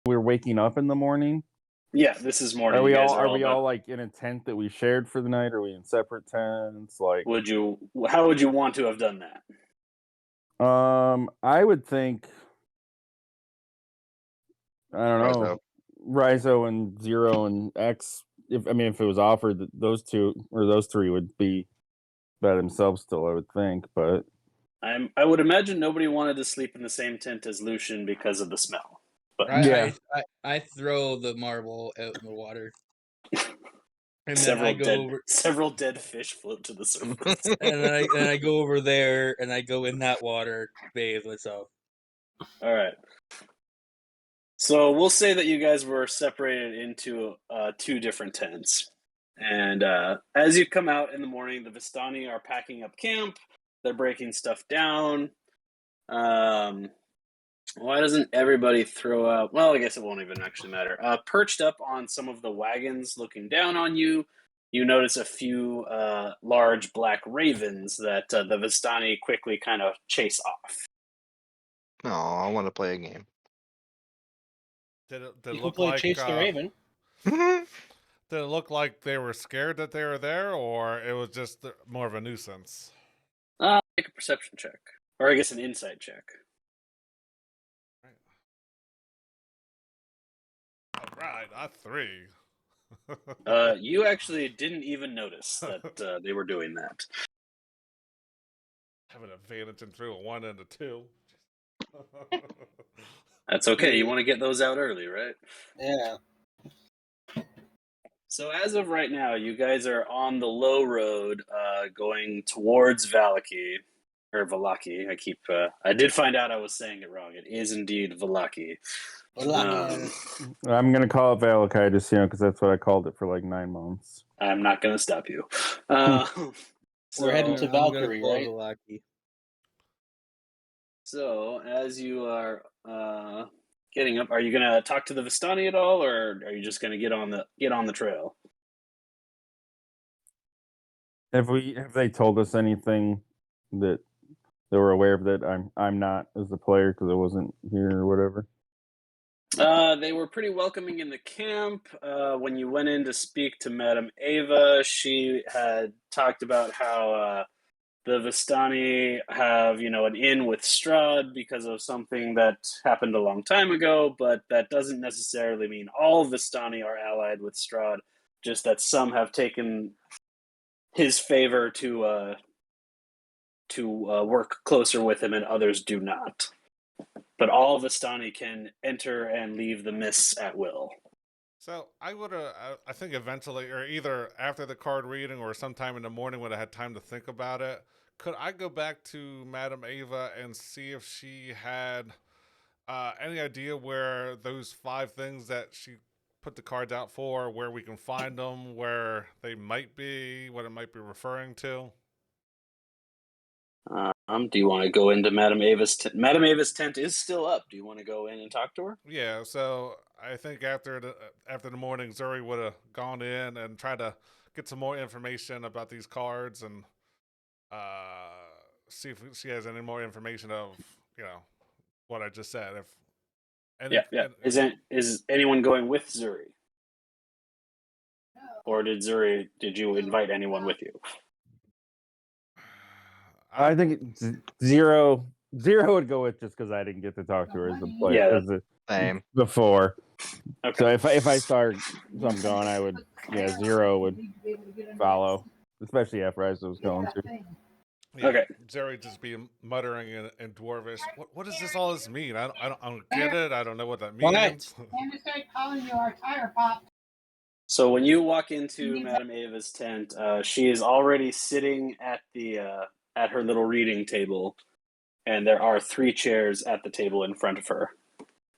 we're waking up in the morning? Yeah, this is morning. Are we You guys all done. like in a tent that we shared for the night? Or are we in separate tents? Like, How would you want to have done that? I would think, I don't know, Rhizo and Zero and X. If it was offered, those two or those three would be by themselves still, I would think. But I would imagine nobody wanted to sleep in the same tent as Lucian because of the smell. But yeah, I throw the marble out in the water. And several dead fish float to the surface. and then I go over there and I go in that water, bathe myself. All right. So we'll say that you guys were separated into 2 different tents. And as you come out in the morning, the Vistani are packing up camp. They're breaking stuff down. Why doesn't everybody throw out? Well, I guess it won't even actually matter. Perched up on some of the wagons looking down on you, you notice a few large black ravens that the Vistani quickly kind of chase off. No, I want to play a game. Did it You can look play like Chase the Raven. Did it look like they were scared that they were there, or it was just more of a nuisance? Make a perception check, or I guess an insight check. All right, not 3. You actually didn't even notice that they were doing that. Have an advantage and threw a 1 and a 2. That's okay. You want to get those out early, right? Yeah. So as of right now, you guys are on the low road going towards Vallaki. Or Vallaki. I did find out I was saying it wrong. It is indeed Vallaki. I'm gonna call it Vallaki just because that's what I called it for like 9 months. I'm not gonna stop you. We're heading to Valkyrie, right? Vallaki. So as you are getting up, are you gonna talk to the Vistani at all, or are you just gonna get on the trail? Have they told us anything that they were aware of that I'm not as a player because I wasn't here or whatever? They were pretty welcoming in the camp. When you went in to speak to Madame Ava, she had talked about how the Vistani have, an in with Strahd because of something that happened a long time ago, but that doesn't necessarily mean all Vistani are allied with Strahd, just that some have taken his favor to work closer with him and others do not. But all Vistani can enter and leave the mists at will. So I would I think eventually, or either after the card reading or sometime in the morning when I had time to think about it, could I go back to Madame Ava and see if she had any idea where those 5 things that she put the cards out for, where we can find them, where they might be, what it might be referring to? Do you want to go into Madame Ava's tent? Madame Ava's tent is still up. Do you want to go in and talk to her? Yeah, so I think after the morning, Zuri would have gone in and tried to get some more information about these cards and see if she has any more information of what I just said. Is anyone going with Zuri? Or did you invite anyone with you? I think Zero would go with just because I didn't get to talk to her as a player Same. before. Okay. So if I saw something going, I would Zero would follow, especially after I was going to. Yeah, okay. Zuri just be muttering in Dwarvish. What does all this mean? I don't get it. I don't know what that means. So when you walk into Madame Ava's tent, she is already sitting at at her little reading table, and there are 3 chairs at the table in front of her,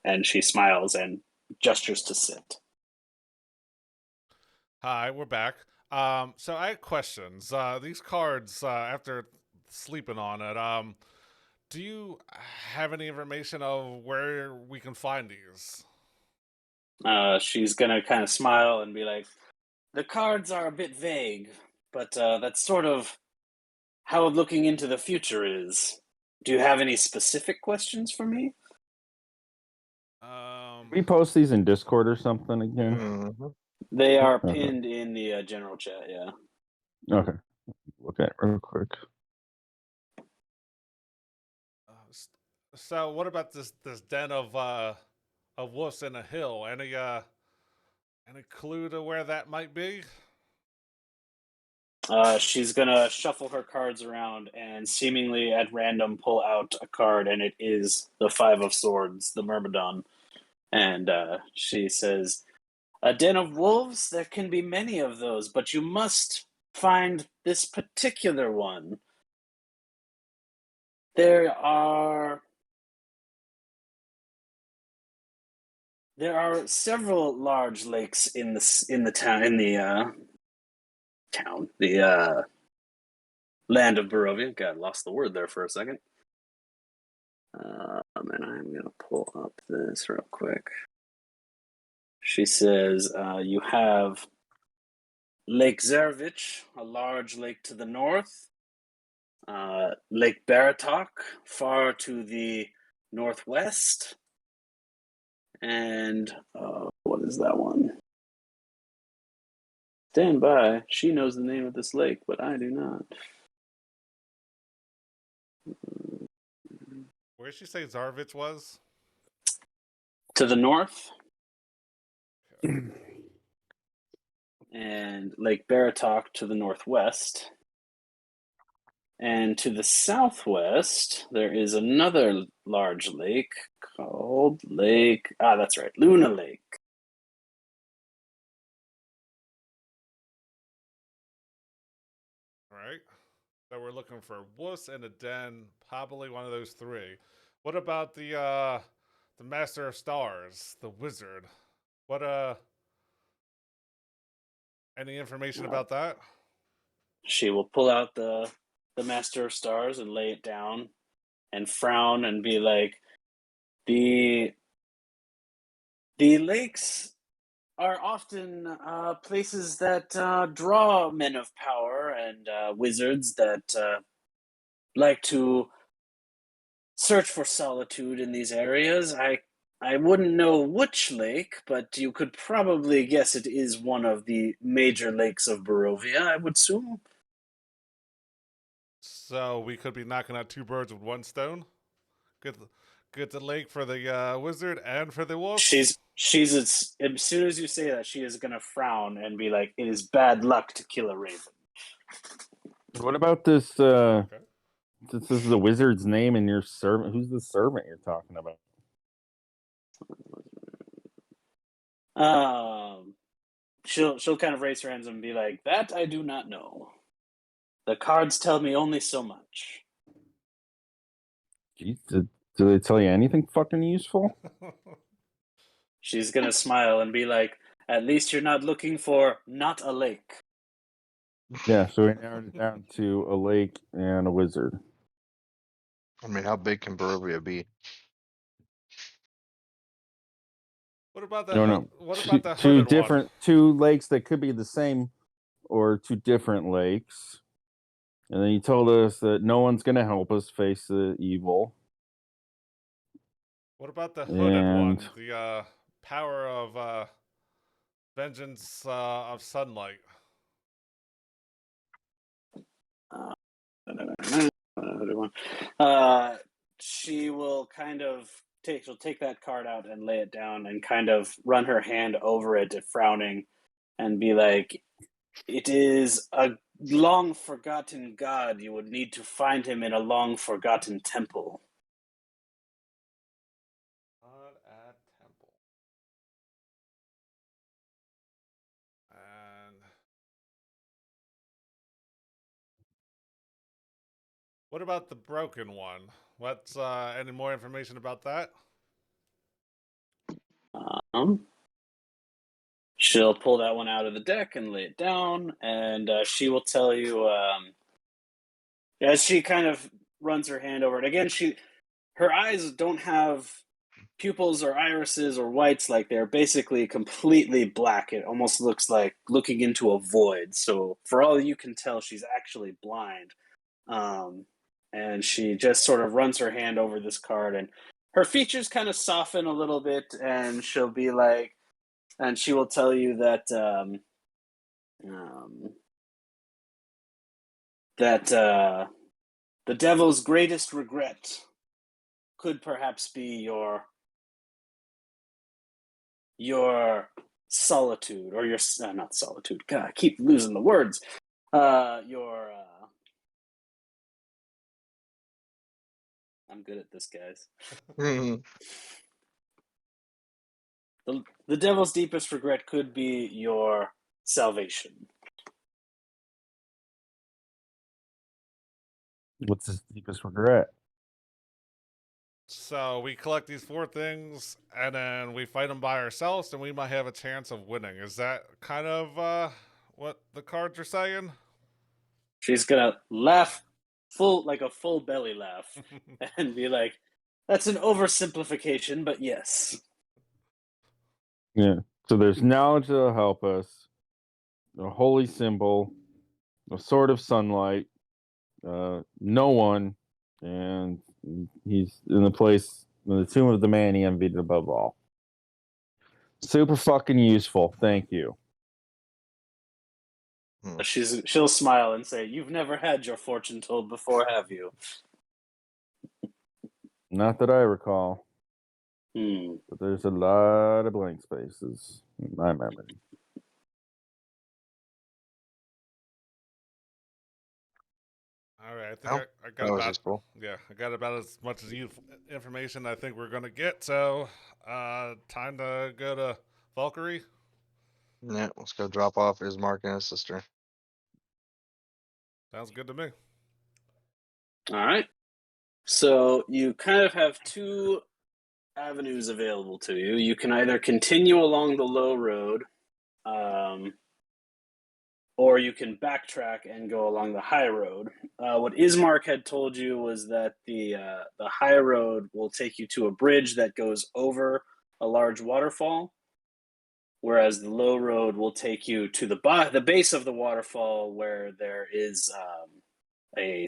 and she smiles and gestures to sit. Hi, we're back. So I had questions. These cards, after sleeping on it, do you have any information of where we can find these? She's gonna kind of smile and be like, the cards are a bit vague, but that's sort of how looking into the future is. Do you have any specific questions for me? We post these in Discord or something again. Mhm. They are Okay. pinned in the general chat. Yeah. Okay, look at it real quick. So what about this den of wolves in a hill? Any clue to where that might be? She's gonna shuffle her cards around and seemingly at random pull out a card, and it is the Five of Swords, the Myrmidon. And she says, "A den of wolves? There can be many of those, but you must find this particular one. There are several large lakes in the land of Barovia." God, lost the word there for a second. And I'm gonna pull up this real quick. She says you have Lake Zervich, a large lake to the north. Lake Baratok, far to the northwest. And what is that one? Stand by. She knows the name of this lake, but I do not. Where did she say Zarvich was? To the north. And Lake Baratok to the northwest. And to the southwest, there is another large lake called that's right, Luna Lake. All right. So we're looking for wuss and a den, probably one of those three. What about the Master of Stars, the wizard? What any information about that? She will pull out the Master of Stars and lay it down and frown and be like, the lakes are often places that draw men of power and wizards that like to search for solitude in these areas. I wouldn't know which lake, but you could probably guess it is one of the major lakes of Barovia, I would assume. So we could be knocking out two birds with one stone. Get the lake for the wizard and for the wolf. She's as soon as you say that, she is gonna frown and be like, "It is bad luck to kill a raven." What about this? This is the wizard's name and your servant. Who's the servant you're talking about? She'll kind of raise her hands and be like, "That I do not know. The cards tell me only so much." Jeez, do they tell you anything fucking useful? She's gonna smile and be like, "At least you're not looking for not a lake." Yeah, so we narrowed it down to a lake and a wizard. I mean, how big can Barovia be? What about the No. What about the two hooded different one? two lakes that could be the same, or two different lakes. And then you told us that no one's gonna help us face the evil. What about the hooded And one? The power of vengeance of sunlight. She will kind of she'll take that card out and lay it down and kind of run her hand over it, frowning, and be like, "It is a long forgotten god. You would need to find him in a long forgotten temple." God at temple. And what about the broken one? What's any more information about that? She'll pull that one out of the deck and lay it down, and she will tell you, as she kind of runs her hand over it. Again, her eyes don't have pupils or irises or whites, like they're basically completely black. It almost looks like looking into a void. So for all you can tell, she's actually blind. And she just sort of runs her hand over this card and her features kind of soften a little bit, and she'll be like, and she will tell you that the devil's greatest regret could perhaps be your solitude, or your not solitude. God, I keep losing the words. I'm good at this, guys. The devil's deepest regret could be your salvation. What's his deepest regret? So we collect these 4 things, and then we fight them by ourselves, and we might have a chance of winning. Is that kind of what the cards are saying? She's gonna laugh like a full belly laugh and be like, that's an oversimplification, but yes. Yeah. So there's knowledge that'll help us, a holy symbol, a sword of sunlight, no one, and he's in the place, in the tomb of the man he envied above all. Super fucking useful. Thank you. She'll smile and say, "You've never had your fortune told before, have you?" Not that I recall. Hmm. But there's a lot of blank spaces in my memory. All right, I think I got that was about useful. I got about as much as information I think we're gonna get. So, time to go to Valkyrie. Yeah, let's go drop off Ismark and his sister. Sounds good to me. All right. So you kind of have 2 avenues available to you. You can either continue along the low road, or you can backtrack and go along the high road. What Ismark had told you was that the high road will take you to a bridge that goes over a large waterfall, whereas the low road will take you to the base of the waterfall, where there is a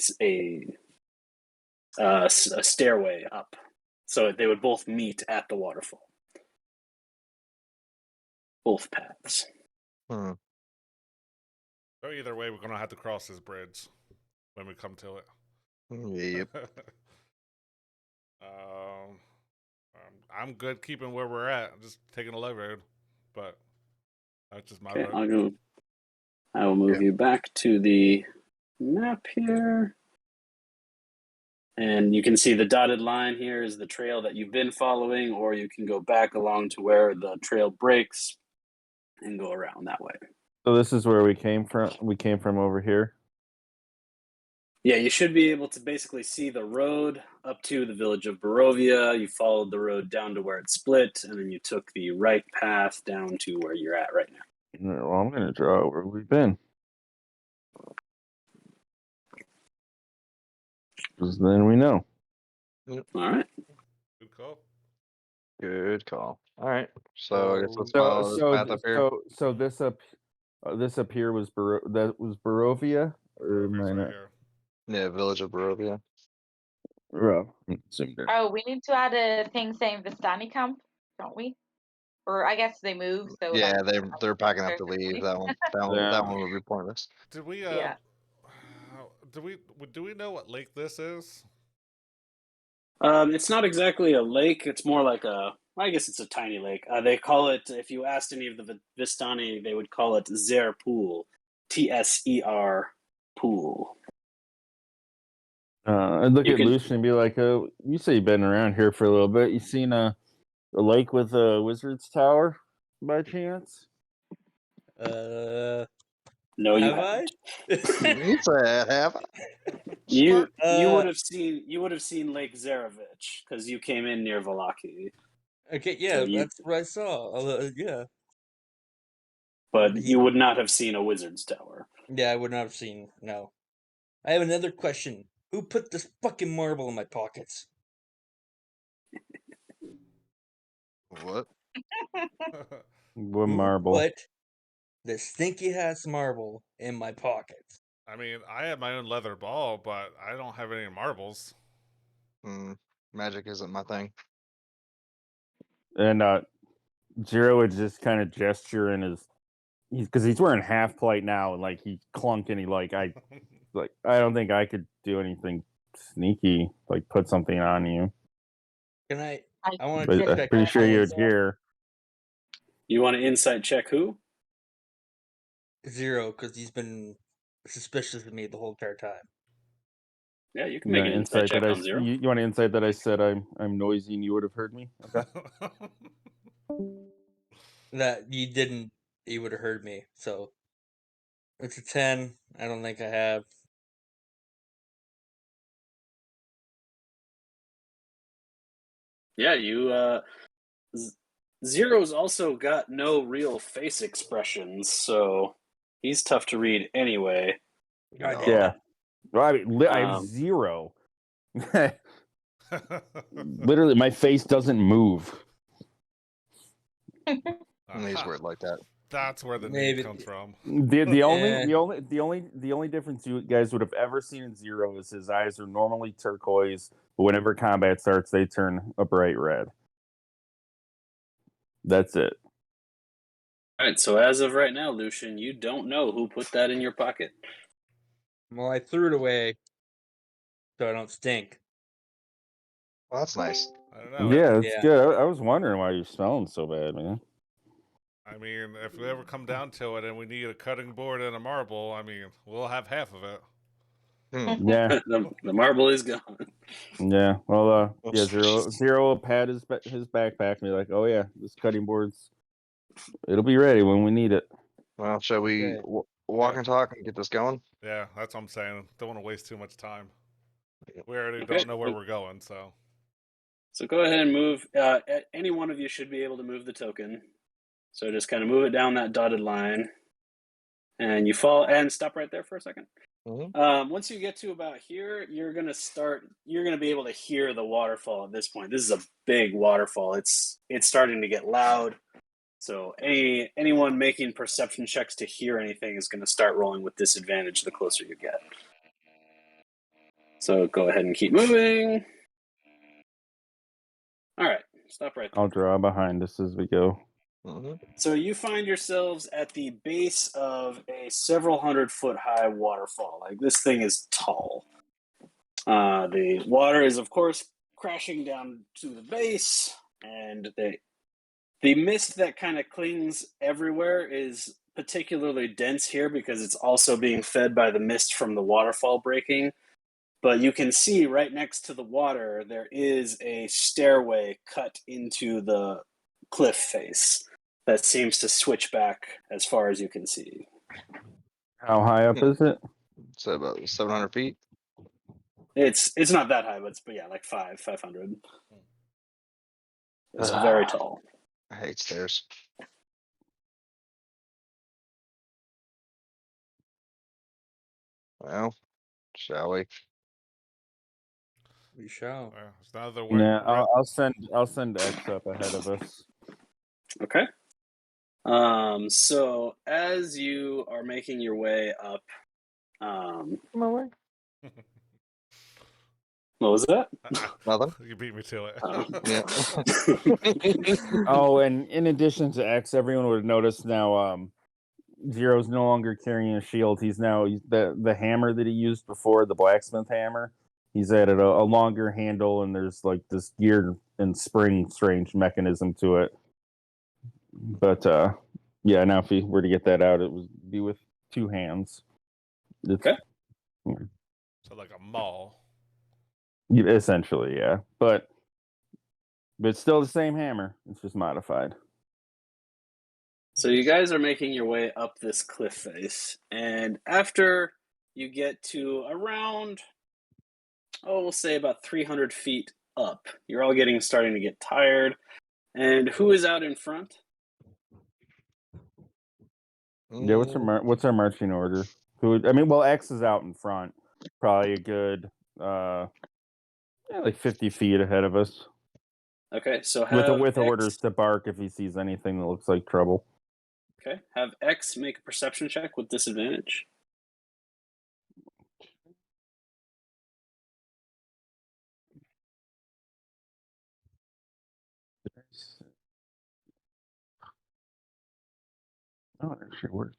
stairway up. So they would both meet at the waterfall. Both paths. Hmm. So either way, we're gonna have to cross this bridge when we come to it. Yep. I'm good keeping where we're at. I'm just taking a low road, but that's just my Okay, road. I will move you back to the map here. And you can see the dotted line here is the trail that you've been following, or you can go back along to where the trail breaks and go around that way. So this is where we came from. We came from over here. Yeah, you should be able to basically see the road up to the village of Barovia. You followed the road down to where it split, and then you took the right path down to where you're at right now. Well, I'm going to draw where we've been. Because then we know. All right. Good call. Good call. All right. So I guess let's So follow this so path up here. so this up here was that was Barovia, or am I Right not? here. Yeah, village of Barovia. Well, I'm assuming there. Oh, we need to add a thing saying Vistani camp, don't we? Or I guess they move. So Yeah, like, they're packing up to perfectly. leave. That one Yeah. that one would be pointless. Did we? Yeah. Do we know what lake this is? It's not exactly a lake. It's more like I guess it's a tiny lake. They call it, if you asked any of the Vistani, they would call it Zer Pool. Tser Pool. I'd look You at can- Lucian and be like, "Oh, you say you've been around here for a little bit. You seen a lake with a wizard's tower by chance?" No, you Have haven't. You said have I? You Uh, would have seen Lake Zarevich because you came in near Vallaki. Okay, yeah, So that's what I saw. Yeah. But you would not have seen a wizard's tower. Yeah, I would not have seen. No. I have another question. Who put this fucking marble in my pockets? What? What Who marble? put the stinky ass marble in my pockets? I mean, I have my own leather ball, but I don't have any marbles. Magic isn't my thing. And Zero would just kind of gesture in his, because he's wearing half plate now, and like he clunk and he I don't think I could do anything sneaky, like put something on you. Can I I want But to I'm check pretty sure Alan's you'd hear. You want to insight check who? Zero because he's been suspicious of me the whole entire time. Yeah, you can You make want an insight check on Zero. you want to insight that I said I'm noisy and you would have heard me? Okay. That you didn't, you would have heard me. So it's a 10. I don't think I have. Yeah, you. Zero's also got no real face expressions, so he's tough to read anyway. God No. damn Yeah. it. Well, I mean, I have Um, zero. Literally, my face doesn't move. And he's weird like that. That's where the Maybe- name comes from. The Yeah. only difference you guys would have ever seen in Zero is his eyes are normally turquoise, but whenever combat starts, they turn a bright red. That's it. all right, so as of right now, Lucian, you don't know who put that in your pocket. Well, I threw it away so I don't stink. Well, that's nice. I don't know. Yeah, it's Yeah. good. I was wondering why you're smelling so bad, man. I mean, if we ever come down to it and we need a cutting board and a marble, I mean, we'll have half of it. Yeah, the marble is gone. yeah. Well, yeah. Zero will pat his backpack and be like, "Oh yeah, this cutting board's it'll be ready when we need it." Well, shall we Okay. walk Yeah. and talk and get this going? Yeah, that's what I'm saying. Don't want to waste too much time. We already Okay. don't know where we're going, so. So go ahead and move. Any one of you should be able to move the token. So just kind of move it down that dotted line, and you fall and stop right there for a second. Once you get to about here, you're gonna be able to hear the waterfall at this point. This is a big waterfall. It's starting to get loud. So anyone making perception checks to hear anything is gonna start rolling with disadvantage the closer you get. So go ahead and keep moving. All right, stop right there. I'll draw behind us as we go. So you find yourselves at the base of a several 100-foot high waterfall. Like, this thing is tall. The water is, of course, crashing down to the base, and the mist that kind of clings everywhere is particularly dense here because it's also being fed by the mist from the waterfall breaking. But you can see right next to the water, there is a stairway cut into the cliff face that seems to switch back as far as you can see. How high up is it? So about 700 feet. It's not that high, but yeah, like 500. It's very tall. I hate stairs. Well, shall we? We shall. It's another way. Yeah, I'll send X up ahead of us. Okay. So as you are making your way up, My way. what was that? Nothing. You beat me to it. Yeah. Oh, and in addition to X, everyone would notice now. Zero's no longer carrying a shield. He's the hammer that he used before, the blacksmith hammer. He's added a longer handle, and there's like this gear and spring strange mechanism to it. But yeah, now if he were to get that out, it would be with two hands. Okay. So like a maul. Essentially, yeah. But it's still the same hammer. It's just modified. So you guys are making your way up this cliff face, and after you get to around, we'll say about 300 feet up, you're all starting to get tired. And who is out in front? Yeah, what's our marching order? X is out in front, probably a good like 50 feet ahead of us. Okay, so With orders to bark if he sees anything that looks like trouble. Okay, have X make a perception check with disadvantage. Oh, it actually works.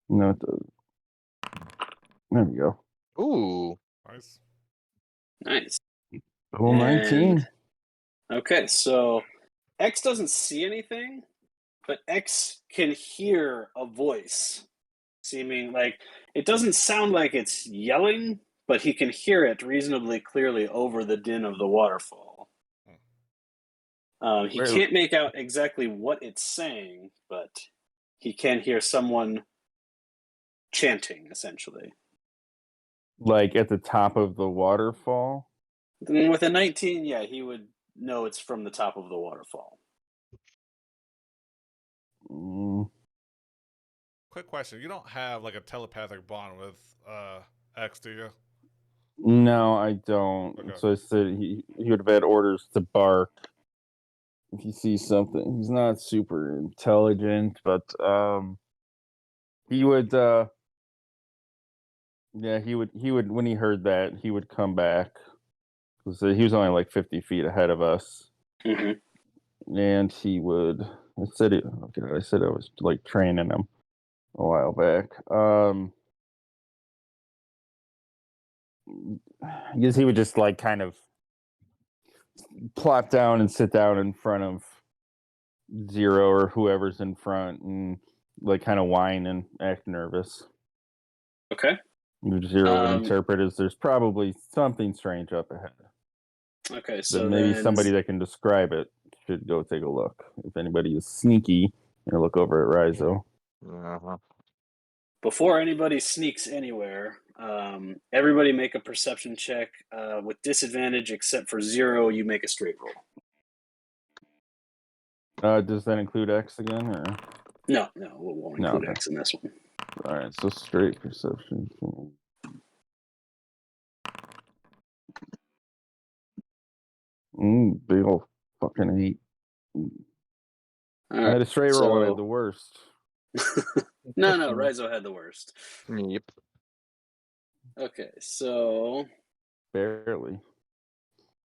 No, it doesn't. There we go. Ooh. Nice. Nice. Level 19. Okay, so X doesn't see anything, but X can hear a voice, seeming like it doesn't sound like it's yelling, but he can hear it reasonably clearly over the din of the waterfall. He Where- can't make out exactly what it's saying, but he can hear someone chanting, essentially. Like at the top of the waterfall? And with a 19, yeah, he would know it's from the top of the waterfall. Mm, Quick question: you don't have like a telepathic bond with X, do you? no, I don't. Okay. So I said he would have had orders to bark if he sees something. He's not super intelligent, but he would yeah, he would when he heard that, he would come back. So he was only like 50 feet ahead of us. Mm-hmm. And he would I said I was like training him a while back. I guess he would just like kind of plop down and sit down in front of Zero or whoever's in front and like kind of whine and act nervous. Okay. Zero would interpret as there's probably something strange up ahead. Okay, so But maybe then somebody that can describe it should go take a look. If anybody is sneaky, look over at Rizo. Uh-huh. before anybody sneaks anywhere, everybody make a perception check with disadvantage, except for Zero. You make a straight roll. Does that include X again, or No, we won't include okay. X in this one. All right? So straight perception. Big old fucking 8. I had a straight roll and I had the worst. No, Rizo had the worst. Yep. Okay, so Barely.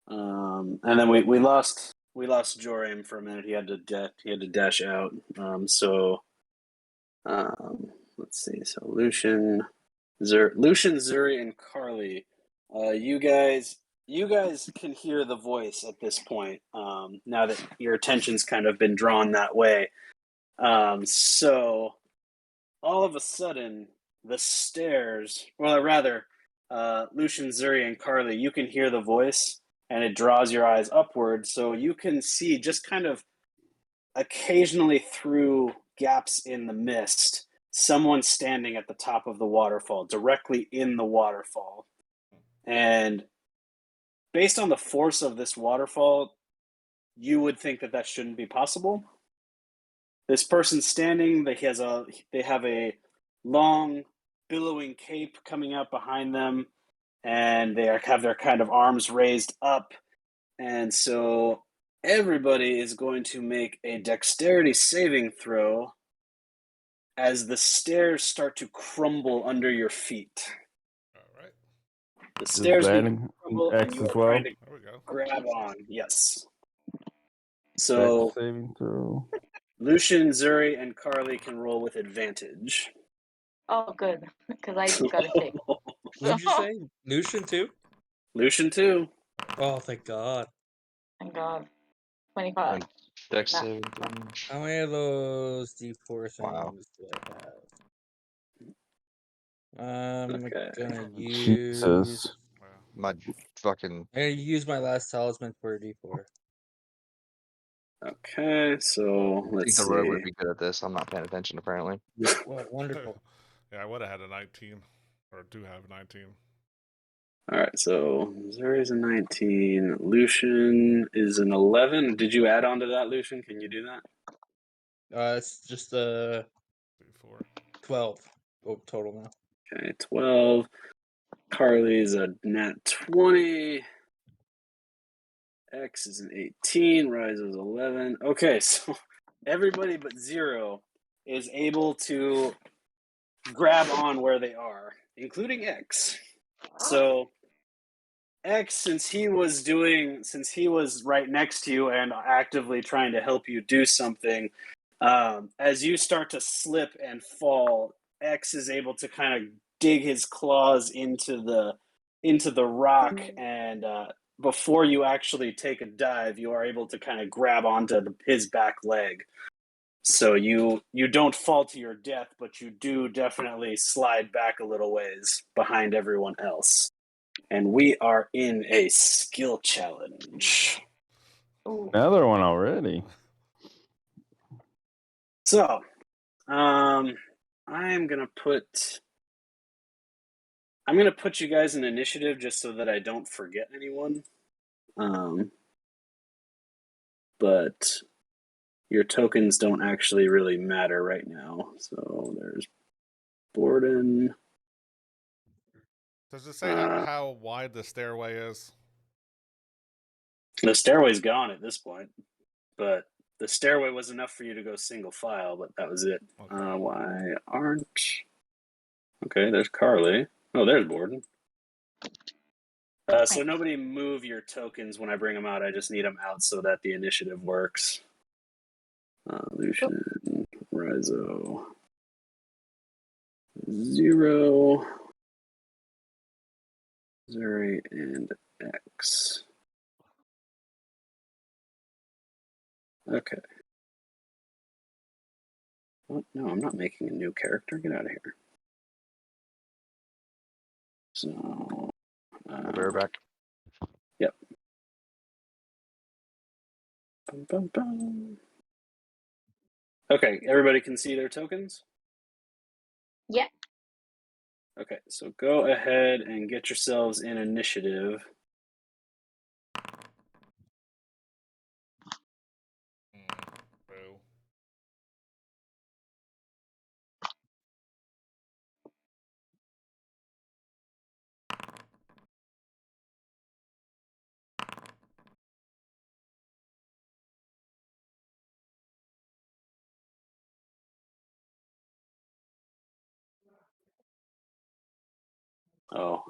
and then we lost Joram for a minute. He had to dash out. Let's see. So Lucian, Zuri, and Carly. You guys can hear the voice at this point. Now that your attention's kind of been drawn that way. So all of a sudden, the stairs, well, rather, Lucian, Zuri, and Carly, you can hear the voice, and it draws your eyes upward, so you can see just kind of occasionally through gaps in the mist, someone standing at the top of the waterfall, directly in the waterfall. And based on the force of this waterfall, you would think that shouldn't be possible. This person standing, they have a long, billowing cape coming out behind them, and they have their kind of arms raised up. And so everybody is going to make a dexterity saving throw as the stairs start to crumble under your feet. All right. The stairs begin to crumble, and X you as are well. trying to There we go. grab on. Yes. So Dex saving throw. Lucian, Zuri, and Carly can roll with advantage. Oh, good, because I just got a 6. What'd you say? Lucian too? Lucian too. Oh, thank God. Thank God. 25. And Dex No. saving throw. How many of those D4 things Wow. do I have? I'm Okay. gonna use. Jesus. Wow. My fucking. I'm gonna use my last talisman for a D4. Okay, so I think let's the rogue see. would be good at this. I'm not paying attention apparently. Well, wonderful. Yeah, I would have had a 19, or do have 19. All right, so Zuri's a 19. Lucian is an 11. Did you add on to that, Lucian? Can you do that? It's just D4. 12 total now. Okay, 12. Carly's a nat 20. X is an 18. Rise is 11. Okay, so everybody but Zero is able to grab on where they are, including X. So X, since he was right next to you and actively trying to help you do something, As you start to slip and fall, X is able to kind of dig his claws into the rock, and before you actually take a dive, you are able to kind of grab onto his back leg. So you don't fall to your death, but you do definitely slide back a little ways behind everyone else. And we are in a skill challenge. Another one already. So, I'm gonna put you guys in initiative just so that I don't forget anyone. But your tokens don't actually really matter right now. So there's Borden. Does it say how wide the stairway is? The stairway's gone at this point, but the stairway was enough for you to go single file, but that was it. Okay. Why aren't... Okay, there's Carly. Oh, there's Borden. So nobody move your tokens when I bring them out. I just need them out so that the initiative works. Lucian, Rizo, 0, Zuri, and X. Okay. What? No, I'm not making a new character. Get out of here. So, I'll be right back. Yep. Bum, bum, bum. Okay, everybody can see their tokens? Yeah. Okay, so go ahead and get yourselves in initiative. Boo. Oh,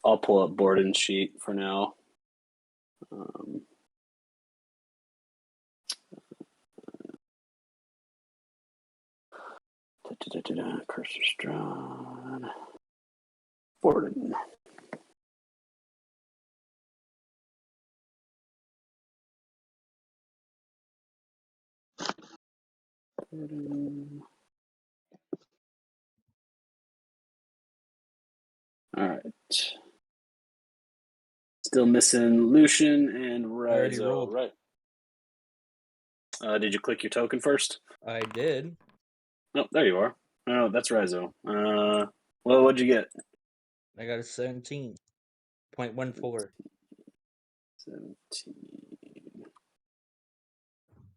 I'll pull up Borden's sheet for now. Cursor Strahd. Borden. Borden. All right. Still missing Lucian and already Rizo, rolled. right? Did you click your token first? I did. Oh, there you are. Oh, that's Rizo. Well, what'd you get? I got a 17.14. 17.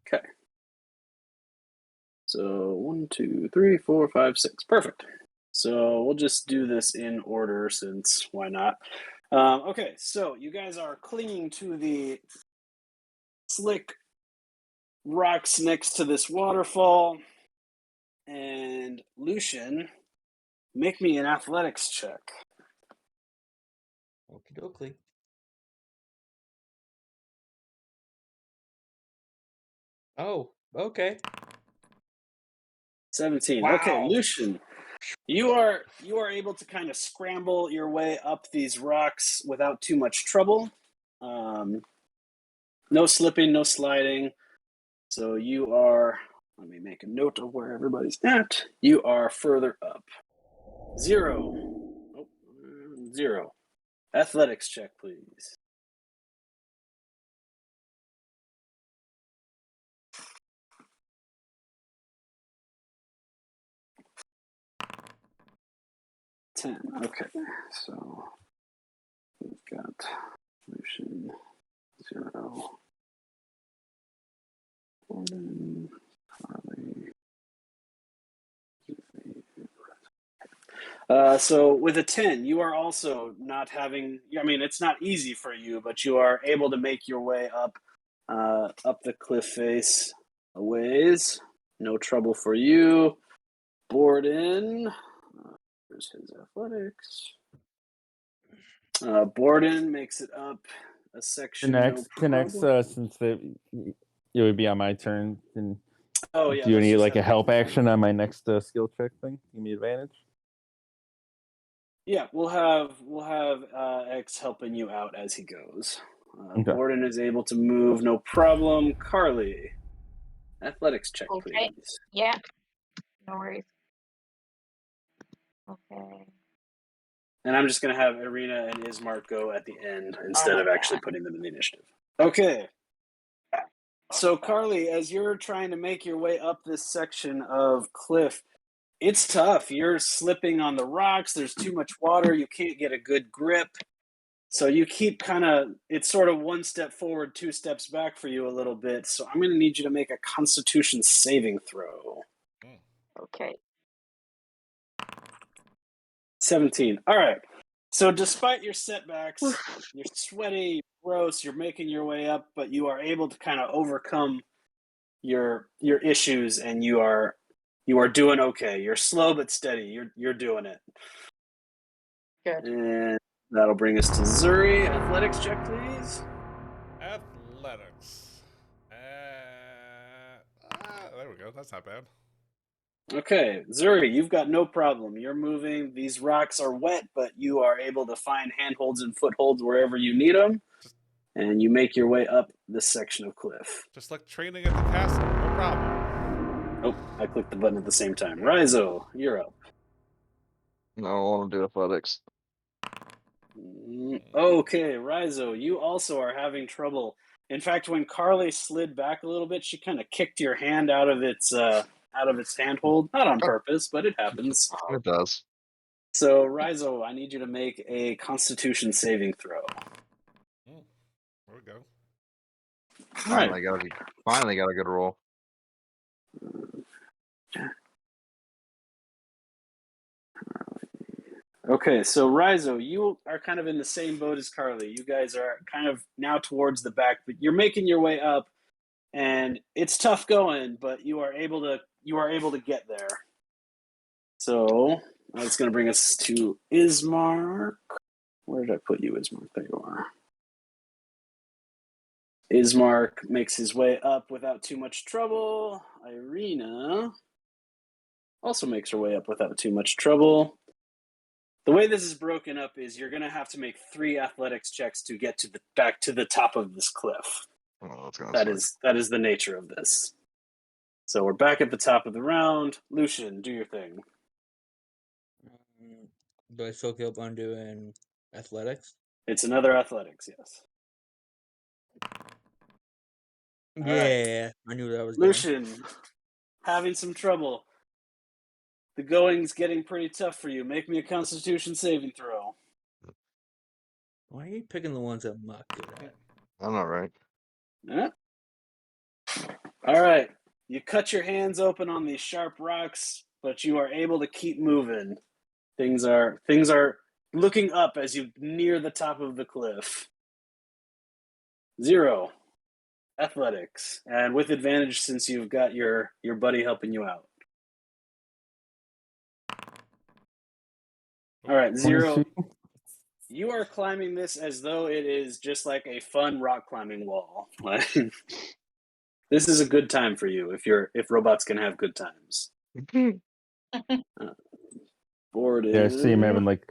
Okay. So 1, 2, 3, 4, 5, 6. Perfect. So we'll just do this in order since why not? Okay, so you guys are clinging to the slick rocks next to this waterfall. And Lucian, make me an athletics check. Okie dokie. Oh, okay. 17. Wow. Okay, Lucian, you are able to kind of scramble your way up these rocks without too much trouble. No slipping, no sliding. So you are, let me make a note of where everybody's at. You are further up. 0. Oh, 0. Athletics check, please. $10. Okay, so we've got Lucian 0. Gordon, Harley. So with a 10, you are also not having, I mean, it's not easy for you, but you are able to make your way up the cliff face a ways. No trouble for you. Borden. There's his athletics. Borden makes it up a section. Connects no connects problem. since they it would be on my turn. And Oh yeah. do you that's need just like a happening help to you. action on my next skill check thing? Give me advantage. Yeah, we'll have X helping you out as he goes. Okay. Borden is able to move, no problem. Carly, athletics check, Okay. please. Yeah. No worries. Okay. And I'm just going to have Irina and Ismark go at the end instead my of actually putting them in the initiative. Okay. So, Carly, as you're trying to make your way up this section of cliff, it's tough. You're slipping on the rocks. There's too much water. You can't get a good grip. So you keep it's sort of one step forward, two steps back for you a little bit. So I'm going to need you to make a Constitution saving throw. Okay. 17. All right. So despite your setbacks, you're sweaty, gross, you're making your way up, but you are able to kind of overcome your issues, and you are doing okay. You're slow but steady. You're doing it. Good. And that'll bring us to Zuri. Athletics check, please. Athletics. There we go. That's not bad. Okay, Zuri, you've got no problem. You're moving. These rocks are wet, but you are able to find handholds and footholds wherever you need them. And you make your way up this section of cliff. Just like training at the castle. No problem. Oh, I clicked the button at the same time. Rizo, you're up. No, I want to do athletics. Okay, Rizo, you also are having trouble. In fact, when Carly slid back a little bit, she kind of kicked your hand out of its handhold. Not on purpose, but it happens. It does. So, Rizo, I need you to make a Constitution saving throw. There we go. Finally got a good roll. Okay, so Rizo, you are kind of in the same boat as Carly. You guys are kind of now towards the back, but you're making your way up, and it's tough going, but you are able to get there. So that's going to bring us to Ismark. Where did I put you, Ismark? There you are. Ismark makes his way up without too much trouble. Irina also makes her way up without too much trouble. The way this is broken up is you're going to have to make 3 athletics checks to get back to the top of this cliff. Oh, That is the nature of this. So we're back at the top of the round. Lucian, do your thing. Do I still keep on doing athletics? It's another athletics, yes. All Yeah, I knew that was going. Lucian, having some trouble. The going's getting pretty tough for you. Make me a Constitution saving throw. Why are you picking the ones that I'm not good at? I'm not right. Yeah. All right. You cut your hands open on these sharp rocks, but you are able to keep moving. Things are looking up as you near the top of the cliff. 0 athletics, and with advantage since you've got your buddy helping you out. All right, 0. You are climbing this as though it is just like a fun rock climbing wall. This is a good time for you if robots can have good times. Borden. Yeah, I see him having like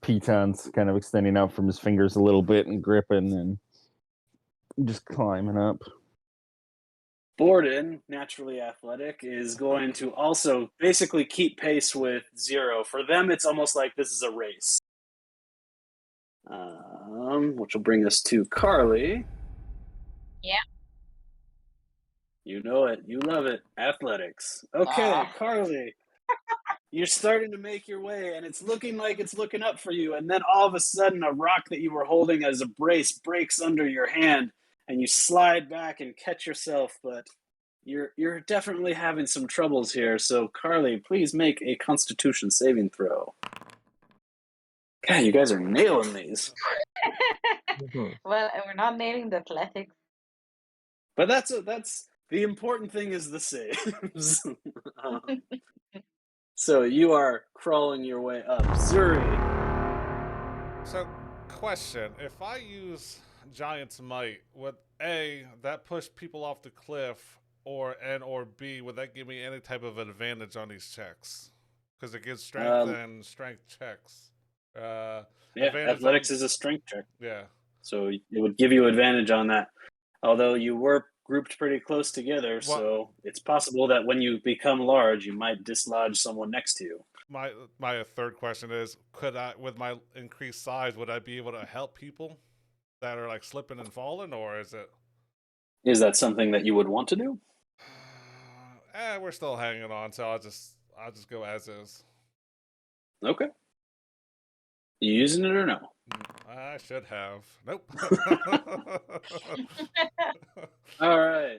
pitons kind of extending out from his fingers a little bit and gripping and just climbing up. Borden, naturally athletic, is going to also basically keep pace with 0. For them, it's almost like this is a race. Which will bring us to Carly. Yeah. You know it. You love it. Athletics. Okay, Carly. You're starting to make your way, and it's looking like it's looking up for you. And then all of a sudden, a rock that you were holding as a brace breaks under your hand, and you slide back and catch yourself. But you're definitely having some troubles here. So, Carly, please make a Constitution saving throw. God, you guys are nailing these. Well, we're not nailing the athletics. But that's the important thing is the saves. So you are crawling your way up. Zuri. So, question: if I use Giant's Might, would A, that pushed people off the cliff, or B, would that give me any type of advantage on these checks? Because it gives strength and strength checks. Yeah, Advantage athletics on- is a strength check, Yeah. so it would give you advantage on that. Although you were grouped pretty close together, so it's possible that when you become large, you might dislodge someone next to you. My third question is, could I, with my increased size, would I be able to help people that are like slipping and falling, or is it? Is that something that you would want to do? We're still hanging on, so I'll just go as is. Okay. You using it or no? I should have. Nope. All right.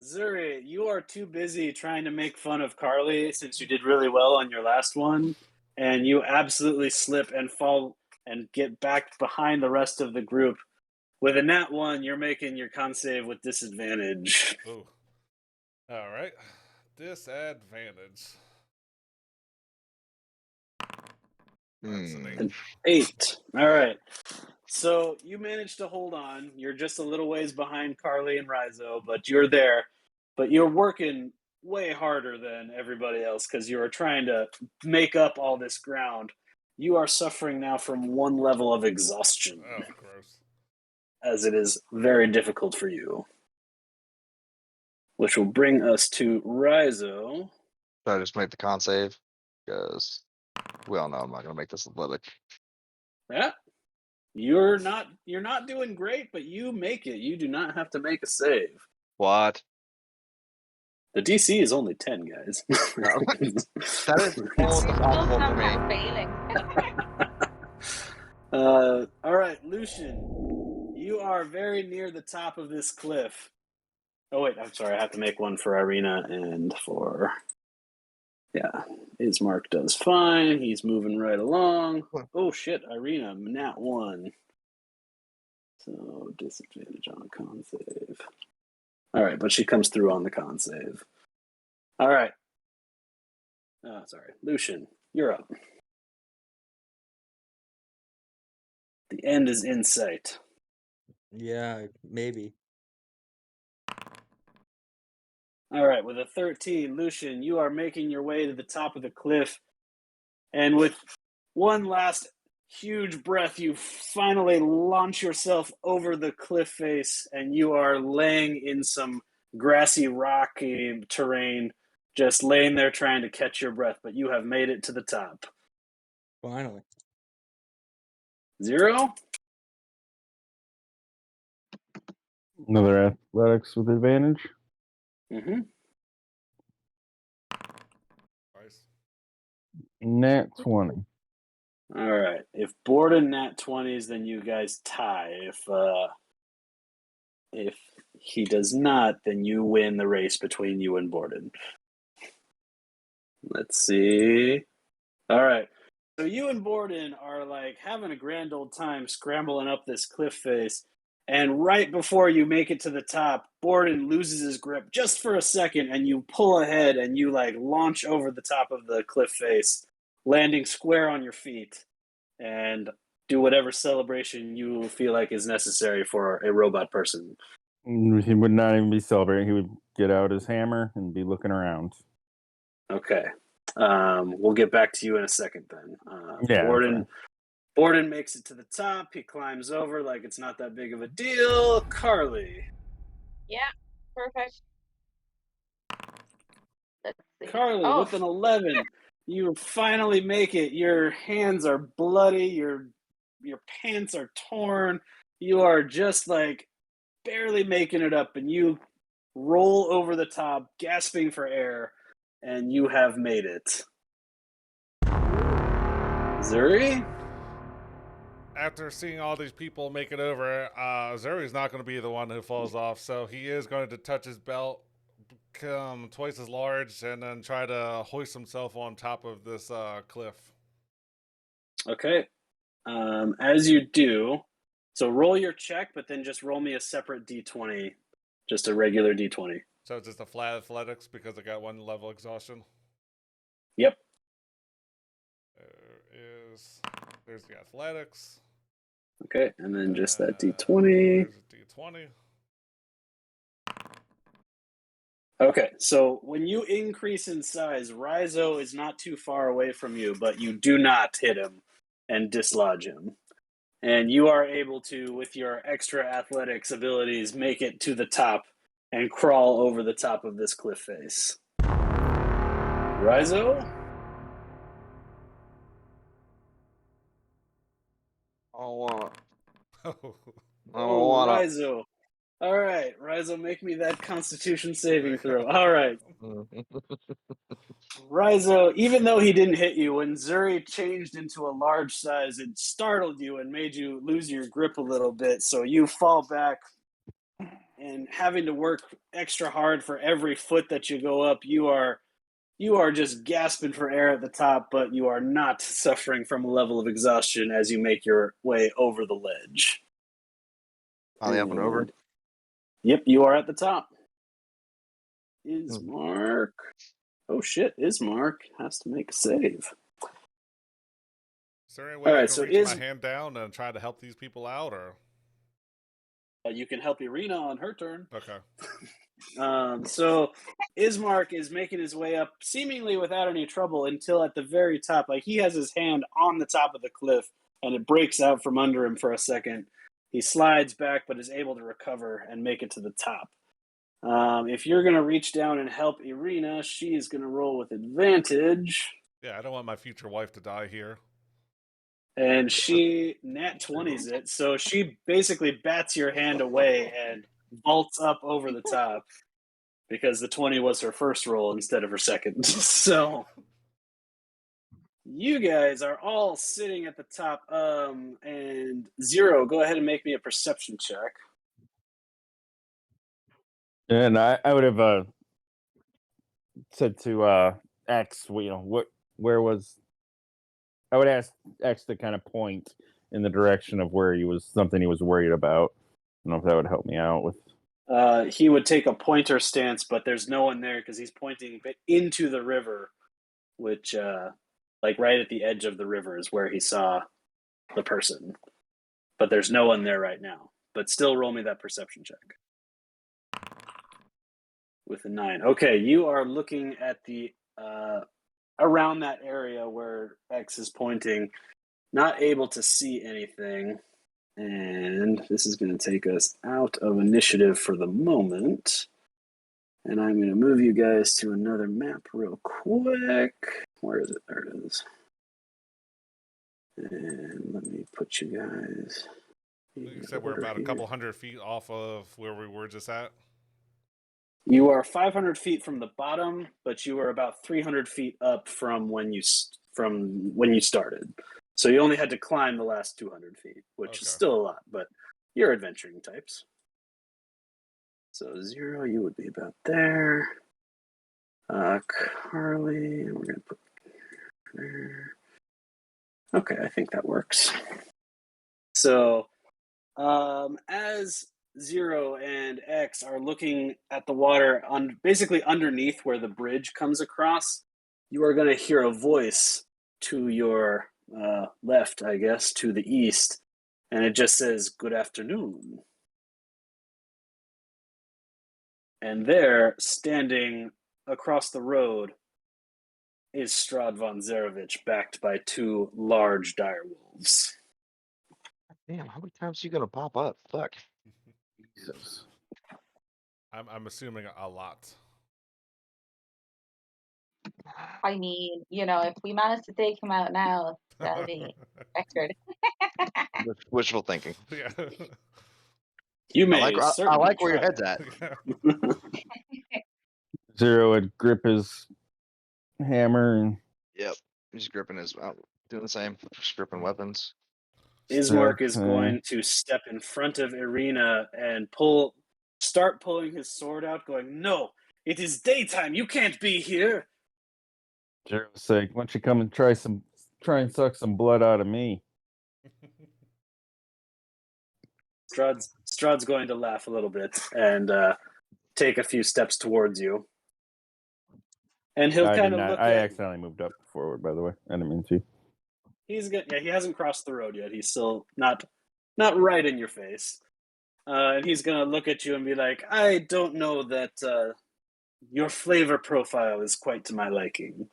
Zuri, you are too busy trying to make fun of Carly since you did really well on your last one, and you absolutely slip and fall and get back behind the rest of the group. With a nat 1, you're making your con save with disadvantage. Ooh. All right. Disadvantage. That's an 8. An 8. All right. So you managed to hold on. You're just a little ways behind Carly and Rizo, but you're there. But you're working way harder than everybody else because you are trying to make up all this ground. You are suffering now from 1 level of exhaustion, Oh, gross. as it is very difficult for you. Which will bring us to Rizo. So I just make the con save because we all know I'm not gonna make this athletic. Yeah. You're not doing great, but you make it. You do not have to make a save. What? The DC is only 10, guys. That is almost You're impossible still for me. somehow failing. All right, Lucian, you are very near the top of this cliff. Oh wait, I'm sorry. I have to make one for Irina and for Ismark does fine. He's moving right along. Oh shit, Irina, nat 1. So disadvantage on con save. All right, but she comes through on the con save. All right. Oh, sorry. Lucian, you're up. The end is in sight. Yeah, maybe. All right, with a 13, Lucian, you are making your way to the top of the cliff. And with one last huge breath, you finally launch yourself over the cliff face and you are laying in some grassy, rocky terrain, just laying there trying to catch your breath, but you have made it to the top. Finally. 0? Another athletics with advantage. Mm-hmm. Nice. Nat 20. All right. If Borden nat 20s, then you guys tie. If he does not, then you win the race between you and Borden. Let's see. All right. So you and Borden are like having a grand old time scrambling up this cliff face. And right before you make it to the top, Borden loses his grip just for a second and you pull ahead and you like launch over the top of the cliff face, landing square on your feet, and do whatever celebration you feel like is necessary for a robot person. He would not even be celebrating. He would get out his hammer and be looking around. Okay. We'll get back to you in a second then. Yeah, Borden makes it to the top. He climbs over like it's not that big of a deal. Carly. Yeah, perfect. Let's see. Carly, Oh, with an 11, you finally make it. Your hands are bloody. Your pants are torn. You are just like barely making it up, and you roll over the top, gasping for air, and you have made it. Zuri? After seeing all these people make it over, Zuri's not going to be the one who falls off, so he is going to touch his belt, become twice as large, and then try to hoist himself on top of this cliff. Okay. As you do, so roll your check, but then just roll me a separate d20, just a regular d20. So it's just a flat athletics because I got 1 level exhaustion. Yep. There's the athletics. Okay, and then just that d20. There's a d20. Okay, so when you increase in size, Raizo is not too far away from you, but you do not hit him and dislodge him. And you are able to, with your extra athletics abilities, make it to the top and crawl over the top of this cliff face. Raizo? I don't wanna. I don't Oh, wanna. Raizo. All right, Raizo, make me that Constitution saving throw. All right. Raizo, even though he didn't hit you, when Zuri changed into a large size, it startled you and made you lose your grip a little bit. So you fall back, and having to work extra hard for every foot that you go up, you are just gasping for air at the top, but you are not suffering from a level of exhaustion as you make your way over the ledge. Finally up and over. Yep, you are at the top. Ismark. Oh shit, Ismark has to make a save. Is there any way All I right, can so reach my hand down and try to help these people out, or? You can help Irina on her turn. Okay. So Ismark is making his way up seemingly without any trouble until at the very top. Like, he has his hand on the top of the cliff and it breaks out from under him for a second. He slides back but is able to recover and make it to the top. If you're going to reach down and help Irina, she is going to roll with advantage. Yeah, I don't want my future wife to die here. And she nat 20s it, so she basically bats your hand away and vaults up over the top because the 20 was her first roll instead of her second. So you guys are all sitting at the top. And Zero, go ahead and make me a perception check. And I would have said to X, where was? I would ask X to kind of point in the direction of where he was worried about. I don't know if that would help me out with. He would take a pointer stance, but there's no one there because he's pointing into the river, which, like right at the edge of the river is where he saw the person. But there's no one there right now. But still roll me that perception check. With a 9. Okay, you are looking at the around that area where X is pointing, not able to see anything. And this is going to take us out of initiative for the moment. And I'm going to move you guys to another map real quick. Where is it? There it is. And let me put you guys. You said we're about a couple hundred feet off of where we were just at? You are 500 feet from the bottom, but you are about 300 feet up from when you started. So you only had to climb the last 200 feet, which is still a lot, but you're adventuring types. So Zero, you would be about there. Carly, we're going to put there. Okay, I think that works. So as Zero and X are looking at the water basically underneath where the bridge comes across, you are going to hear a voice to your left, I guess, to the east, and it just says, "Good afternoon." And there, standing across the road, is Strahd von Zarevich, backed by 2 large direwolves. Damn, how many times are you gonna pop up? Fuck. Jesus. I'm assuming a lot. I mean, if we manage to take him out now, that'll be record. Wishful thinking. Yeah. You may I like where your head's at. Zero would grip his hammer and Yep. He's gripping his doing the same. Just gripping weapons. Ismark is going to step in front of Irina and start pulling his sword out, going, "No, it is daytime. You can't be here." Zero's say, "Why don't you come and try and suck some blood out of me?" Strahd's going to laugh a little bit and take a few steps towards you. And he'll kind of look I at... accidentally moved up forward, by the way. I didn't mean to. He's good. Yeah, he hasn't crossed the road yet. He's still not right in your face. And he's going to look at you and be like, "I don't know that Your flavor profile is quite to my liking.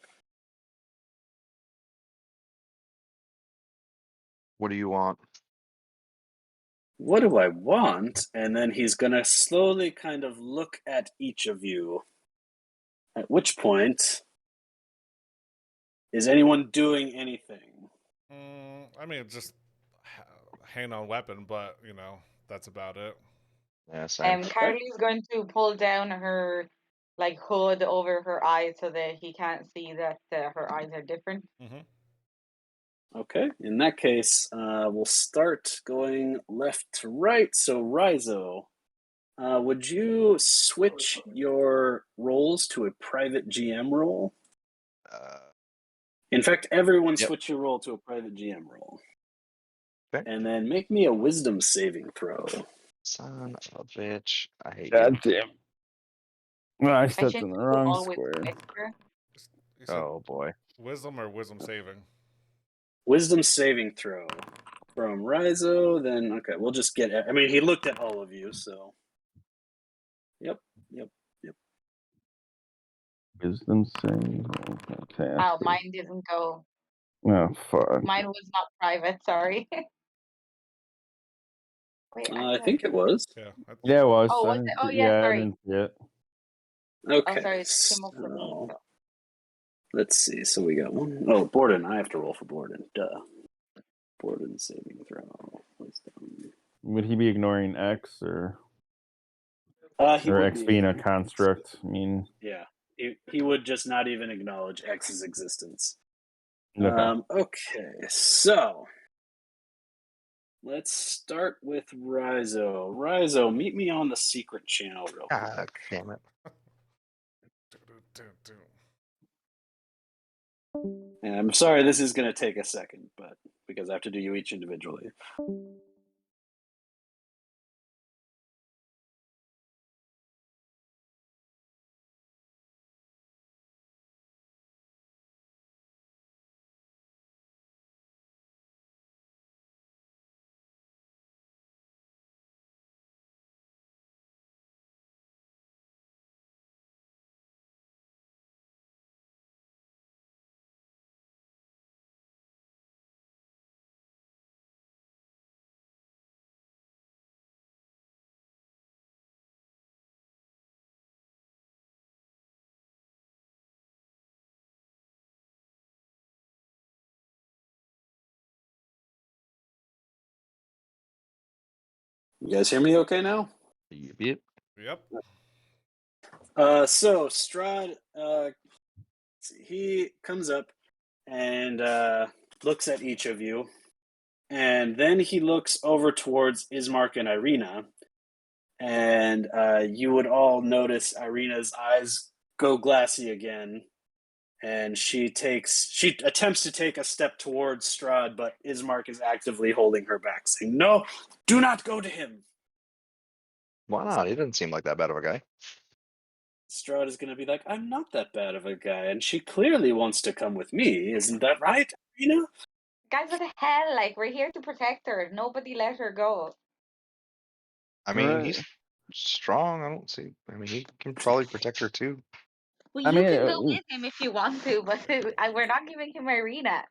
What do you want? What do I want? And then he's going to slowly kind of look at each of you. At which point, is anyone doing anything? I mean, just hand on weapon, but that's about it. Yeah, same. Carly's going to pull down her hood over her eyes so that he can't see that her eyes are different. Okay, in that case, we'll start going left to right. So, Raizo, would you switch your roles to a private GM role? In fact, everyone switch your role to a private GM role. Okay. And then make me a wisdom saving throw. Son of a bitch. I hate you. God damn. Well, I I stepped should in the do wrong always square. extra. You said Oh boy. wisdom or wisdom saving? Wisdom saving throw from Raizo. Then, okay, we'll just get. I mean, he looked at all of you, so. Yep. Wisdom save. Fantastic. Oh, mine didn't go. Oh, fuck. Mine was not private, sorry. Wait, I think it was. Yeah, it was. Oh, I was didn't it? Oh, see- yeah, I sorry. didn't see it. Okay. Oh, sorry, it came up for me. So. Let's see. So we got one. Oh, Borden. I have to roll for Borden. Duh. Borden saving throw. Wisdom. Would he be ignoring X or He would X be being a ignoring construct? I mean, Yeah, he would just not even acknowledge X's existence. okay. Okay, so let's start with Raizo. Raizo, meet me on the secret channel real quick. God damn it. And I'm sorry this is going to take a second, but because I have to do you each individually. You guys hear me okay now? Yep. So Strahd, he comes up and looks at each of you, and then he looks over towards Ismark and Irina, and you would all notice Irina's eyes go glassy again, and she attempts to take a step towards Strahd, but Ismark is actively holding her back, saying, "No, do not go to him." Why not? He doesn't seem like that bad of a guy. Strahd is going to be like, "I'm not that bad of a guy, and she clearly wants to come with me. Isn't that right, Irina?" Guys, what the hell? We're here to protect her. Nobody let her go. I mean, Right. he's strong. I don't see. I mean, he can probably protect her too. Well, I you mean, can go with him if you want to, but we're not giving him Irina.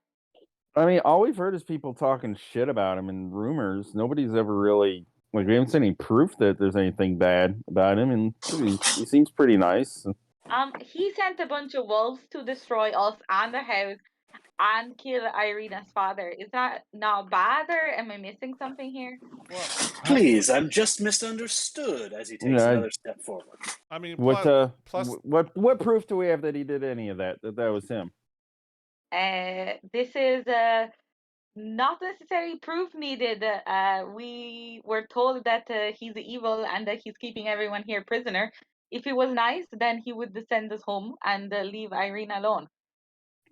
I mean, all we've heard is people talking shit about him and rumors. Nobody's ever really we haven't seen any proof that there's anything bad about him, and he seems pretty nice. He sent a bunch of wolves to destroy us and the house and kill Irina's father. Is that not bad, or am I missing something here? Well, Please, I'm just misunderstood. As he takes another step forward. I mean, What plus, what proof do we have that he did any of that? That was him? This is not necessarily proof needed. We were told that he's evil and that he's keeping everyone here prisoner. If he was nice, then he would send us home and leave Irina alone.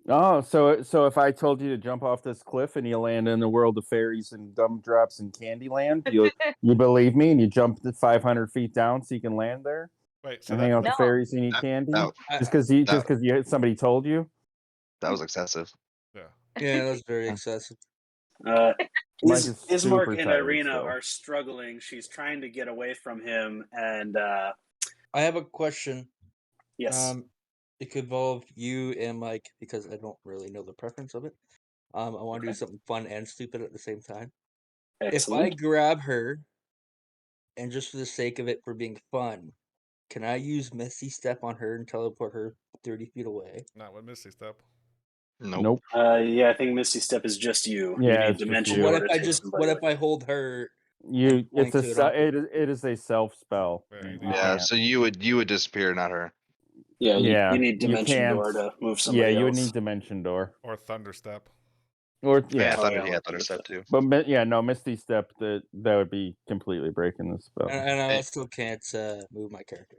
Oh, so if I told you to jump off this cliff and you land in the world of fairies and gumdrops and Candyland, you believe me and you jump 500 feet down so you can land there wait, so and hang out with the No. fairies and eat candy No, just because somebody told you? that was excessive. Yeah, that's very excessive. Mike is Ismark super and tired, Irina so. are struggling. She's trying to get away from him, and I have a question. Yes. It could involve you and Mike because I don't really know the preference of it. I want to do Okay. something fun and stupid at the same time. Excellent. If I grab her, and just for the sake of it for being fun, can I use Misty Step on her and teleport her 30 feet away? Not with Misty Step. Nope. Yeah, I think Misty Step is just you. You Yeah, need it's just Dimension you. What Door if to I take just somebody what if away. I hold her You, and point it's to it on it is a self spell. Yeah, you You need Yeah, can't. so you would disappear, not her. Yeah, Yeah, you need you Dimension can't. Door to move Yeah, somebody you would else. need Dimension Door, or Thunder Step. or Yeah, yeah, Oh, Thunder. yeah, Yeah, like Thunder Step too. but yeah, no, Misty Step. That would be completely breaking the spell. and I Hey. still can't move my character.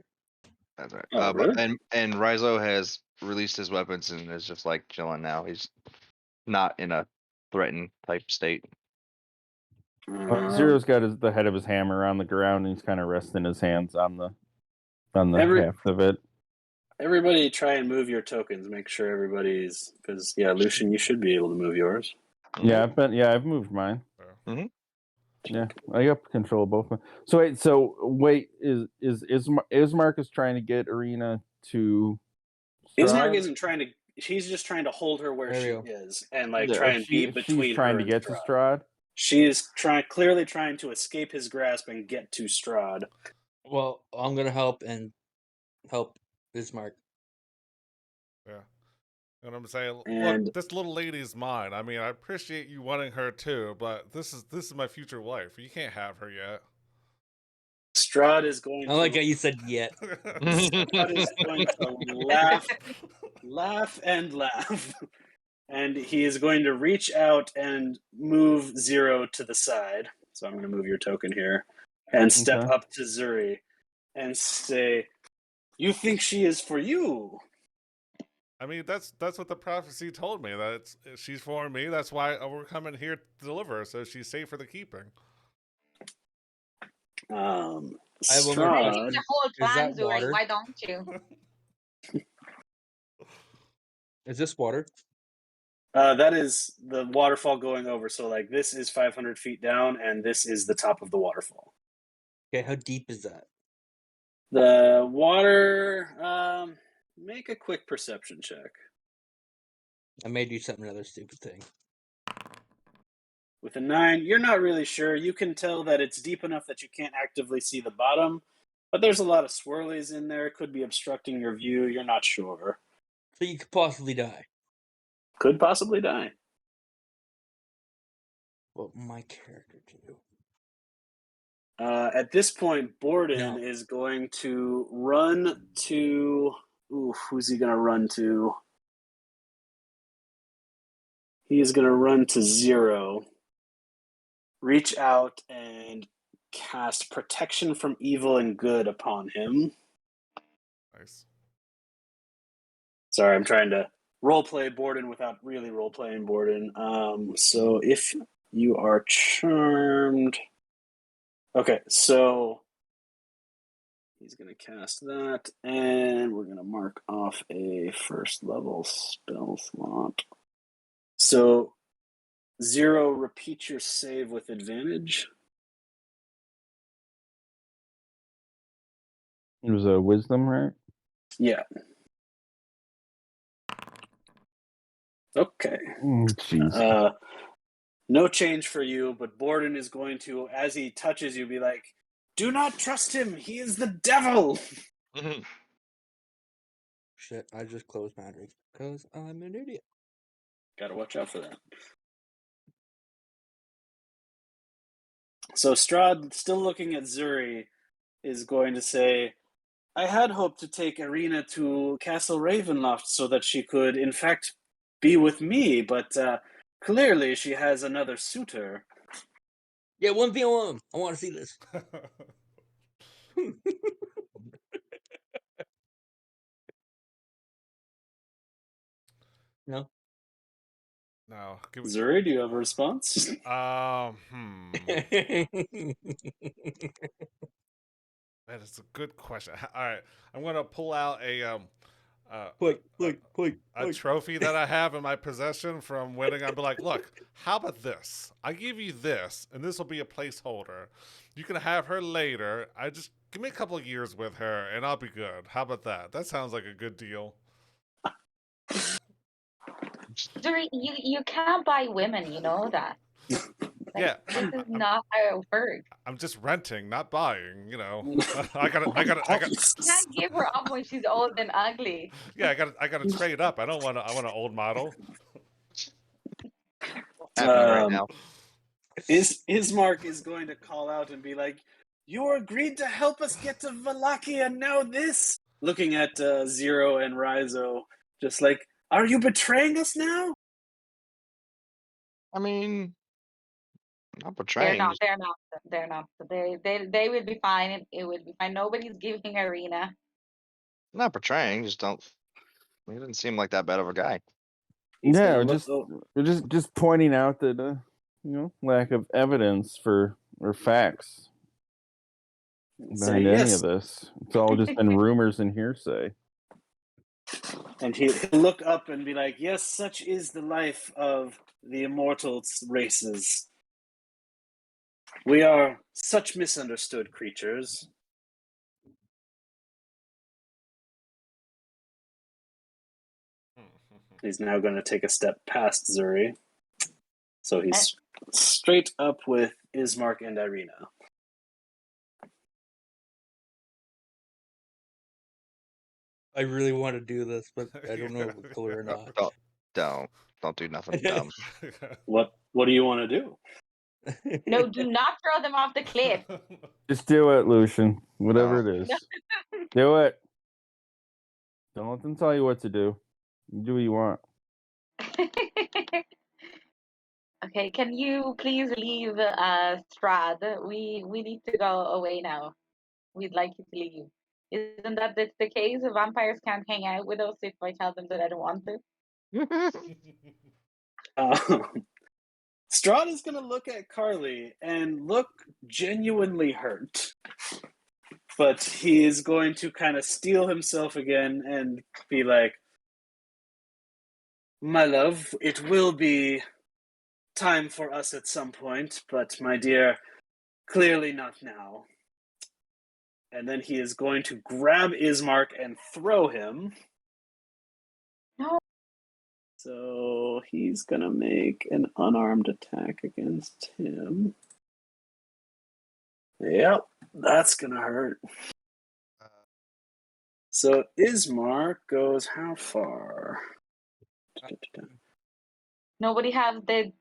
That's right. Oh, But really? and Rizo has released his weapons and is just like chilling now. He's not in a threatened type state. Zero's got the head of his hammer on the ground, and he's kind of resting his hands on the Every- haft of it. Everybody try and move your tokens. Make sure everybody's... Because, yeah, Lucian, you should be able to move yours. Yeah, I've moved mine. Mhm. Yeah, I got control of both. So wait, is Marcus trying to get Arena to Ismark Strahd? isn't trying to... He's just trying to hold her where There she we go. is and, like, Yeah, try and be she's between trying her to and get to Strahd. Strahd. She is clearly trying to escape his grasp and get to Strahd. Well, I'm gonna help Bismarck. Yeah. And I'm saying, And- look, this little lady's mine. I mean, I appreciate you wanting her too, but this is my future wife. You can't have her yet. Strahd is going I like how you said yet. Strahd is going to laugh and laugh. And he is going to reach out and move Zero to the side. So I'm going to move your token here. And step Okay. up to Zuri and say, "You think she is for you?" I mean, that's what the prophecy told me, that she's for me. That's why we're coming here to deliver her, so she's safe for the keeping. I have one more Strahd, question. The whole Is plan, that Zuri. water? Why don't you? Is this water? that is the waterfall going over. So, like, this is 500 feet down, and this is the top of the waterfall. Okay, how deep is that? The water, make a quick perception check. I may do something another stupid thing. With a 9, you're not really sure. You can tell that it's deep enough that you can't actively see the bottom, but there's a lot of swirlies in there. It could be obstructing your view. You're not sure. So you could possibly die. Could possibly die. What my character can do? At this point, Borden No. is going to run to... Ooh, who's he going to run to? He is going to run to Zero. Reach out and cast Protection from Evil and Good upon him. Nice. Sorry, I'm trying to roleplay Borden without really roleplaying Borden. So if you are charmed... Okay, so he's going to cast that, and we're going to mark off a first level spell slot. So, Zero, repeat your save with advantage. It was a wisdom, right? Yeah. Okay. Jeez. No change for you, but Borden is going to, as he touches you, be like, "Do not trust him. He is the devil." Shit, I just closed Magic because I'm an idiot. Gotta watch out for that. So Strahd, still looking at Zuri, is going to say, "I had hoped to take Arena to Castle Ravenloft so that she could, in fact, be with me, but clearly she has another suitor." Yeah, 1v1. I want to see this. No. No. Zuri, do you have a response? That is a good question. All right, I'm gonna pull out a trophy that I have in my possession from winning. I'll be like, look, how about this? I give you this, and this will be a placeholder. You can have her later. I just give me a couple of years with her, and I'll be good. How about that? That sounds like a good deal. Zuri, you can't buy women, you know that. Yeah, This is not how it works. I'm just renting, not buying. You know, I You can't give her up when she's old and ugly. Yeah, I gotta trade up. I want an old model. Happening right now. Ismark is going to call out and be like, "You agreed to help us get to Vallaki, and now this." Looking at Zero and Rizo, just like, "Are you betraying us now?" I mean, not They're betraying. not. They're not. They're not. They will be fine. It will be fine. Nobody's giving Arena. Not betraying. Just don't. He didn't seem like that bad of a guy. He's Yeah, gonna we're just pointing out that lack of evidence or facts say behind any yes, of this. It's all just been rumors and hearsay. and he'll look up and be like, "Yes, such is the life of the immortal races. We are such misunderstood creatures." He's now going to take a step past Zuri. So he's straight up with Ismark and Irina. I really want to do this, but I don't know if it's cool or not. Don't do nothing dumb. What do you want to do? No, do not throw them off the cliff. Just do it, Lucian. Whatever No. it is. Do it. Don't let them tell you what to do. You do what you want. Okay, can you please leave Strahd? We need to go away now. We'd like you to leave. Isn't that the case? Vampires can't hang out with us if I tell them that I don't want to. Strahd is going to look at Carly and look genuinely hurt. But he is going to kind of steel himself again and be like, "My love, it will be time for us at some point, but my dear, clearly not now." And then he is going to grab Ismark and throw him. No. So he's going to make an unarmed attack against him. Yep, that's going to hurt. So Ismark goes how far? Nobody have the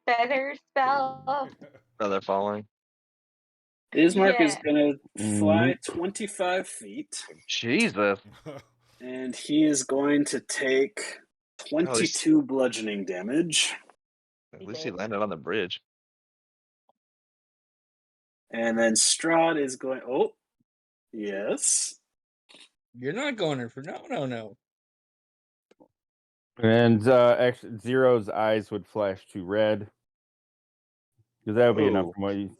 feather spell. Feather falling. Ismark is Yeah. going to fly 25 feet. Jesus. And he is going to take 22 bludgeoning damage. At least he landed on the bridge. And then Strahd is going. Oh, yes. You're not going in for no. And actually, Zero's eyes would flash to red. Because that would be enough from what you.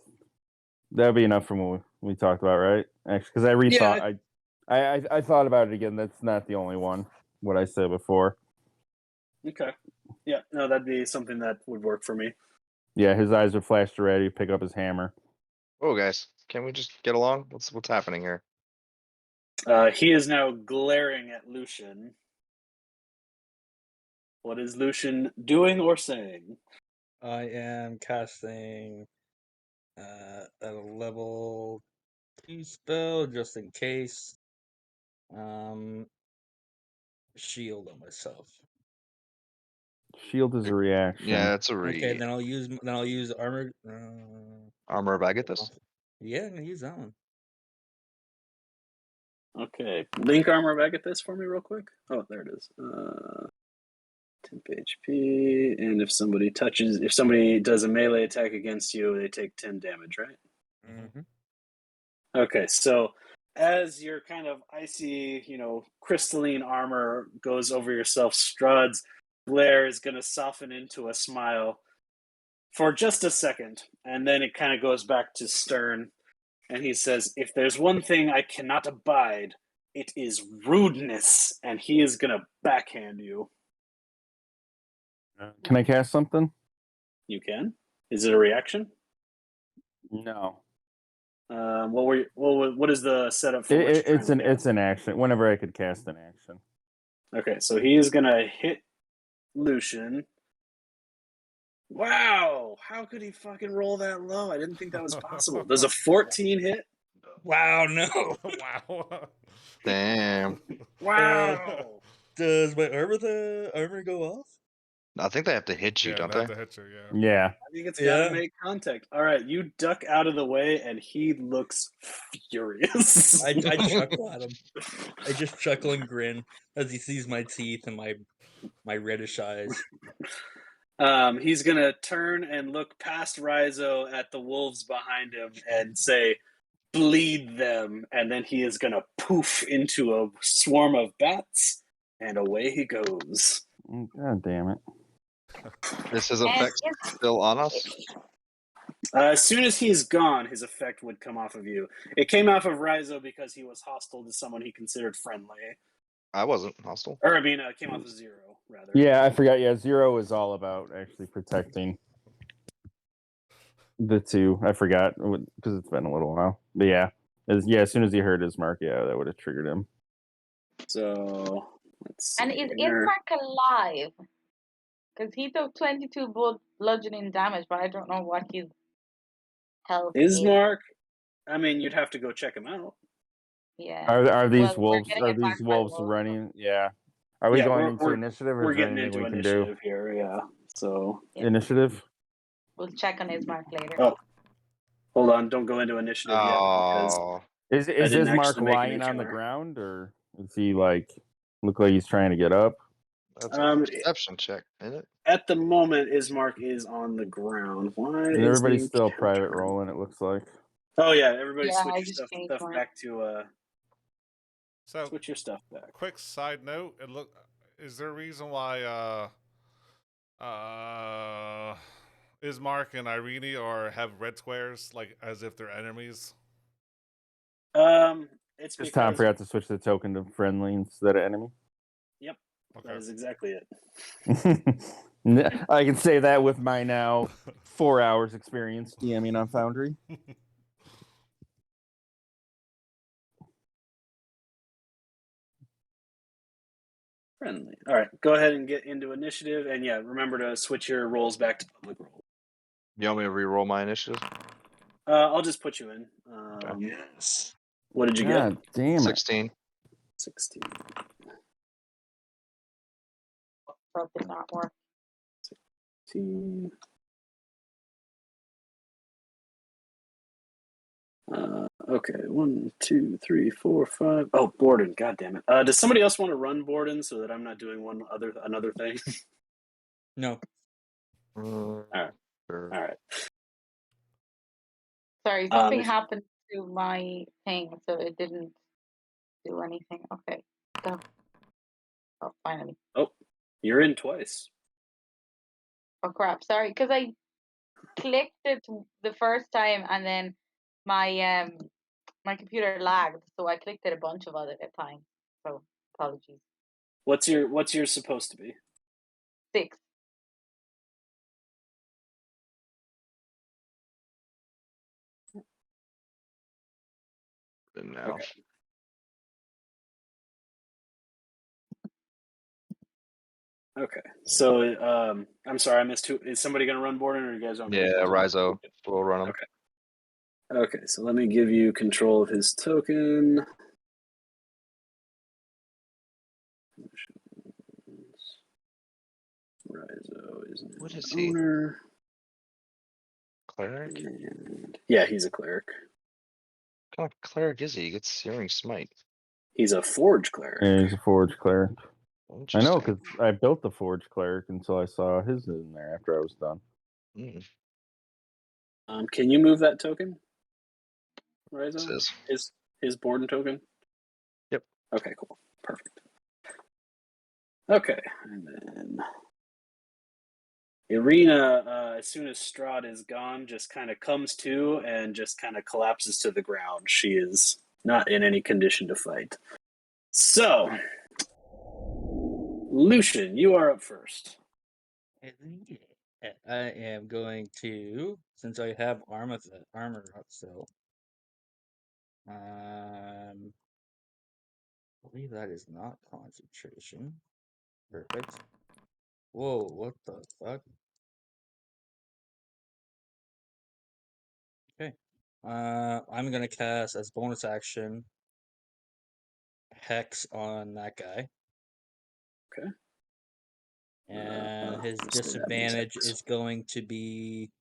That would be enough from what we talked about, right? Actually, because I rethought. Yeah. I thought about it again. That's not the only one. What I said before. Okay. Yeah. No, that'd be something that would work for me. Yeah, his eyes would flash to red. He'd pick up his hammer. Oh, guys, can we just get along? What's happening here? He is now glaring at Lucian. What is Lucian doing or saying? I am casting a level 2 spell just in case. Shield on myself. Shield is a reaction. Yeah, it's a Okay, then I'll use armor. Armor of Agathis? Yeah, I'm gonna use that one. Okay. Link armor of Agathis for me real quick. Oh, there it is. 10 HP. And if somebody does a melee attack against you, they take 10 damage, right? Mm-hmm. Okay, so as your kind of icy, crystalline armor goes over yourself, Strahd's glare is going to soften into a smile for just a second, and then it kind of goes back to stern, and he says, "If there's one thing I cannot abide, it is rudeness," and he is going to backhand you. Can I cast something? You can? Is it a reaction? No. What is the setup for what you're It's trying to it's an action. Whenever I could cast an action. Okay, so he is gonna hit Lucian. Wow, how could he fucking roll that low? I didn't think that was possible. Does a 14 hit? Wow, no. Wow. Damn. Wow. Does my armor go off? I think they have to hit you, Yeah, don't they have they? to hit you, yeah. Yeah. I think it's gotta Yeah. make contact. All right, you duck out of the way, and he looks furious. I chuckle at him. I just chuckle and grin as he sees my teeth and my reddish eyes. He's gonna turn and look past Raizo at the wolves behind him and say, "Bleed them," and then he is gonna poof into a swarm of bats, and away he goes. God damn it. Is his And effect still on us? As soon as he's gone, his effect would come off of you. It came off of Raizo because he was hostile to someone he considered friendly. I wasn't hostile. Or, I mean, it came off of Zero, rather. Yeah, I forgot. Yeah, Zero is all about actually protecting the two. I forgot because it's been a little while. But yeah, as soon as he heard his mark, yeah, that would have triggered him. So, let's see. And is here. Ismark alive? Because he took 22 bludgeoning damage, but I don't know what his health is. Ismark, I mean, you'd have to go check him out. Yeah. Are these Well, we're wolves? getting Are attacked these by wolves wolves, running? Yeah. Are we Yeah, going into we're- initiative, or We're is there getting anything into we can do? initiative here, yeah. So, Yeah. Initiative. We'll check on Ismark later. oh, hold on, don't go into initiative yet because Oh, Is didn't Ismark actually make an lying on the encounter. ground, or is he look like he's trying to get up? that's a perception check, isn't it? At the moment, Ismark is on the ground. Why And is everybody's the still encounter- private rolling. It looks like. Oh yeah, everybody Yeah, switch I your just stuff changed mine. back to So, switch your stuff back. quick side note, is there a reason why Ismark and Irene have red squares, like as if they're enemies? It's Because Tom because forgot to switch the token to friendly instead of enemy. yep, Okay. that is exactly it. I can say that with my now 4 hours experience DMing on Foundry. Friendly. All right, go ahead and get into initiative, and yeah, remember to switch your rolls back to public roll. You want me to re-roll my initiative? I'll just put you in. Yes. What did you God get? damn it. 16. 16. So it did not work. 16. Okay, 1, 2, 3, 4, 5. Oh, Borden. God damn it. Does somebody else want to run Borden so that I'm not doing another thing? No. All right. Sure. All right. Sorry, something if- happened to my thing, so it didn't do anything. Okay, go. Oh, finally. Oh, you're in twice. Oh crap! Sorry, because I clicked it the first time and then my my computer lagged, so I clicked it a bunch of other times. So apologies. What's your supposed to be? 6. And now. Okay. Okay. So I'm sorry, I missed who. Is somebody gonna run Borden, or you guys don't? Yeah, Rizo will run him. Okay. Okay, so let me give you control of his token. Rizo is What an is he? owner. Cleric? And yeah, he's a cleric. What kind of cleric is he? He gets Searing Smite. He's a forge cleric. Yeah, he's a forge cleric. I know, Interesting. because I built the forge cleric until I saw his in there after I was done. Mm. Can you move that token? Rizo? This is. His Borden token? Yep. Okay, cool. Perfect. Okay, and then Irina, as soon as Strahd is gone, just kind of comes to and just kind of collapses to the ground. She is not in any condition to fight. So, Lucian, you are up first. I am going to, since I have armor up, so I believe that is not concentration. Perfect. Whoa, what the fuck? Okay. I'm gonna cast as bonus action Hex on that guy. Okay. And his let's say that means disadvantage Hex. is going to be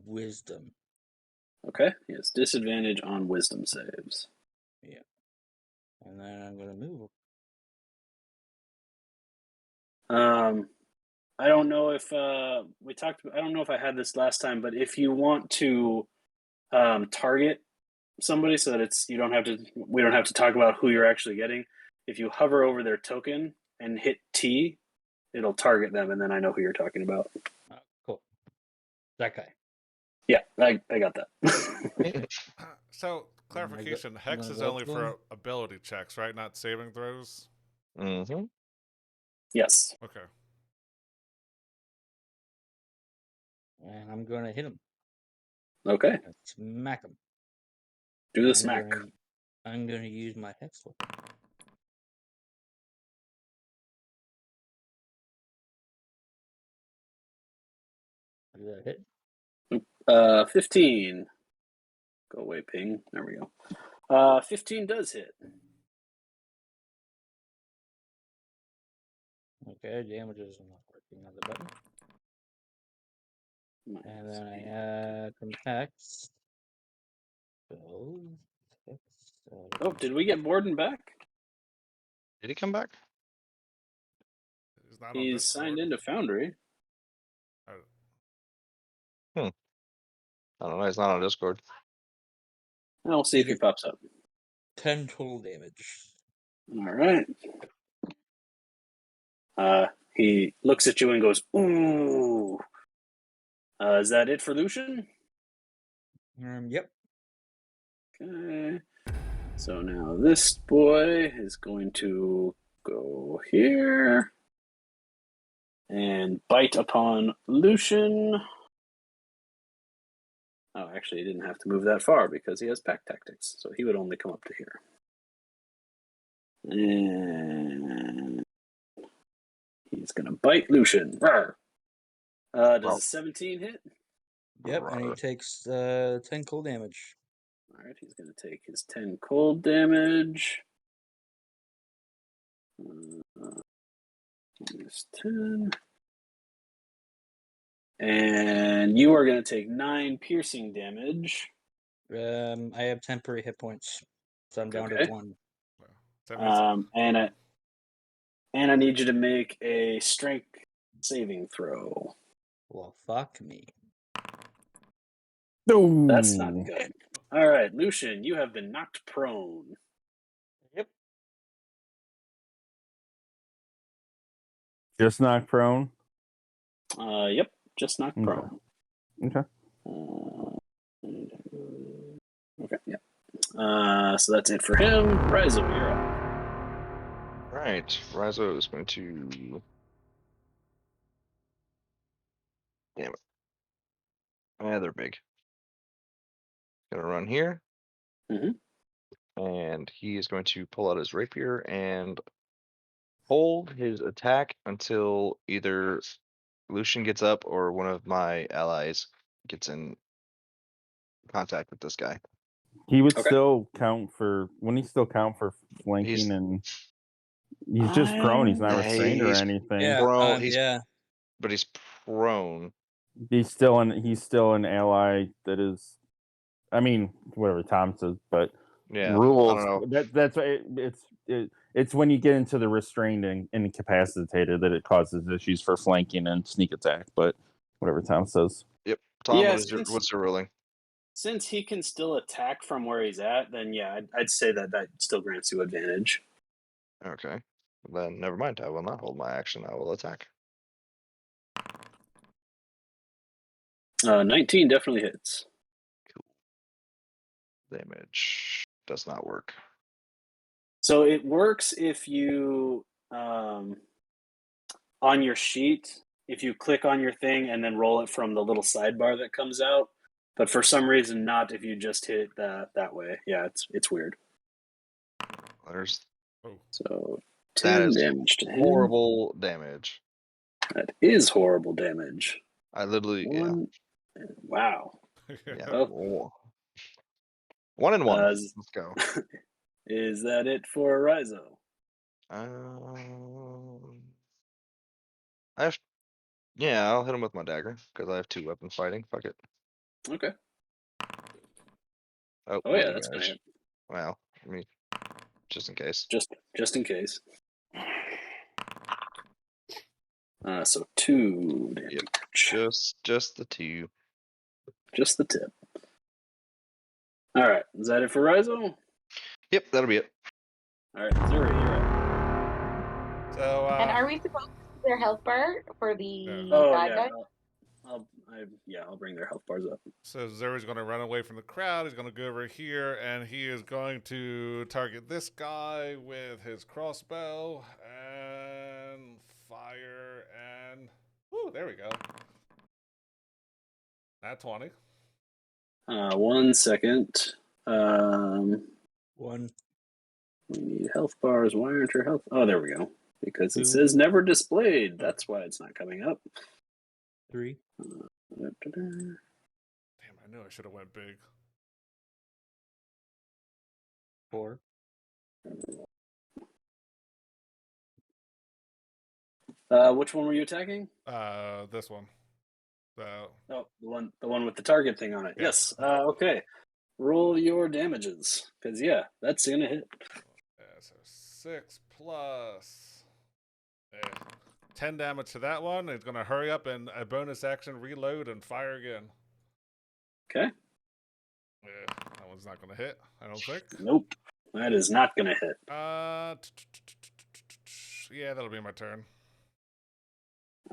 Wisdom. Okay. He has disadvantage on Wisdom saves. Yeah. And then I'm gonna move. I don't know if we talked. I don't know if I had this last time, but if you want to target somebody so that we don't have to talk about who you're actually getting. If you hover over their token and hit T, it'll target them, and then I know who you're talking about. Cool. That guy. Yeah, I got that. So, clarification: Hex gonna is go only to for him. ability checks, right? Not saving throws. Mm-hmm. Yes. Okay. And I'm gonna hit him. Okay. And smack him. Do the smack. I'm gonna use my Hex weapon. Did that hit? 15. Go away, ping. There we go. 15 does hit. Okay, damage is not working on the button. And then I add some Hex. So, Hex, Oh, did we get Borden back? Did he come back? He's not on He's Discord. signed into Foundry. I don't know. He's not on Discord. I'll see if he pops up. 10 total damage. All right. He looks at you and goes, "Ooh." Is that it for Lucian? Yep. Okay. So now this boy is going to go here and bite upon Lucian. Oh, actually, he didn't have to move that far because he has pack tactics, so he would only come up to here. And he's going to bite Lucian. Rawr. Does a 17 hit? Yep, and he takes 10 cold damage. All right, he's going to take his 10 cold damage. Minus 10. And you are going to take 9 piercing damage. I have temporary hit points, so I'm down Okay. to 1. That means And I need you to make a strength saving throw. Well, fuck me. No. That's not good. All right, Lucian, you have been knocked prone. Yep. Just knocked prone. Yep, just knocked Okay. prone. Okay. Okay, yeah. So that's it for him. Rizzo, you're up. Right. Rizzo is going to. Damn it. Yeah, they're big. Gonna run here. Mhm. And he is going to pull out his rapier and hold his attack until either Lucian gets up or one of my allies gets in contact with this guy. He would Okay. still count for. Wouldn't he still count for flanking? He's- And he's just prone. He's not restrained or He's anything. Yeah, prone. He's yeah. but he's prone. He's still an ally that is. I mean, whatever Tom says, but Yeah. rules. I don't know. That's it's when you get into the restrained and incapacitated that it causes issues for flanking and sneak attack. But whatever Tom says. Yep. Tom, Yeah, what's your ruling? Since he can still attack from where he's at, then yeah, I'd say that still grants you advantage. Okay. Then never mind. I will not hold my action. I will attack. 19 definitely hits. Damage does not work. So it works if you, on your sheet, if you click on your thing and then roll it from the little sidebar that comes out, But for some reason, not if you just hit that way. Yeah, it's weird. There's So that 10 is damage to him. horrible damage. That is horrible damage. I literally Wow. yeah. Oh. 1 and 1. Uh, Let's go. Is that it for Rizo? I'll hit him with my dagger because I have 2 weapons fighting. Fuck it. Okay. Oh yeah, one that's gonna damage. hit. Well, I mean, just in case. Just in case. So 2 damage. Yep. Just the 2. Just the tip. All right. Is that it for Rizo? Yep, that'll be it. All right, Zuri, you're up. So, And are we supposed to use their health bar for the bad guy? I'll bring their health bars up. So Zuri's going to run away from the crowd. He's going to go over here, and he is going to target this guy with his crossbow and fire. And there we go. Nat 20. 1 second. 1. We need health bars. Why aren't your health? Oh, there we go. Because it 2. says never displayed. That's why it's not coming up. 3. Damn, I knew I should have went big. 4. Which one were you attacking? This one. So, Oh, the one with the target thing on it. Yeah. Yes. Okay. Roll your damages, because that's gonna hit. so 6 plus 10 damage to that one. It's going to hurry up and a bonus action reload and fire again. Okay. Yeah, that one's not going to hit, I don't think. Nope. That is not gonna hit. Yeah, that'll be my turn.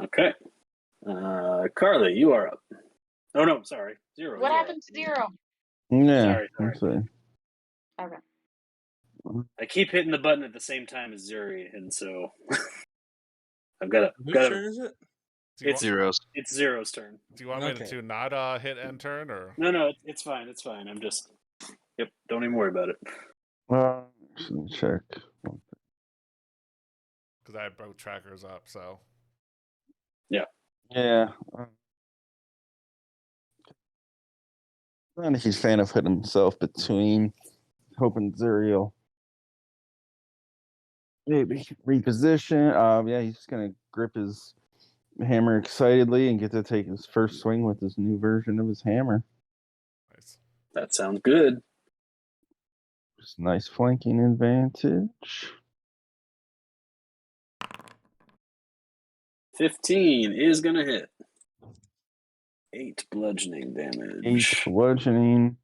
Okay. Carly, you are up. Oh no, sorry. Zero. What you're happened up. to Zero? Yeah. Sorry. Let's see. Okay. I keep hitting the button at the same time as Zuri, and so I've got Whose to. turn is it? It's Zeros. It's Zero's turn. Do you want me to not hit end turn or? No, it's fine. It's fine. I'm just. Yep. Don't even worry about it. Should check. Because I have both trackers up, so. Yeah. Not a huge fan of hitting himself between hoping Zuriel maybe reposition. Yeah, he's just gonna grip his hammer excitedly and get to take his first swing with this new version of his hammer. Nice. That sounds good. Just nice flanking advantage. 15 is gonna hit. 8 bludgeoning 8 damage. bludgeoning.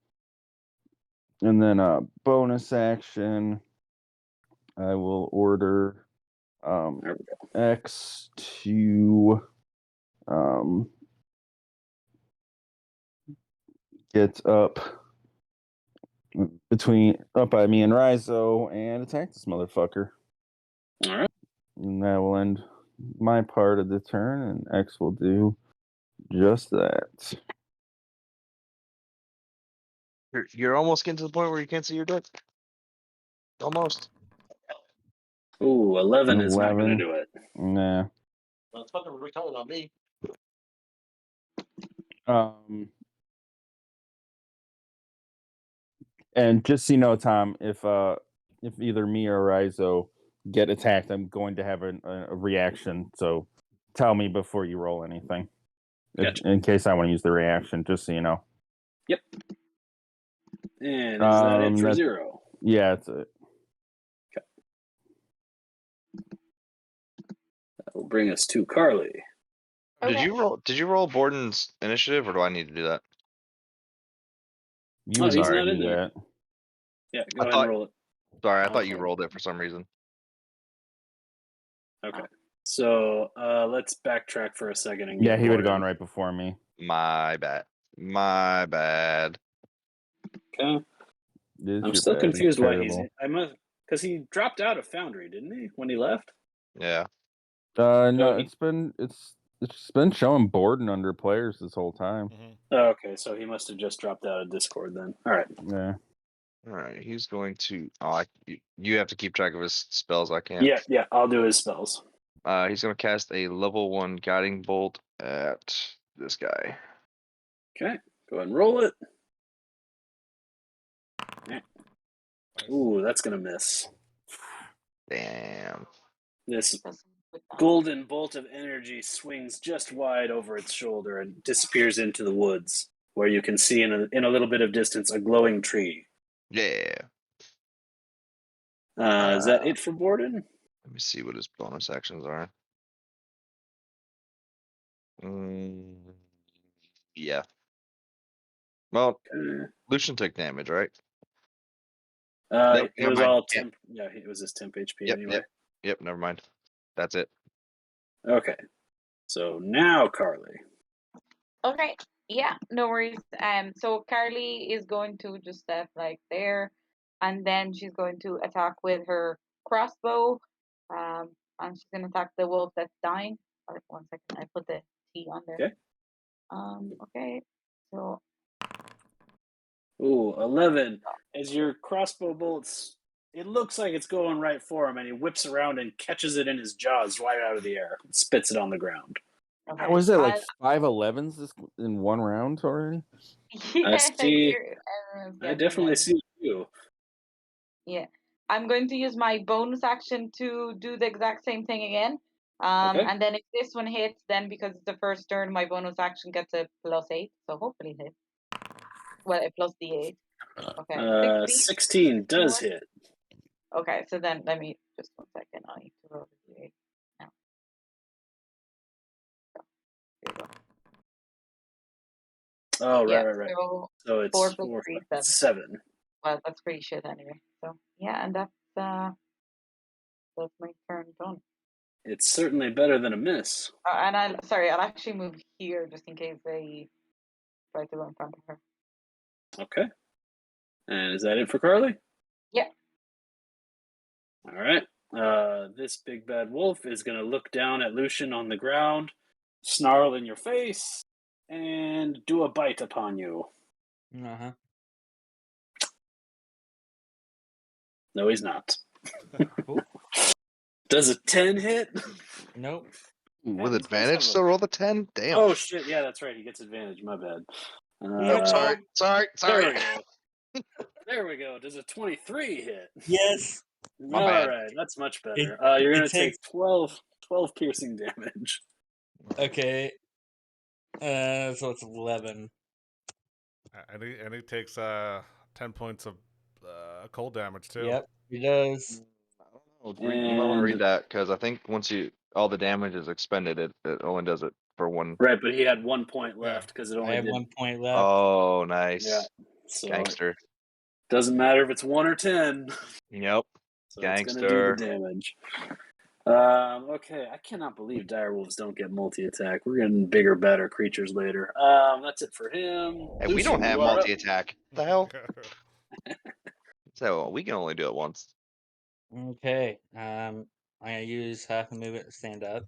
And then bonus action. I will order There we go. X to get up by me and Rizo and attack this motherfucker. All right. And that will end my part of the turn, and X will do just that. You're almost getting to the point where you can't see your dick. Almost. Ooh, 11 is not gonna 11. do it. Nah. Well, it's fucking retelling on me. And just so you know, Tom, if either me or Rizo get attacked, I'm going to have a reaction. So tell me before you roll anything, Gotcha. in case I want to use the reaction. Just so you know. Yep. And is that it for Zero? Yeah, that's it. Okay. That will bring us to Carly. Okay. Did you roll Borden's initiative, or do I need to do that? You he's already not in do there. that. Yeah, go I ahead thought- and roll it. Sorry, I thought you Okay. rolled it for some reason. Okay. So let's backtrack for a second and Yeah, get he would have Borden. gone right before me. My bad. My bad. Okay. It's I'm your still bad. It's confused why he's. terrible. I must because he dropped out of Foundry, didn't he? When he left. Yeah. No, he- it's It's been showing Borden under players this whole time. Mhm. Oh, okay, so he must have just dropped out of Discord then. All right. Yeah. All right, he's going to. You have to keep track of his spells. I can't. Yeah, I'll do his spells. He's going to cast a level 1 guiding bolt at this guy. Okay, go ahead and roll it. Nice. Ooh, that's gonna miss. Damn. This Doesn't look bad. golden bolt of energy swings just wide over its shoulder and disappears into the woods, where you can see in a little bit of distance a glowing tree. Yeah. Is that it for Borden? Let me see what his bonus actions are. Yeah. Well, Lucian took damage, right? Nope, It never was mind. all temp. Yeah, it was his temp HP Yep, anyway. Yep, never mind. That's it. Okay, so now Carly. Okay, yeah, no worries. So Carly is going to just step like there, and then she's going to attack with her crossbow. And she's gonna attack the wolf that's dying. Oh, 1 second, I put the T on there. Okay. Okay. So Ooh, 11. As your crossbow bolts, it looks like it's going right for him, and he whips around and catches it in his jaws right out of the air, spits it on the ground. okay. Was it like I- 5-11s in one round already? yeah, see. everyone's I getting definitely them. see you. Yeah, I'm going to use my bonus action to do the exact same thing again. Okay. And then if this one hits, then because it's the first turn, my bonus action gets a +8. So hopefully it hits. Well, a plus D8. Okay, 16. 16 does hit. Okay, so then let me just 1 second. I need to roll the D8 now. Here we go. Oh, Yeah, right. so So it's 4 plus 4, 3, 7. Well, that's pretty shit anyway. So yeah, and that's my turn done. It's certainly better than a miss. And I'll actually move here just in case they try to go in front of her. Okay. And is that it for Carly? Yeah. All right. This big bad wolf is going to look down at Lucian on the ground, snarl in your face, and do a bite upon you. Uh-huh. No, he's not. Cool. Does a 10 hit? Nope. With He's supposed to advantage, have a- still roll the 10? Damn. Oh, shit. Yeah, that's right. He gets advantage. My bad. Nope, sorry. There we go. There we go. Does a 23 hit? Yes. My All bad. right. That's much better. It- You're going it to take 12 piercing damage. Okay. So it's 11. And he takes 10 points of cold damage too. Yep, he does. I don't know. You might want to read And- that because I think once all the damage is expended, it only does it for one. Right, but he had 1 point left because it I only have did. 1 point left. Oh, nice. Yeah. So Gangster. doesn't matter if it's 1 or 10. Yep. So it's going to do Gangster. the damage. Okay, I cannot believe direwolves don't get multi-attack. We're getting bigger, better creatures later. That's it for him. Hey, we don't Lucian, have you are up. multi-attack. What the hell? So we can only do it once. Okay. I'm gonna use half a movement to stand up,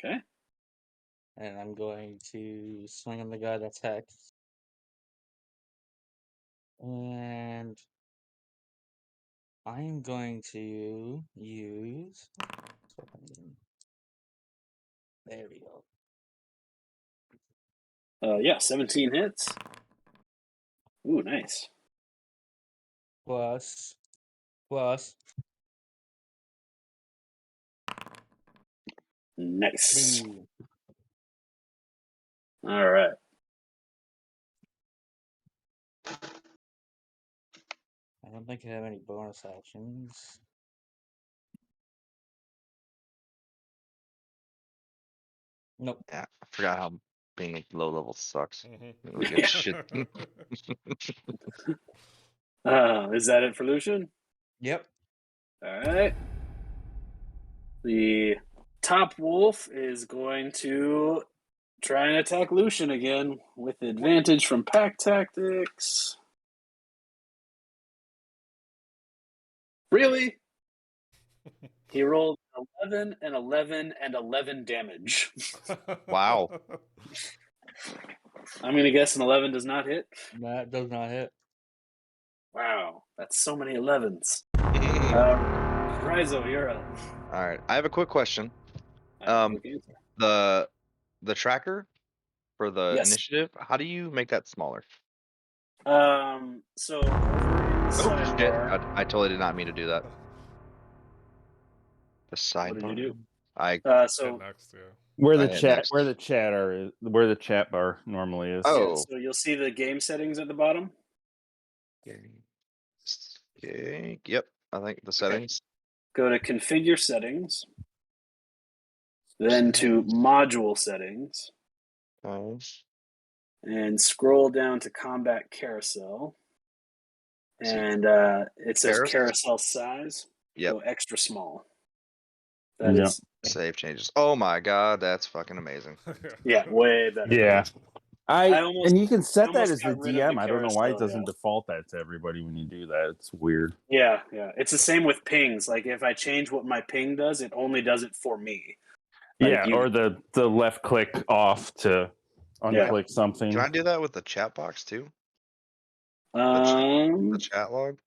Okay. and I'm going to swing on the guy that's hexed. And I'm going to use. There we go. Yeah, 17 hits. Ooh, nice. Plus. Nice. Ooh. All right. I don't think I have any bonus actions. Nope. Yeah, I forgot how being a low level sucks. Mhm. We get shit. Is that it for Lucian? Yep. All right. The top wolf is going to try and attack Lucian again with advantage from pack tactics. Really? He rolled 11 and 11 and 11 damage. Wow. I'm going to guess an 11 does not hit. That does not hit. Wow, that's so many 11s. All Rizo, you're up. right. I have a quick question. Quick answer. The tracker for the Yes. initiative. How do you make that smaller? So over in the Oh shit! sidebar, I totally did not mean to do that. The sidebar. what did you do? I So next, yeah. Where I the hit chat, next. where the chat bar normally is. Oh. yeah, so you'll see the game settings at the bottom. Okay. Yep. I think the settings. Go to configure settings, then to module settings, Okay. and scroll down to combat carousel. See. And it says carousel size. Yep. Go extra small. That is, Save changes. Oh my god, that's fucking amazing. yeah, way better. Yeah. And you can set that almost as the got rid of DM. the I don't know why it carousel, doesn't default that to everybody when you do that. It's weird. Yeah. It's the same with pings. Like if I change what my ping does, it only does it for me. Like or the left click off to unclick something. Can I do that with the chat box too? Um, The chat log?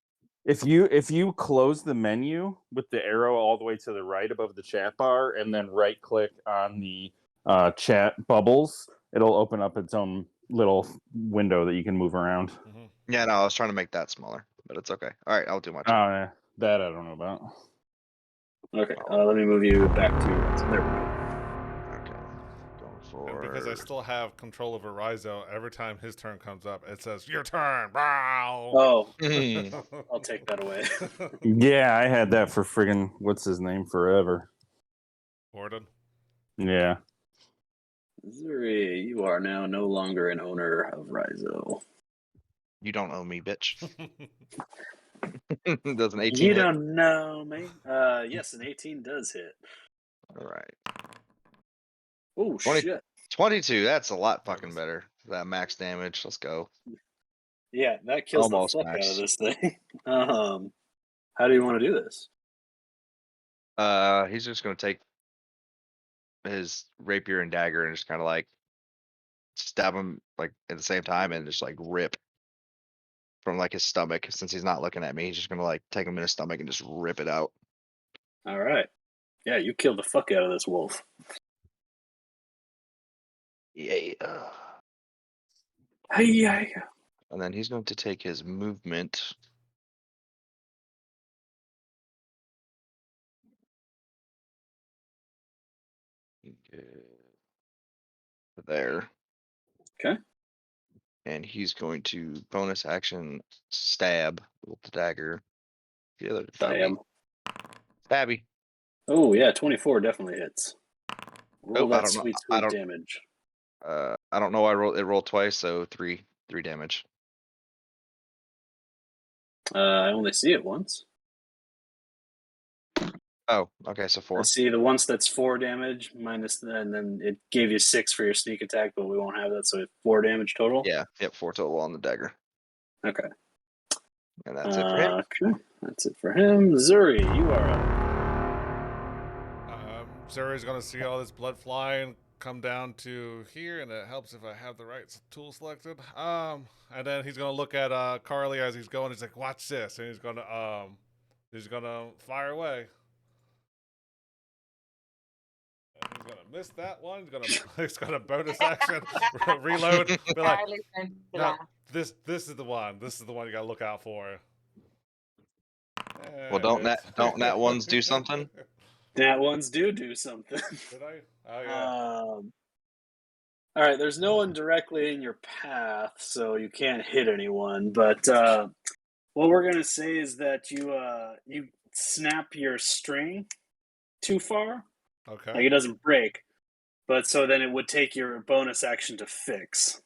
If you close the menu with the arrow all the way to the right above the chat bar and then right click on the chat bubbles, it'll open up its own little window that you can move around. Yeah, no, I was trying to make that smaller, but it's okay. All right, I'll do my Oh, yeah. That I don't know about. Okay, let me move you back to there we go. Okay. Going for... And because I still have control over Rizo, every time his turn comes up, it says, your turn, wow. Oh, I'll take that away. Yeah, I had that for friggin' what's his name forever. Warden? Yeah. Zuri, you are now no longer an owner of Rizo. You don't own me, bitch. Does an 18 You hit? don't know me. Yes, an 18 does hit. All right. Oh, 20, shit. 22, that's a lot fucking better. That max damage, let's go. Yeah, that kills Almost the fuck max. out of this thing. How do you want to do this? He's just gonna take his rapier and dagger and just kind of like stab him like at the same time and just like rip from like his stomach. Since he's not looking at me, he's just gonna like take him in his stomach and just rip it out. All right. Yeah, you killed the fuck out of this wolf. Yeah. Hey. And then he's going to take his movement. There. Okay. And he's going to bonus action stab with the dagger. The other Bam. Stabby. Oh yeah, 24 definitely hits. Roll I that don't know. sweet I don't. damage. I don't know. It rolled twice, so three damage. I only see it once. Oh, okay, so 4. I see the once that's 4 damage minus, and then it gave you 6 for your sneak attack, but we won't have that, so 4 damage total. Yeah, yep, 4 total on the dagger. Okay. And that's it for him. Okay, that's it for him. Zuri, you are up. Zuri's gonna see all this blood flying, come down to here, and it helps if I have the right tool selected. And then he's gonna look at Carly as he's going. He's like, "Watch this," and he's gonna fire away. And he's gonna miss that one. He's gonna bonus action, reload. Be like, no, this is the one. This is the one you gotta look out for. Well, don't that ones do something? That ones do something. Did I? Oh yeah. All right, there's no one directly in your path, so you can't hit anyone. But what we're gonna say is that you snap your string too far. Okay. Like it doesn't break, but so then it would take your bonus action to fix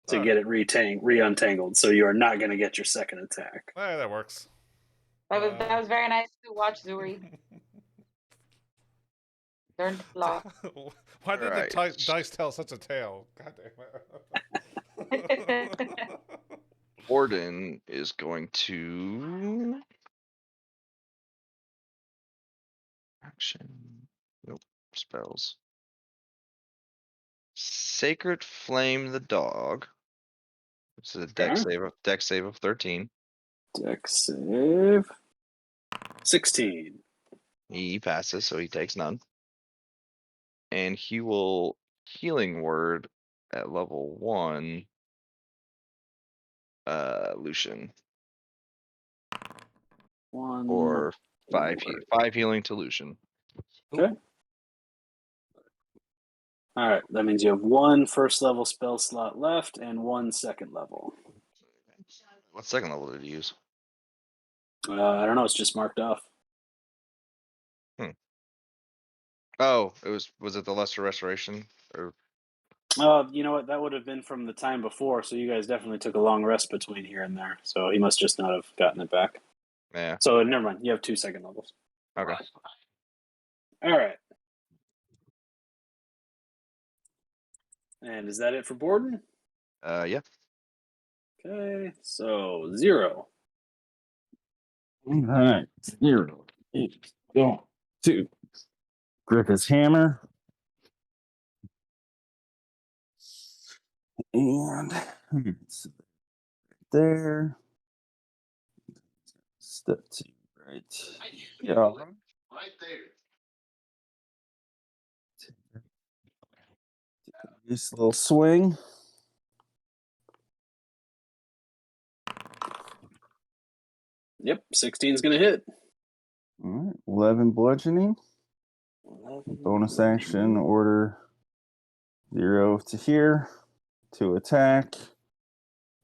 to get it re-untangled. So you are not going to get your second attack. Hey, that works. That was very nice to watch, Zuri. Learn to laugh. Why did the dice tell such a tale? God damn it. Warden is going to action. Nope. Spells. Sacred Flame the dog. This is a dex save of 13. Dex save. 16. He passes, so he takes none. And he will healing word at level 1. Lucian. 1. Or 5 healing word. 5 healing to Lucian. Okay. All right. That means you have 1 first level spell slot left and 1 second level. What second level did he use? I don't know. It's just marked off. Oh, was it the Lesser Restoration? Or You know what? That would have been from the time before, so you guys definitely took a long rest between here and there. So he must just not have gotten it back. yeah. So never mind. You have 2 second levels. Okay. All right. And is that it for Borden? Yeah. Okay. So 0. All right. 0, 8, go. 2. Grip his hammer. And so there. Step 2, right? Yeah. Right there. This little swing. Yep. 16 is going to hit. All right. 11 bludgeoning. 11 Bonus action, order 0 to here, to attack,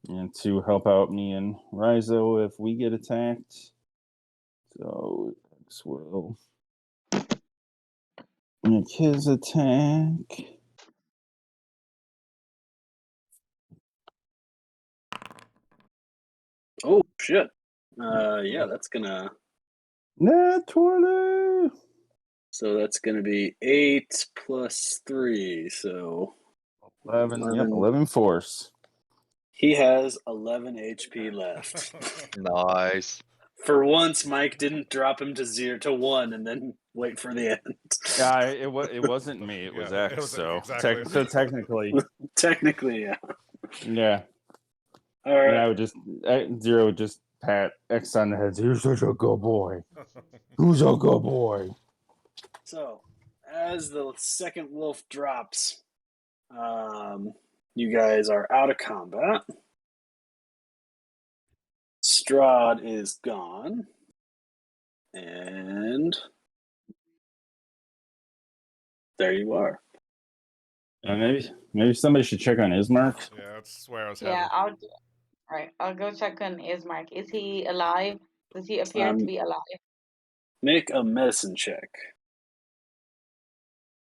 and to help out me and Rizo if we get attacked. So X will make his attack. Oh, shit. Yeah, that's going to... Nat 20! So that's going to be 8 plus 3. So 11, yep, 11 force. he has 11 HP left. Nice. For once, Mike didn't drop him to 0 to 1 and then wait for the end. Yeah, it wasn't me, it was Yeah, X, it was so, exactly- so technically, Technically, yeah. yeah. All And I right. would just, 0 would just pat X on the head. You're such a good boy. Who's a good boy? So, as the second wolf drops, you guys are out of combat. Strahd is gone. And there you are. Maybe somebody should check on Ismark. Yeah, that's where I was Yeah, headed. I'll go check on Ismark. Is he alive? Does he appear to be alive? Make a medicine check.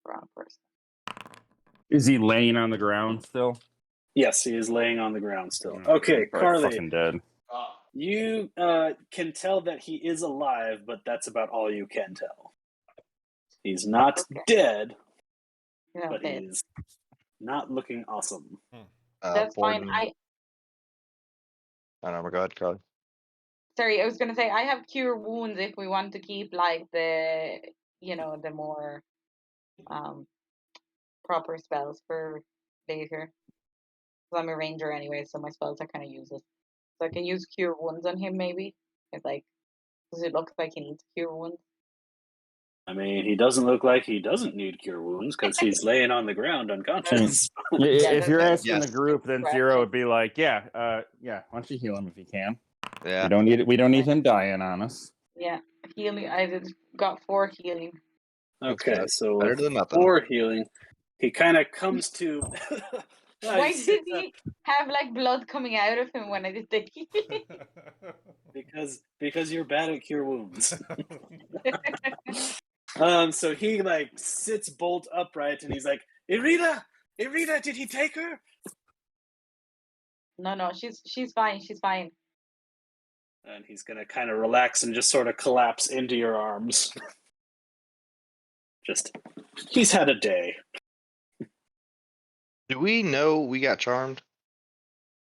Wrong person. Is he laying on the ground still? Yes, he is laying on the ground still. Oh, Okay, probably Carly, fucking dead. you can tell that he is alive, but that's about all you can tell. He's not dead, Yeah, but he's not looking awesome. that's fine. Borden, I don't know. Go ahead, Carly. Sorry, I was gonna say I have cure wounds if we want to keep like the the more proper spells for later. 'Cause I'm a ranger anyway, so my spells are kind of useless. So I can use cure wounds on him maybe. If does it look like he needs cure wounds? I mean, he doesn't look like he doesn't need cure wounds because he's laying on the ground unconscious. If you're that's- asking the group, then Right. 0 would be like, yeah, why don't you heal him if you can? Yeah. We don't need him dying on us. Yeah, healing. I got 4 healing. Okay, That's so better with than nothing. 4 healing, he kind of comes to. Why did he have like blood coming out of him when I did the healing? Because you're bad at cure wounds. So he like sits bolt upright and he's like, Irina, did he take her? No, she's fine. She's fine. And he's gonna kind of relax and just sort of collapse into your arms. He's had a day. Do we know we got charmed?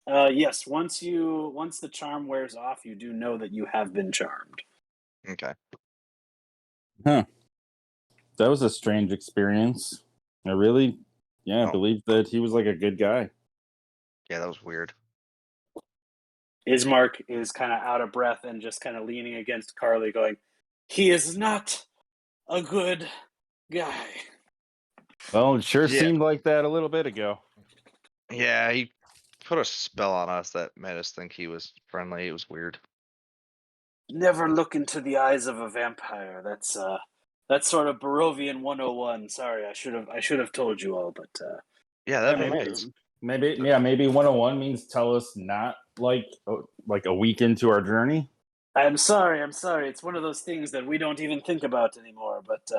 Yes, once the charm wears off, you do know that you have been charmed. Okay. Huh. That was a strange experience. I really, Oh. believe that he was like a good guy. Yeah, that was weird. Ismark is kind of out of breath and just kind of leaning against Carly, going, "He is not a good guy." Well, it sure Yeah. seemed like that a little bit ago. Yeah, he put a spell on us that made us think he was friendly. It was weird. Never look into the eyes of a vampire. That's sort of Barovian 101. Sorry, I should have told you all, but Yeah, Yeah, that'd be maybe, nice. maybe 101 means tell us not like a week into our journey. I'm sorry. It's one of those things that we don't even think about anymore. But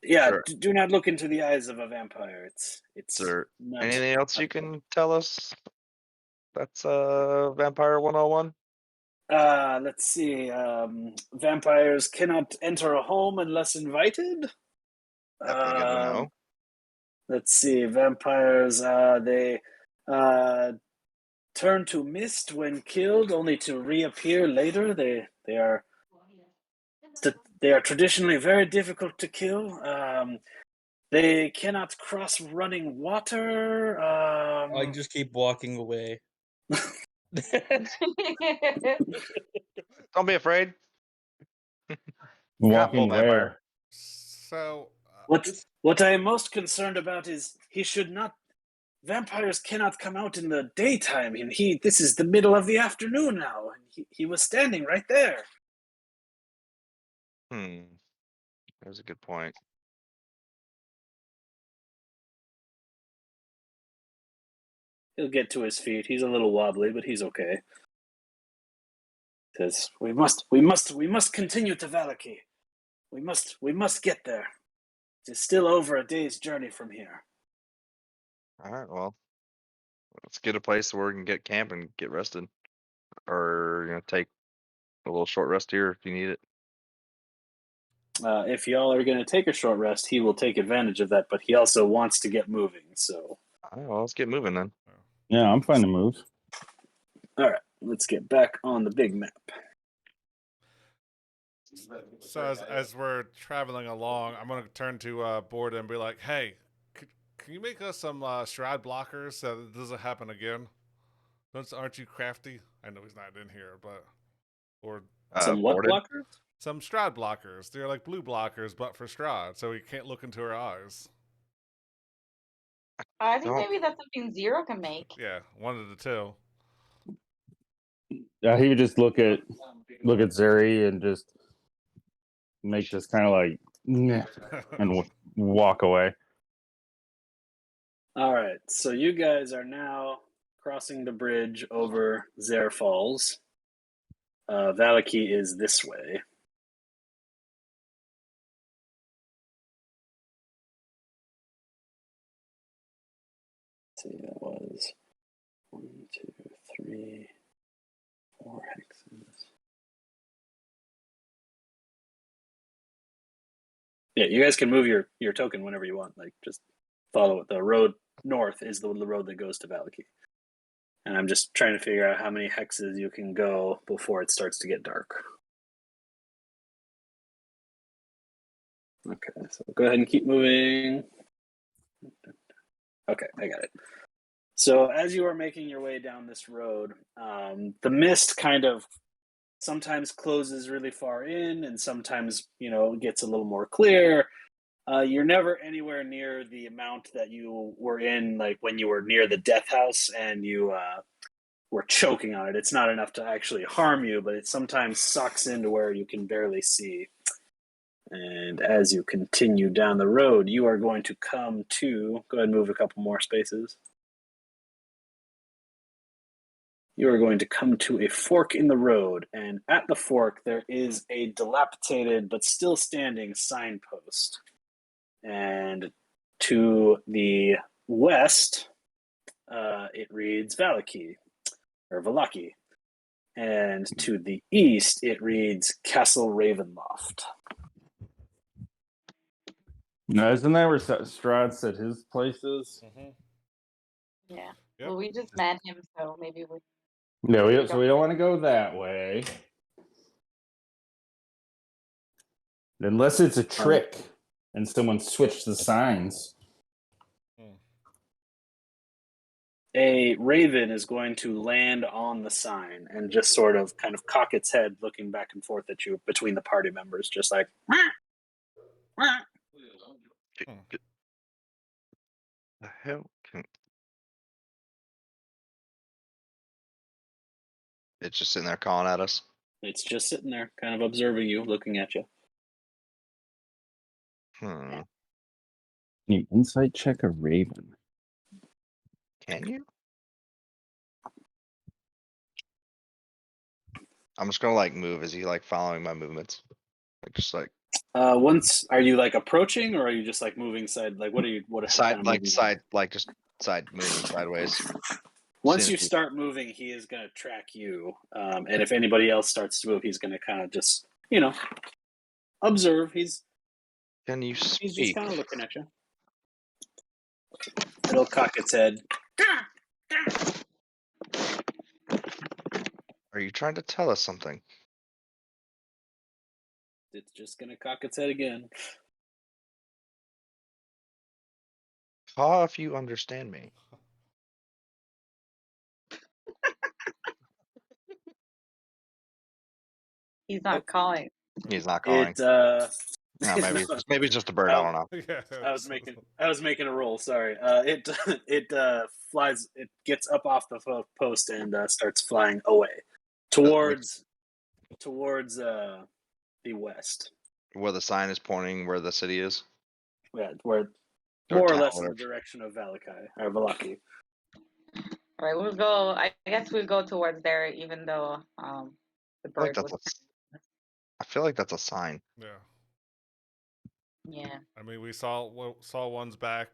yeah, Sure. do not look into the eyes of a vampire. It's Is there not, anything else you not can tell us? That's Vampire 101. let's see. Vampires cannot enter a home unless invited. Definitely good to know. Let's see. Vampires, they turn to mist when killed, only to reappear later. They are traditionally very difficult to kill. They cannot cross running water. I just keep walking away. Don't be afraid. You're not full Walking vampire. where? So, What I am most concerned about is he should not. Vampires cannot come out in the daytime. And this is the middle of the afternoon now. And he was standing right there. That's a good point. He'll get to his feet. He's a little wobbly, but he's okay. Says, we must continue to Vallaki. We must get there. It is still over a day's journey from here. All right, well, let's get a place where we can get camp and get rested, or take a little short rest here if you need it. If y'all are going to take a short rest, he will take advantage of that, but he also wants to get moving. So, All right, well, let's get moving then. Yeah, I'm fine to move. all right, let's get back on the big map. so as we're traveling along, I'm gonna turn to Borda and be like, "Hey, can you make us some Strahd blockers so that it doesn't happen again? Aren't you crafty? I know he's not in here, but or Some what boarded? blockers? some Strahd blockers. They're like blue blockers, but for Strahd, so he can't look into her eyes. I think Don't- maybe that's something Zero can make. Yeah, one of the two. Yeah, he would just look at Zeri and just make this kind of like "Nah," and walk away. All right, so you guys are now crossing the bridge over Zare Falls. Vallaki is this way. Let's see, that was 1, 2, 3, 4 hexes. Yeah, you guys can move your token whenever you want. Like, just follow it. The road north is the road that goes to Vallaki. And I'm just trying to figure out how many hexes you can go before it starts to get dark. Okay, so go ahead and keep moving. Okay, I got it. So as you are making your way down this road, the mist kind of sometimes closes really far in and sometimes, gets a little more clear. You're never anywhere near the amount that you were in, like when you were near the death house and you were choking on it. It's not enough to actually harm you, but it sometimes sucks into where you can barely see. And as you continue down the road, you are going to come to, go ahead and move a couple more spaces. You are going to come to a fork in the road, and at the fork there is a dilapidated but still standing signpost. And to the west, it reads Vallaki, or Vallaki. And to the east, it reads Castle Ravenloft. Now, isn't that where Strahd said his place is? Mm-hmm. Yeah. Yep. Well, we just met him, so maybe we. No, so we don't want to go that way. Unless it's a trick. and someone switched the signs. A raven is going to land on the sign and just sort of kind of cock its head, looking back and forth at you between the party members, just like. The hell can... It's just sitting there calling at us. It's just sitting there, kind of observing you, looking at you. Hmm. Can you insight check a raven? Can you? I'm just gonna like move. Is he like following my movements? Like just like Once, are you like approaching, or are you just like moving side? Like, what are you? What side, kind of like moving? side, like just side moving sideways. Once Seeing you if he- start moving, he is going to track you, and if anybody else starts to move, he's going to kind of just, observe. He's Can you just speak? kind of looking at you. It'll cock its head. Are you trying to tell us something? It's just going to cock its head again. Caw if you understand me. He's not calling. He's not calling. It No, maybe it's just a bird. I don't know. Yeah. I was making a roll. Sorry. It flies. It gets up off the post and starts flying away towards the west. Where the sign is pointing, where the city is. Yeah, where Or more or town, less in the whatever. direction of Vallaki or Vallaki. All right, we'll go. I guess we'll go towards there, even though the I feel like bird that's was. I feel like that's a sign. Yeah. Yeah. I mean, we saw ones back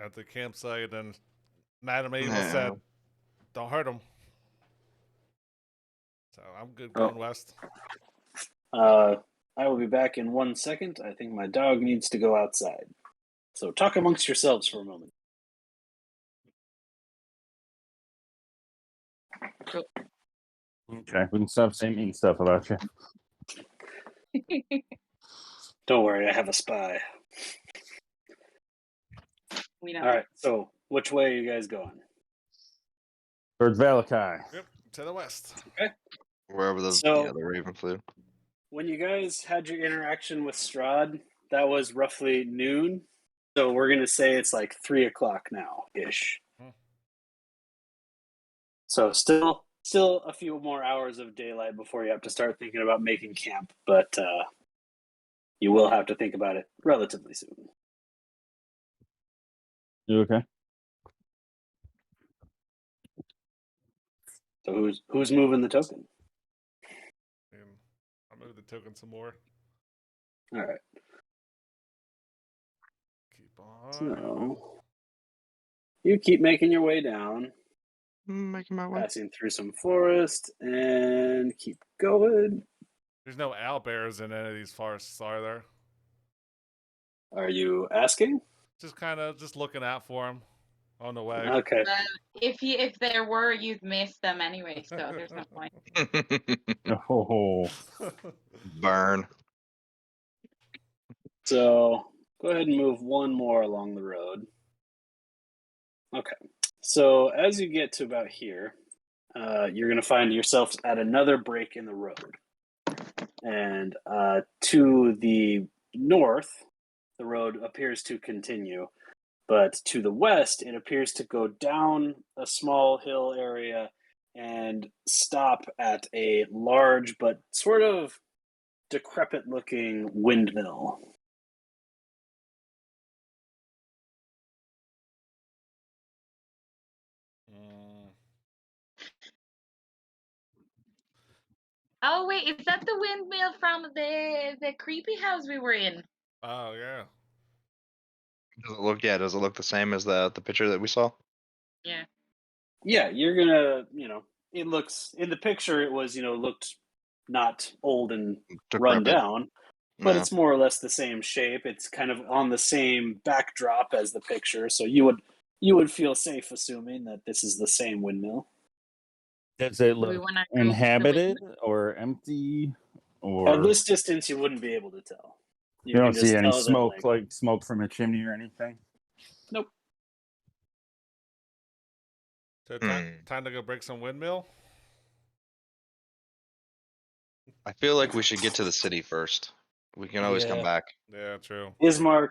at the campsite, and Madam Ava Yeah. said, "Don't hurt him." So I'm good going west. I will be back in 1 second. I think my dog needs to go outside. So talk amongst yourselves for a moment. Okay, we can stop saying mean stuff about you. Don't worry, I have a spy. We know. All right, so which way are you guys going? Towards Vallaki. Yep, to the west. Wherever the So- the raven flew. When you guys had your interaction with Strahd, that was roughly noon. So we're gonna say it's like 3 o'clock now ish. So still a few more hours of daylight before you have to start thinking about making camp, but you will have to think about it relatively soon. You okay? So who's moving the token? And I'll move the token some more. All right. Keep on. So you keep making your way down, Making my way. passing through some forest, and keep going. There's no owlbears in any of these forests, are there? Are you asking? Just kind of just looking out for them on the way. Okay. If there were, you'd miss them anyway. So there's no point. Oh, Burn. So go ahead and move one more along the road. Okay. So as you get to about here, you're going to find yourself at another break in the road. And to the north, the road appears to continue. But to the west, it appears to go down a small hill area and stop at a large but sort of decrepit-looking windmill. Oh wait, is that the windmill from the creepy house we were in? Oh yeah. Does it look? Yeah. Does it look the same as the picture that we saw? Yeah. Yeah, you're gonna, it looks, in the picture it was, looked not old and run Decrepit. down, but Yeah. it's more or less the same shape. It's kind of on the same backdrop as the picture, so you would feel safe assuming that this is the same windmill. does it Do we look wanna go to the inhabited windmill? or empty? Or At this distance, you wouldn't be able to tell. You don't can just see any tell that, smoke, like smoke from a chimney or anything? nope. So time to go break some windmill. I feel like we should get to the city first. We can always come Yeah. back. Yeah, true. Ismark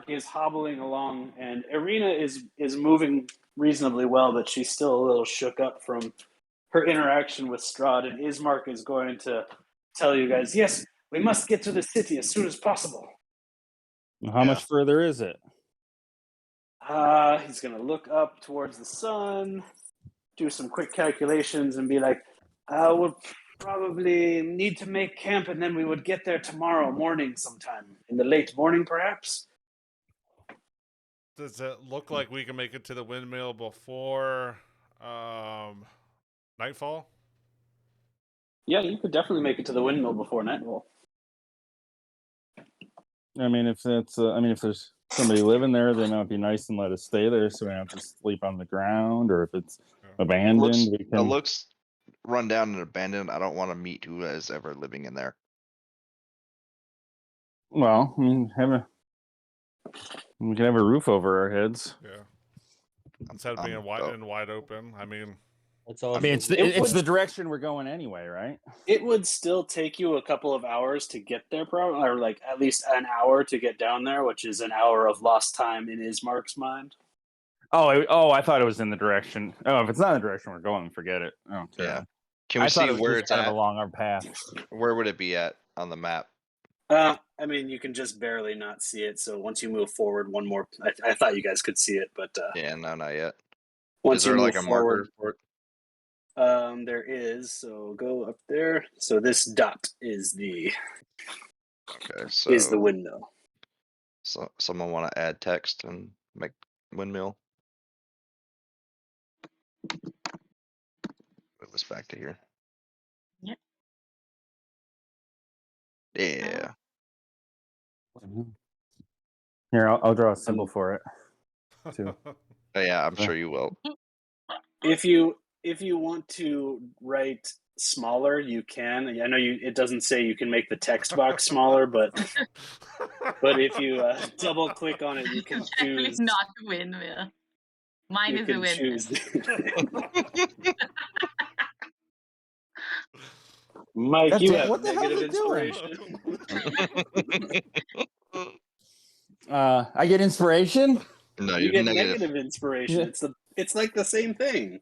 is hobbling along, and Irina is moving reasonably well, but she's still a little shook up from her interaction with Strahd. And Ismark is going to tell you guys, yes, we must get to the city as soon as possible. How much further is it? He's going to look up towards the sun, do some quick calculations, and be like, we'll probably need to make camp, and then we would get there tomorrow morning sometime. In the late morning, perhaps? Does it look like we can make it to the windmill before nightfall? Yeah, you could definitely make it to the windmill before nightfall. I mean, if there's somebody living there, then it would be nice and let us stay there so we don't have to sleep on the ground. Or if it's abandoned, we It can. looks run down and abandoned. I don't want to meet who is ever living in there. Well, I mean, we can have a roof over our heads. Yeah. Instead of being wide open. I mean, That's all. I mean, it's the direction we're going anyway, right? It would still take you a couple of hours to get there, probably, or like at least an hour to get down there, which is an hour of lost time in Ismark's mind. Oh, I thought it was in the direction. Oh, if it's not in the direction we're going, forget it. I don't care. Yeah. Can we I thought see it was where just it's kind at? of along our path. Where would it be at on the map? I mean, you can just barely not see it. So once you move forward one more, I thought you guys could see it, but Yeah, no, not yet. once Is there you like move a forward, marker for it? there is. So go up there. So this dot is the windmill. So someone want to add text and make windmill? Move us back to here. Yep. Yeah. Here, I'll draw a symbol for it too. Oh, yeah, I'm sure you will. If you want to write smaller, you can. I know it doesn't say you can make the text box smaller, but if you double click on it, you can choose. Not the windmill. Mine is a windmill. Mike, you have what the hell negative are you inspiration. I get inspiration. No, You you're get negative. negative inspiration. Yeah. It's like the same thing.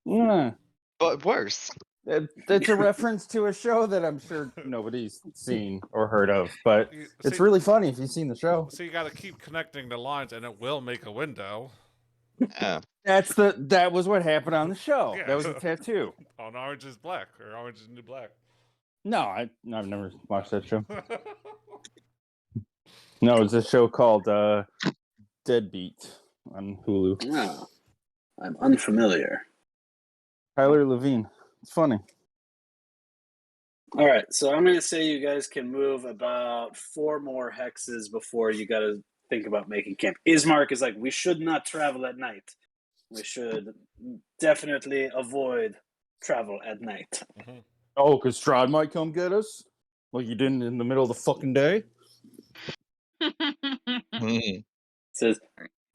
Yeah. But worse. It's a reference to a show that I'm sure nobody's seen or heard of, but it's See- really funny if you've seen the show. So you got to keep connecting the lines, and it will make a window. Yeah. That was what happened on the show. Yeah. That was a tattoo. On Orange is Black, or Orange is the New Black. No, I've never watched that show. No, it's a show called Deadbeat on Hulu. No, I'm unfamiliar. Tyler Levine. It's funny. All right, so I'm going to say you guys can move about 4 more hexes before you got to think about making camp. Ismark is like, we should not travel at night. We should definitely avoid travel at night. Mm-hmm. Oh, because Strahd might come get us? Like you didn't in the middle of the fucking day? Says,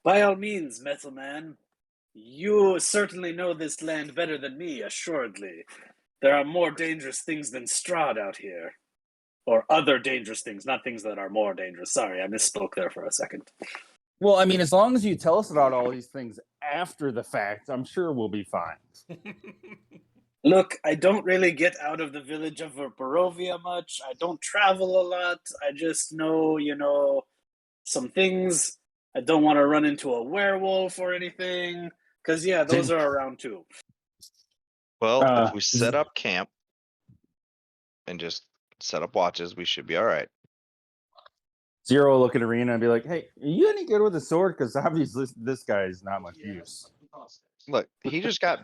by all means, Metal Man, you certainly know this land better than me, assuredly. There are more dangerous things than Strahd out here. Or other dangerous things, not things that are more dangerous. Sorry, I misspoke there for a second. Well, I mean, as long as you tell us about all these things after the fact, I'm sure we'll be fine. Look, I don't really get out of the village of Barovia much. I don't travel a lot. I just know, some things. I don't want to run into a werewolf or anything. Because, yeah, those are around too. Well, if we set up camp and just set up watches, we should be all right. Zero will look at Arena and be like, hey, are you any good with a sword? Because obviously this guy is not much use. Look, he just got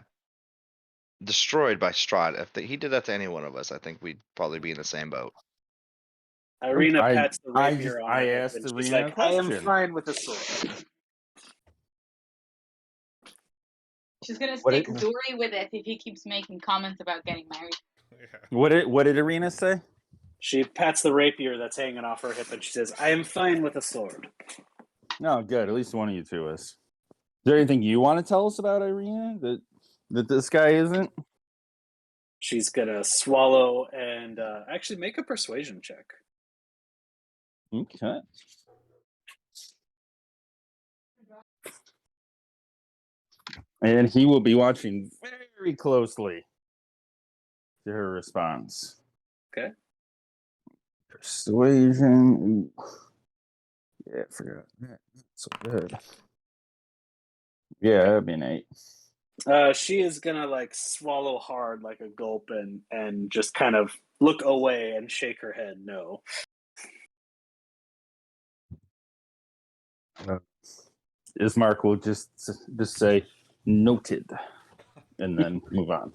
destroyed by Strahd. If he did that to any one of us, I think we'd probably be in the same boat. Irina pats the rapier on I it, asked and she's Irina like, a I am question. fine with a sword. She's gonna stick Zuri with it if he keeps making comments about getting married. Yeah. What did Arena say? She pats the rapier that's hanging off her hip, and she says, "I am fine with a sword." No, good. At least one of you two is. Is there anything you want to tell us about Irina that this guy isn't? She's gonna swallow and actually make a persuasion check. Okay. And he will be watching very closely to her response. Okay. Persuasion. Ooh. Yeah, I forgot that. Not so good. Yeah, that'd be an 8. She is gonna like swallow hard like a gulp and just kind of look away and shake her head no. Ismark will just say noted and then move on.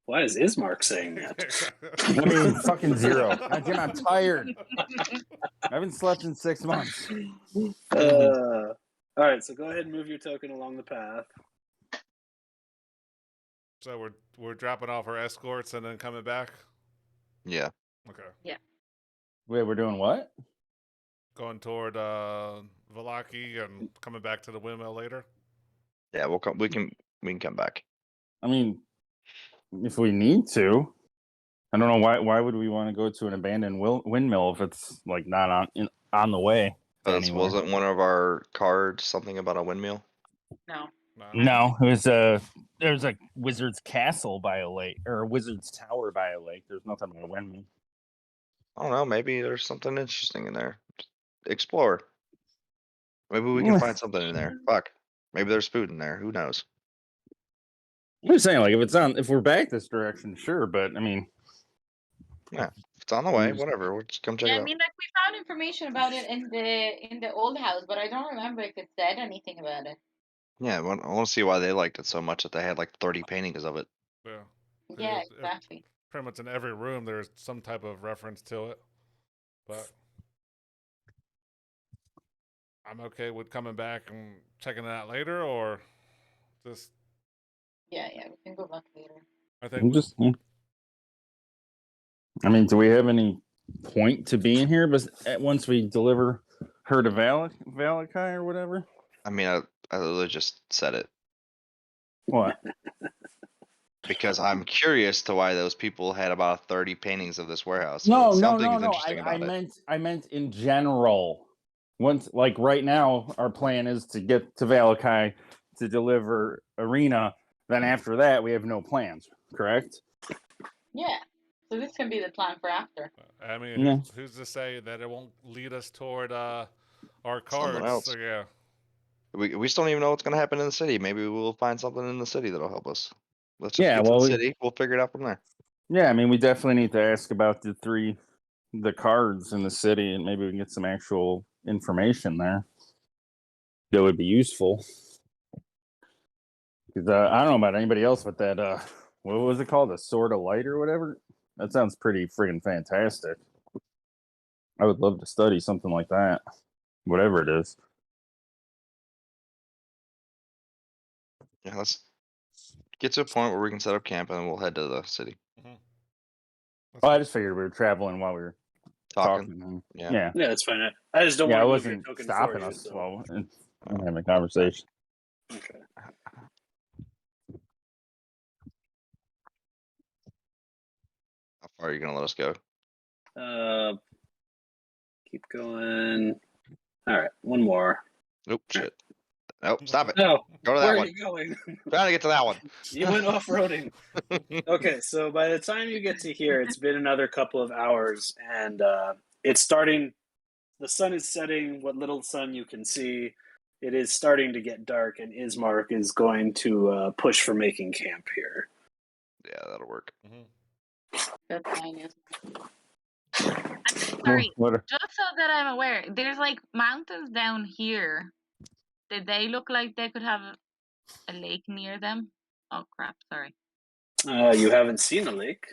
Why is Ismark saying that? I mean, fucking 0. Again, I'm tired. I haven't slept in 6 months. All right, so go ahead and move your token along the path. So we're dropping off our escorts and then coming back. Yeah. Okay. Wait, we're doing what? Going toward Vallaki and coming back to the windmill later. Yeah, we'll come. We can come back. I mean, if we need to. I don't know why would we want to go to an abandoned windmill if it's like not on the way to This anywhere? wasn't one of our cards something about a windmill. No. No, it was there's a wizard's castle by a lake or a wizard's tower by a lake. There's nothing about a windmill. I don't know. Maybe there's something interesting in there. Explore. Maybe we can find something in there. Fuck. Maybe there's food in there. Who knows? I'm just saying, like, if we're back this direction, sure, but I mean, Yeah, if it's on the way, just- whatever. We'll just come check Yeah, it I out. mean, like we found information about it in the old house, but I don't remember if it said anything about it. Yeah, I want to see why they liked it so much that they had like 30 paintings of it. Yeah. Yeah, It's exactly. pretty much in every room there's some type of reference to it. But I'm okay with coming back and checking it out later, or just Yeah, we can go back later. I think I'm just. I mean, do we have any point to being here? But once we deliver her to Vallaki or whatever. I mean, I literally just said it What? because I'm curious to why those people had about 30 paintings of this warehouse. No. Something's interesting I about it. I meant in general. Once, like right now, our plan is to get to Vallaki to deliver Arena. Then after that, we have no plans. Correct? Yeah. So this can be the plan for after. I mean, Yeah. who's to say that it won't lead us toward our Something cards? else. So yeah. We still don't even know what's going to happen in the city. Maybe we'll find something in the city that'll help us. Let's just Yeah, get to well, the city. We'll figure it out from there. Yeah, I mean, we definitely need to ask about the cards in the city, and maybe we can get some actual information there that would be useful. Because I don't know about anybody else, but that what was it called, a sword of light or whatever? That sounds pretty friggin' fantastic. I would love to study something like that, whatever it is. Yeah, let's get to a point where we can set up camp and then we'll head to the city. Oh, I just figured we were traveling while we were talking. Yeah. Yeah, Yeah, that's fine. I just don't I want to move your wasn't token stopping for you. us So. while we're having a conversation. Okay. How far are you going to let us go? Keep going. All right, one more. Nope, shit. Nope, stop it. No, Go to where that are one. you going? Trying to get to that one. You went off-roading. Okay, so by the time you get to here, it's been another couple of hours, and it's starting. The sun is setting. What little sun you can see, it is starting to get dark, and Ismark is going to push for making camp here. Yeah, that'll work. That's fine. Yes. Sorry, just so that I'm aware, there's like mountains down here. Did they look like they could have a lake near them? Oh crap! Sorry. You haven't seen a lake.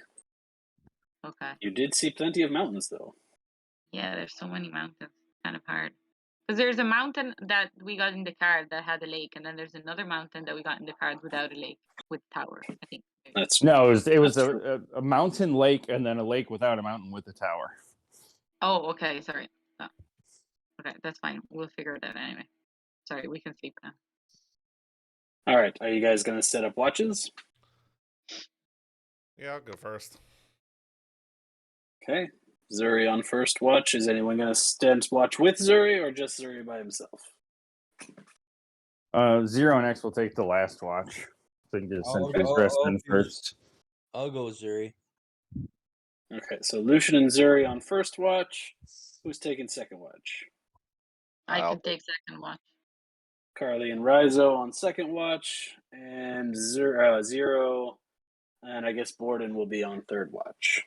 Okay. You did see plenty of mountains, though. Yeah, there's so many mountains. Kind of hard. Because there's a mountain that we got in the card that had a lake, and then there's another mountain that we got in the card without a lake, with tower, I think. That's No, it was That's a mountain lake and then a lake without a mountain with a tower. Oh, okay. Sorry. Oh, okay, that's fine. We'll figure it out anyway. Sorry, we can sleep now. all right. Are you guys going to set up watches? Yeah, I'll go first. Okay. Zuri on first watch. Is anyone going to stand watch with Zuri or just Zuri by himself? Zero and X will take the last watch. So you can get I'll Sentry's rest in use- first. I'll go Zuri. Okay, so Lucian and Zuri on first watch. Who's taking second watch? I I'll can take second watch. Carly and Rizo on second watch, and Zero, and I guess Borden will be on third watch.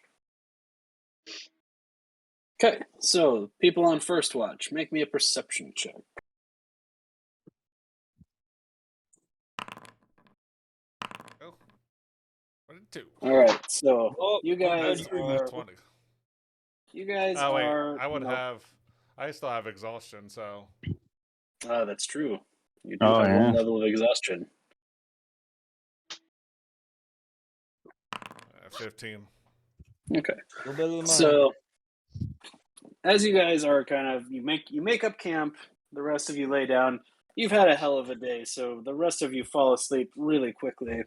Okay, so people on first watch, make me a perception check. Oh. What did 2? All right, so Oh, you guys good, are 20. you Oh wait, are. I would have. I still have exhaustion, so That's true. You do Oh, have yeah. one level of exhaustion. 15. Okay. A little better than mine. So as you guys are kind of you make up camp, the rest of you lay down. You've had a hell of a day, so the rest of you fall asleep really quickly.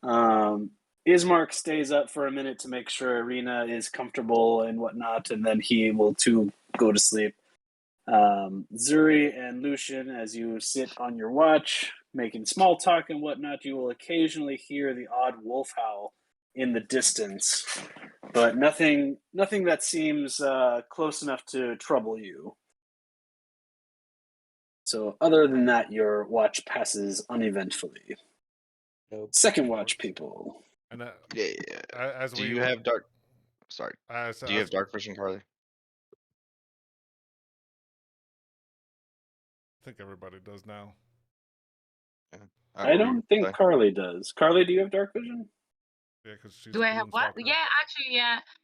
Ismark stays up for a minute to make sure Irina is comfortable and whatnot, and then he will too go to sleep. Zuri and Lucian, as you sit on your watch, making small talk and whatnot, you will occasionally hear the odd wolf howl in the distance, but nothing that seems close enough to trouble you. So other than that, your watch passes uneventfully. Nope. Second watch, people. And Yeah. as Do we you have dark? Sorry. as, Do you as- have dark vision, Carly? I think everybody does now. I don't think Carly does. Carly, do you have dark vision? Yeah, because she's Do a I have what? Gloomstalker. Yeah, actually,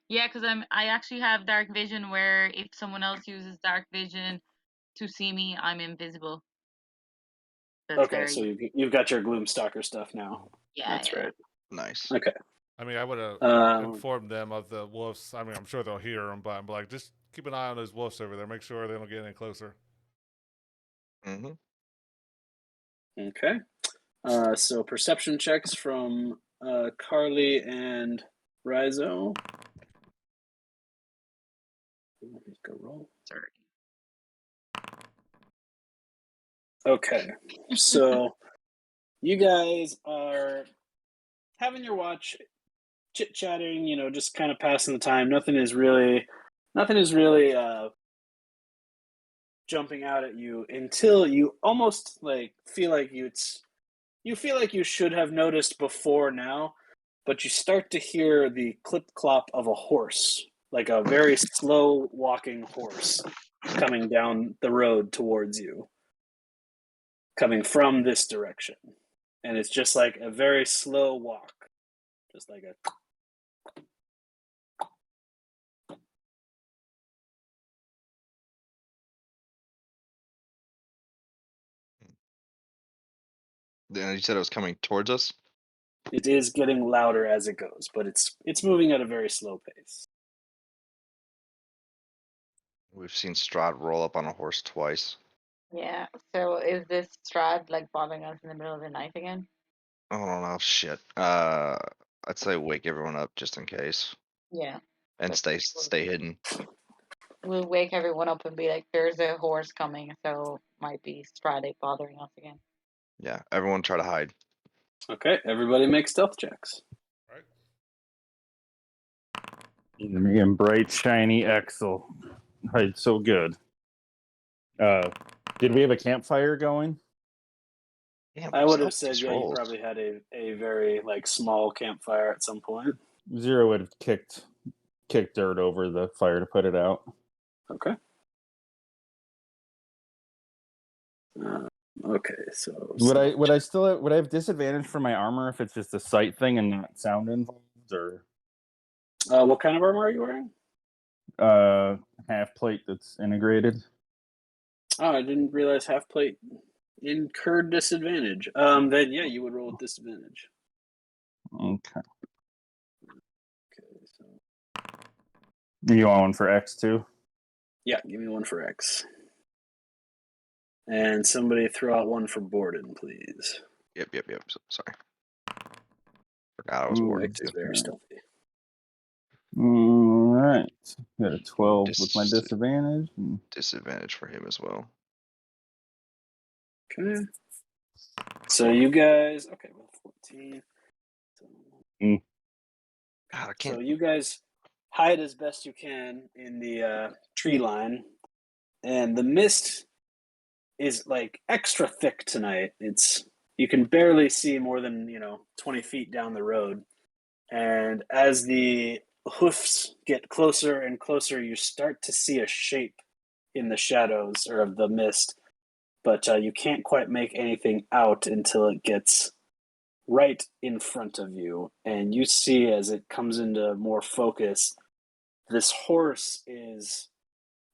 yeah, because I actually have dark vision where if someone else uses dark vision to see me, I'm invisible. That's Okay, very, so you've got your Gloomstalker stuff now. yeah, That's yeah. right. Nice. Okay. I mean, I would have Um, informed them of the wolves. I mean, I'm sure they'll hear them, but I'm like, just keep an eye on those wolves over there. Make sure they don't get any closer. Mm-hmm. Okay. So perception checks from Carly and Rizo. Let me go roll. Sorry. Okay. So you guys are having your watch, chit-chatting, just kind of passing the time. Nothing is really jumping out at you until you almost feel like you should have noticed before now, but you start to hear the clip-clop of a horse, like a very slow walking horse coming down the road towards you, coming from this direction. And it's just like a very slow walk, just like a... Then you said it was coming towards us. It is getting louder as it goes, but it's moving at a very slow pace. We've seen Strahd roll up on a horse twice. Yeah. So is this Strahd like bothering us in the middle of the night again? I don't know. Shit. I'd say wake everyone up just in case, Yeah. and That's- stay hidden. We'll wake everyone up and be like, "There's a horse coming," so might be Strahd bothering us again. Yeah. Everyone try to hide. Okay, everybody make stealth checks. Right? Me and bright shiny Axel. Hide so good. Did we have a campfire going? Damn, I would have these said, yeah, you rolls. probably had a very small campfire at some point. Zero would have kicked dirt over the fire to put it out. Okay. Okay, so Would I have disadvantage for my armor if it's just a sight thing and not sound involved, or what kind of armor are you wearing? half plate that's integrated? Oh, I didn't realize half plate incurred disadvantage. Then yeah, you would roll with disadvantage. Okay. Okay, so You want one for X too? yeah, give me one for X. And somebody throw out one for Borden, please. Yep. Sorry. Forgot I was Ooh, bored X too. is very stealthy. All right. Got a 12 with my Dis- disadvantage. Disadvantage for him as well. Okay. So you guys, okay, well, 14. So, God, I so can't. you guys hide as best you can in the tree line, and the mist is like extra thick tonight. You can barely see more than 20 feet down the road, and as the hoofs get closer and closer, you start to see a shape in the shadows or of the mist, but you can't quite make anything out until it gets right in front of you, and you see as it comes into more focus, this horse is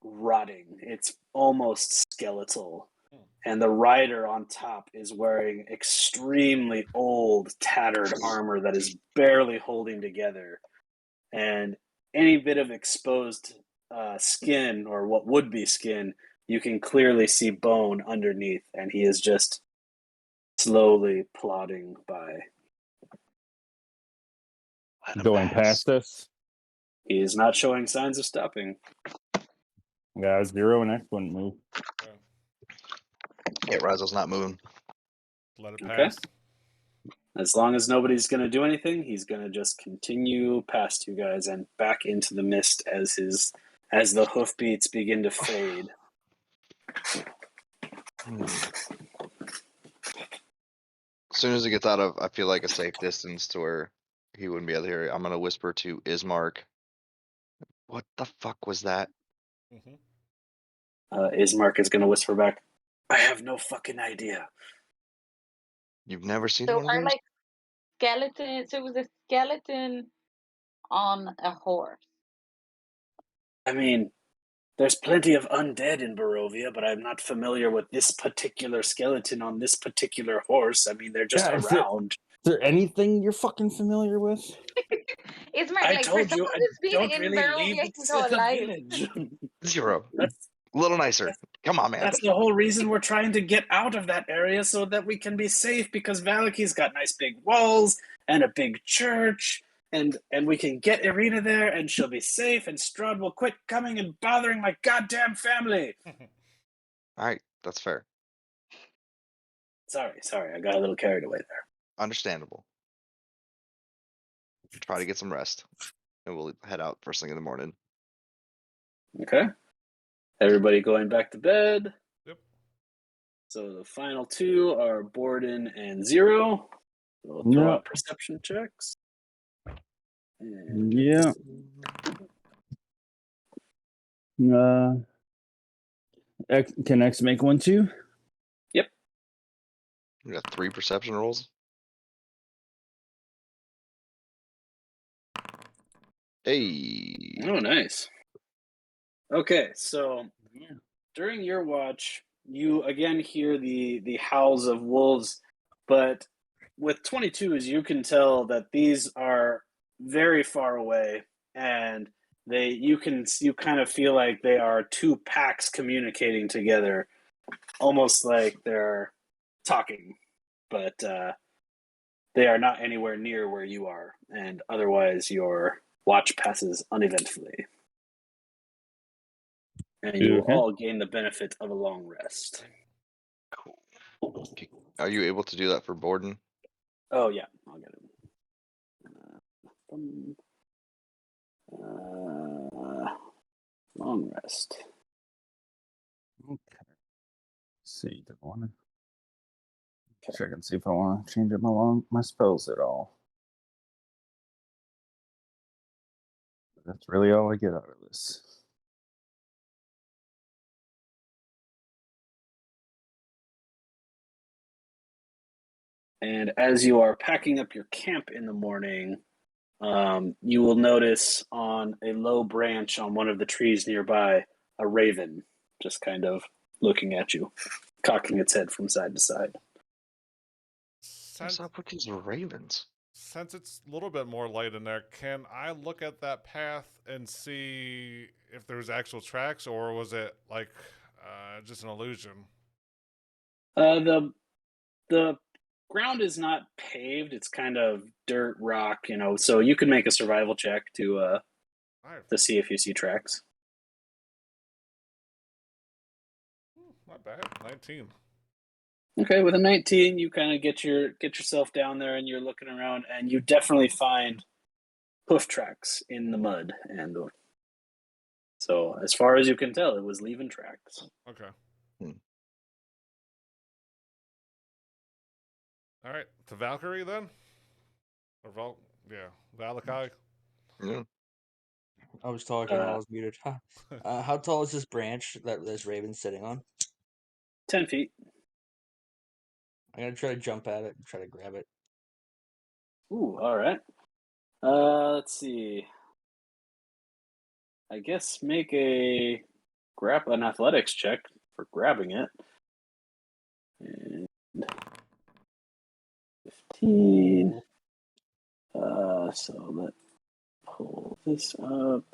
rotting. It's almost skeletal. And the rider on top is wearing extremely old, tattered armor that is barely holding together. And any bit of exposed skin, or what would be skin, you can clearly see bone underneath. And he is just slowly plodding by. Let him Going pass. past us. He is not showing signs of stopping. Yeah, 0 and X wouldn't move. Yeah, Razzle's not moving. Let it Okay. pass. As long as nobody's going to do anything, he's going to just continue past you guys and back into the mist as the hoofbeats begin to fade. As soon as it gets out of, I feel like a safe distance to where he wouldn't be able to hear it, I'm gonna whisper to Ismark, "What the fuck was that?" Mm-hmm. Ismark is going to whisper back, "I have no fucking idea." You've never seen So one of are those? like skeleton. So it was a skeleton on a horse. I mean, there's plenty of undead in Barovia, but I'm not familiar with this particular skeleton on this particular horse. I mean, they're just Yeah, around. Is there anything you're fucking familiar with? It's more I like for told you, someone I who's been don't in really leave Barovia his whole the life. village. 0. That's A little nicer. Come on, man. That's the whole reason we're trying to get out of that area, so that we can be safe, because Vallaki's got nice big walls and a big church, and we can get Irina there and she'll be safe, and Strahd will quit coming and bothering my goddamn family. All right, that's fair. Sorry, I got a little carried away there. Understandable. Try to get some rest, and we'll head out first thing in the morning. Okay. Everybody going back to bed. Yep. So the final two are Borden and 0. We'll throw Yeah. out perception checks. And Yeah. Can X make one too? We got 3 perception rolls. Hey. Oh, nice. Okay, so Yeah. during your watch, you again hear the howls of wolves, but with 22s, you can tell that these are very far away, and you kind of feel like they are two packs communicating together, almost like they're talking, but they are not anywhere near where you are, and otherwise your watch passes uneventfully. And you will Okay. all gain the benefit of a long rest. Cool. Are you able to do that for Borden? Oh, yeah, I'll get it. Long rest. Okay. See, do I want to check and see if I want to change up my spells at all. That's really all I get out of this. And as you are packing up your camp in the morning, you will notice on a low branch on one of the trees nearby a raven just kind of looking at you, cocking its head from side to side. What's up with these ravens? since it's a little bit more light in there, can I look at that path and see if there's actual tracks, or was it like just an illusion? The ground is not paved; it's kind of dirt, rock. So you can make a survival check to see if you see tracks. Not bad. 19. Okay, with a 19, you kind of get yourself down there, and you're looking around, and you definitely find hoof tracks in the mud, and so as far as you can tell, it was leaving tracks. Okay. Hmm. All right, to Valkyrie then, or Vallaki. Yeah. I was talking while I was muted. How tall is this branch that this raven's sitting on? 10 feet. I'm gonna try to jump at it and try to grab it. Ooh, all right. Let's see. I guess make an athletics check for grabbing it. And 15. So let's pull this up.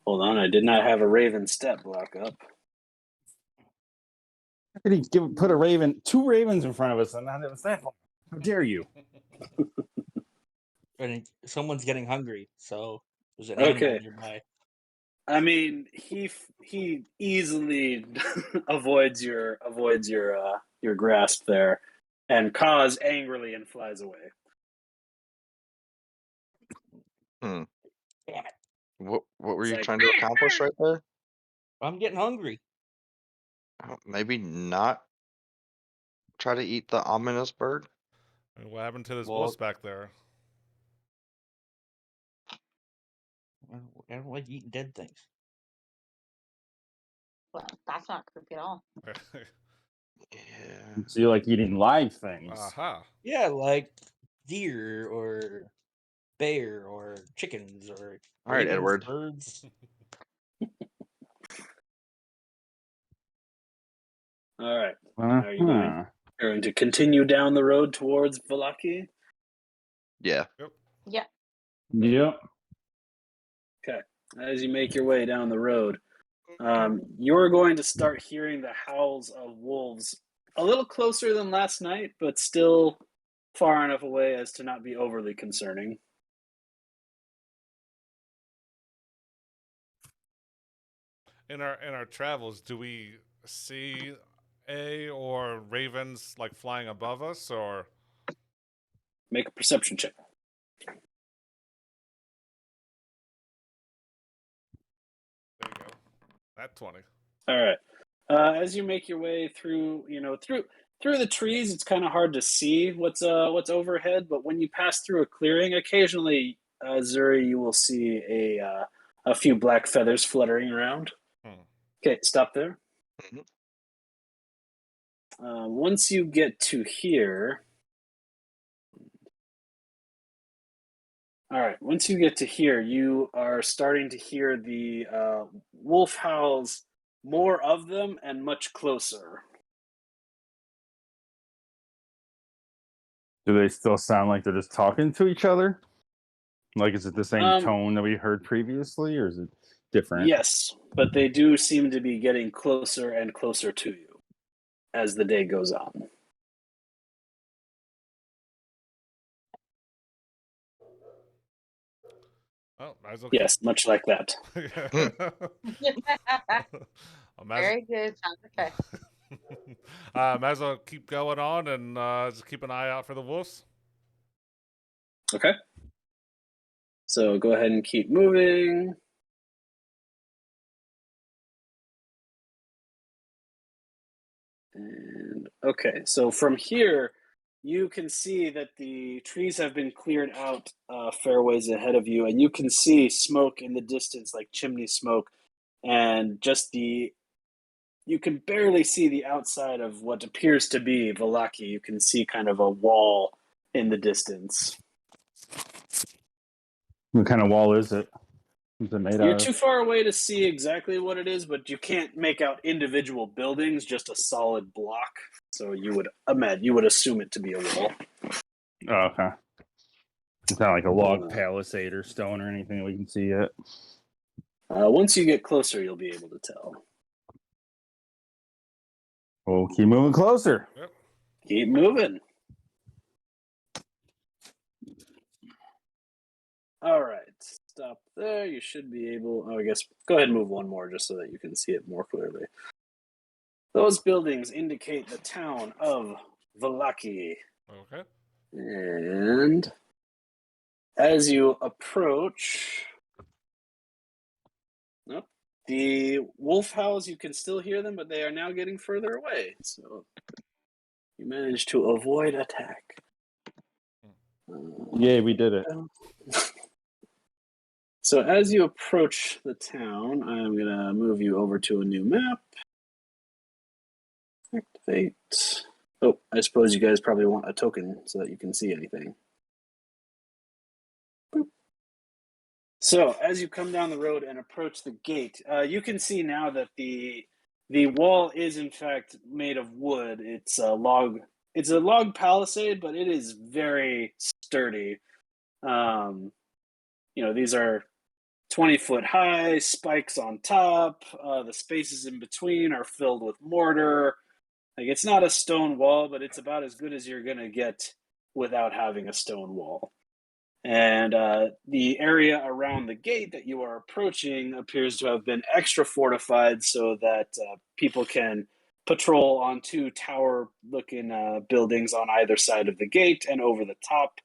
Hold on, I did not have a Raven step block up. How could he put two ravens in front of us and not have a step? How dare you? And someone's getting hungry, so there's an animal nearby. I mean, he easily avoids your grasp there, and caws angrily and flies away. Hmm. Damn it! What were It's you like, trying to accomplish right there? I'm getting hungry. Maybe not try to eat the ominous bird. And what happened to this Well- wolf back there? I don't like eating dead things. Well, that's not creepy at all. Yeah. So you like eating live things? Aha. Yeah, like deer or bear or chickens or All right, ravens, Edward. birds. all right. Are you Uh-huh. going to continue down the road towards Vallaki? Yeah. Yeah. Yep. Okay. As you make your way down the road, you're going to start hearing the howls of wolves a little closer than last night, but still far enough away as to not be overly concerning. In our travels, do we see or ravens like flying above us, or Make a perception check. there you go, that 20. All right. As you make your way through the trees, it's kind of hard to see what's overhead. But when you pass through a clearing, occasionally, Zuri, you will see a few black feathers fluttering around. Okay, stop there. Mhm. Once you get to here, once you get to here, you are starting to hear the wolf howls, more of them and much closer. Do they still sound like they're just talking to each other? Like, is it the same tone that we heard previously, or is it different? Yes, but they do seem to be getting closer and closer to you as the day goes on. Oh, might as well Yes, much like that. Very good. Sounds okay. Might as well keep going on and just keep an eye out for the wolves. Okay. So go ahead and keep moving. And okay, so from here, you can see that the trees have been cleared out fair ways ahead of you, and you can see smoke in the distance, like chimney smoke, and you can barely see the outside of what appears to be Vallaki. You can see kind of a wall in the distance. What kind of wall is it? Is it made You're out too far away to see exactly what it is, but you can't make out individual buildings, just a solid block. So you would assume it to be a wall. Oh, okay. It's not like a log palisade or stone or anything that we can see yet. Once you get closer, you'll be able to tell. We'll keep moving closer. Yep. Keep moving. All right. Stop there. You should be able... Oh, I guess go ahead and move one more just so that you can see it more clearly. Those buildings indicate the town of Vallaki. Okay. And as you approach... Nope. The wolf howls, you can still hear them, but they are now getting further away. So you managed to avoid attack. Yay, we did it. So as you approach the town, I'm going to move you over to a new map. Activate. Oh, I suppose you guys probably want a token so that you can see anything. Boop. So as you come down the road and approach the gate, you can see now that the wall is in fact made of wood. It's a log palisade, but it is very sturdy. These are 20-foot high, spikes on top. The spaces in between are filled with mortar. Like, it's not a stone wall, but it's about as good as you're going to get without having a stone wall. And the area around the gate that you are approaching appears to have been extra fortified so that people can patrol on two tower-looking buildings on either side of the gate and over the top.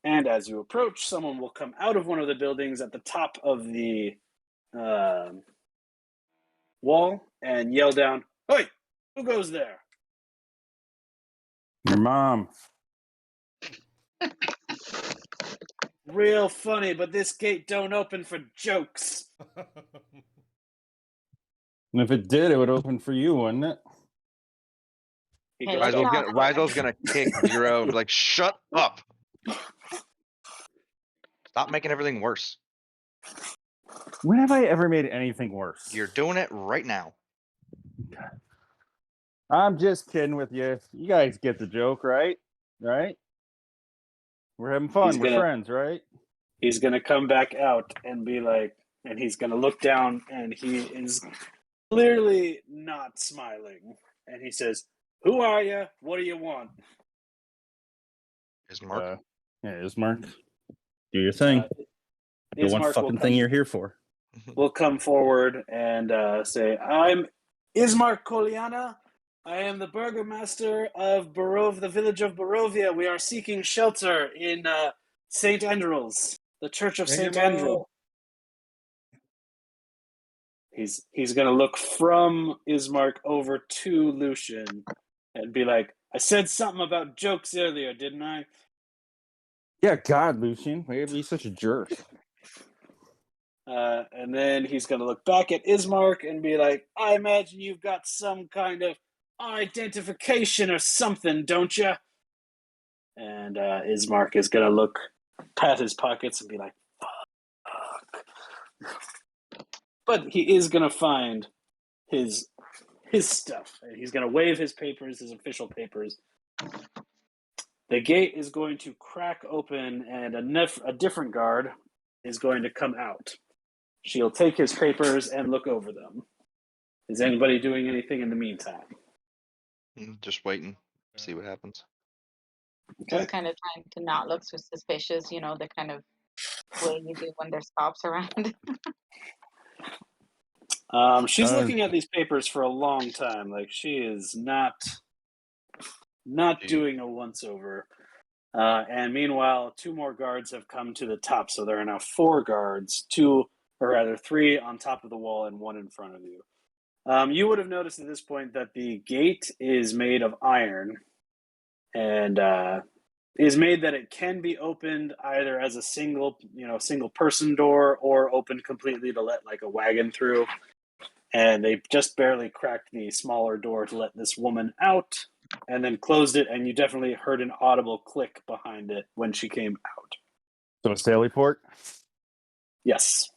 And as you approach, someone will come out of one of the buildings at the top of the wall and yell down, "Hey, who goes there?" Your mom. Real funny, but this gate don't open for jokes. And if it did, it would open for you, wouldn't it? He Hey, goes, let's not- Ryzel's gonna kick Zero and be like, shut up. Stop making everything worse. When have I ever made anything worse? You're doing it right now. I'm just kidding with you. You guys get the joke, right? Right? We're having fun. We're friends, right? He's gonna come back out and be like, and he's gonna look down, and he is clearly not smiling. And he says, "Who are you? What do you want?" Is Mark? Yeah, Ismark. Do your thing. The one fucking thing you're here for. Will come forward and say, "I'm Ismark Koliana. I am the burgomaster of the village of Barovia. We are seeking shelter in St. Andrew's, the Church of St. Andrew." He's going to look from Ismark over to Lucian and be like, "I said something about jokes earlier, didn't I?" Yeah, God, Lucian. Why are you such a jerk? And then he's going to look back at Ismark and be like, "I imagine you've got some kind of identification or something, don't you?" And Ismark is going to look, pat his pockets and be like, "Fuck." But he is going to find his stuff. He's going to wave his papers, his official papers. The gate is going to crack open, and a different guard is going to come out. She'll take his papers and look over them. Is anybody doing anything in the meantime? Just waiting. See what happens. Just kind of trying to not look so suspicious, the kind of way you do when there's cops around. She's looking at these papers for a long time. Like, she is not doing a once-over. And meanwhile, two more guards have come to the top, so there are now four guards, three on top of the wall and one in front of you. You would have noticed at this point that the gate is made of iron, and is made that it can be opened either as a single person door or opened completely to let like a wagon through. And they just barely cracked the smaller door to let this woman out, and then closed it, and you definitely heard an audible click behind it when she came out. So a Staley port? Yes.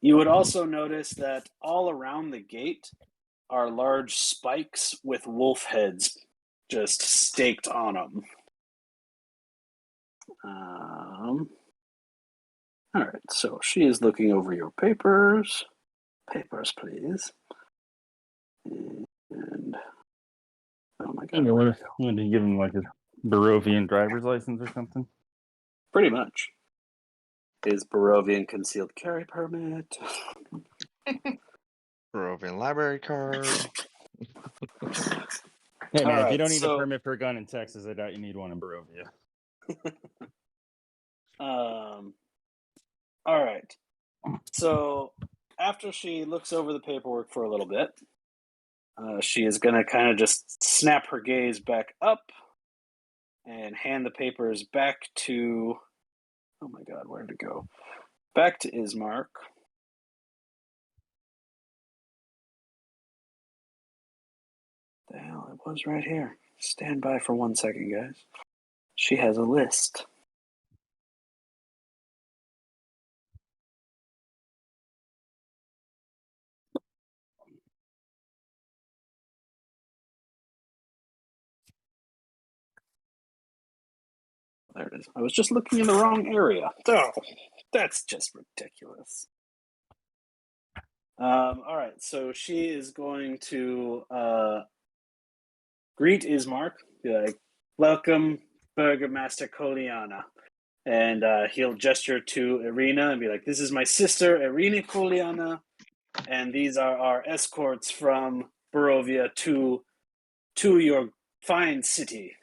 You would also notice that all around the gate are large spikes with wolf heads just staked on them. All right, so she is looking over your papers. Papers, please. And oh my god, When did you give him like a Barovian driver's license or something? pretty much. His Barovian concealed carry permit. Barovian library card. Hey man, if you Alright, don't need a so- permit for a gun in Texas, I doubt you need one in Barovia. All right. So after she looks over the paperwork for a little bit, she is going to kind of just snap her gaze back up and hand the papers back to. Oh my god, where did it go? Back to Ismark. The hell, it was right here. Stand by for 1 second, guys. She has a list. There it is. I was just looking in the wrong area. Oh, that's just ridiculous. All right, so she is going to greet Ismark, be like, "Welcome, Burgomaster Koliana," and he'll gesture to Irina and be like, "This is my sister, Irina Koliana, and these are our escorts from Barovia to your fine city."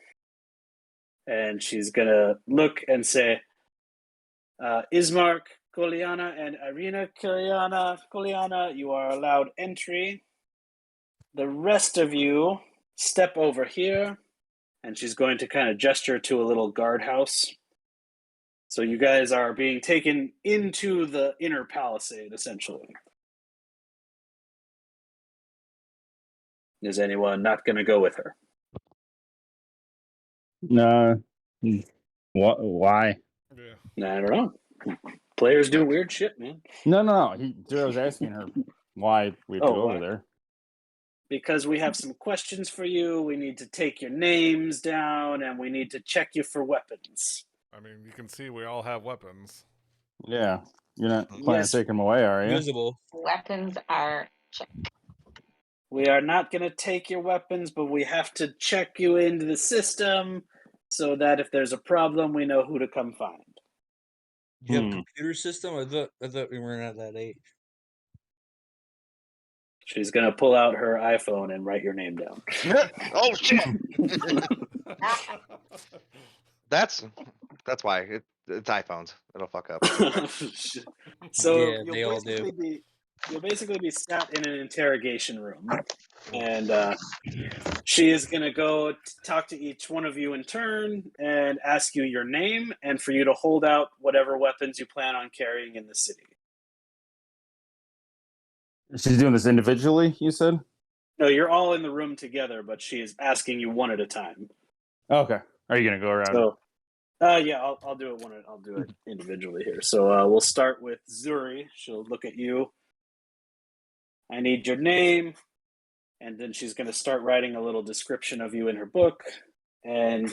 And she's gonna look and say, "Ismark Koliana and Irina Koliana, you are allowed entry. The rest of you step over here." And she's going to kind of gesture to a little guardhouse. So you guys are being taken into the inner palisade, essentially. Is anyone not going to go with her? No. Why? Yeah. I don't know. Players do weird shit, man. No. I was asking her why we have to go why? over there. Because we have some questions for you. We need to take your names down, and we need to check you for weapons. I mean, you can see we all have weapons. Yeah. You're not planning Yes. on taking them away, are you? Visible. Weapons are checked. We are not going to take your weapons, but we have to check you into the system so that if there's a problem, we know who to come find. You have a computer system? I thought we weren't at that age. She's going to pull out her iPhone and write your name down. Oh shit! That's why it's iPhones. It'll fuck up. So Yeah, they all do. You'll basically be sat in an interrogation room, and she is going to go talk to each one of you in turn and ask you your name and for you to hold out whatever weapons you plan on carrying in the city. She's doing this individually, you said? No, you're all in the room together, but she is asking you one at a time. Okay. Are you gonna go around? So, yeah, I'll do it I'll do it individually here. So we'll start with Zuri. She'll look at you. I need your name, and then she's going to start writing a little description of you in her book, and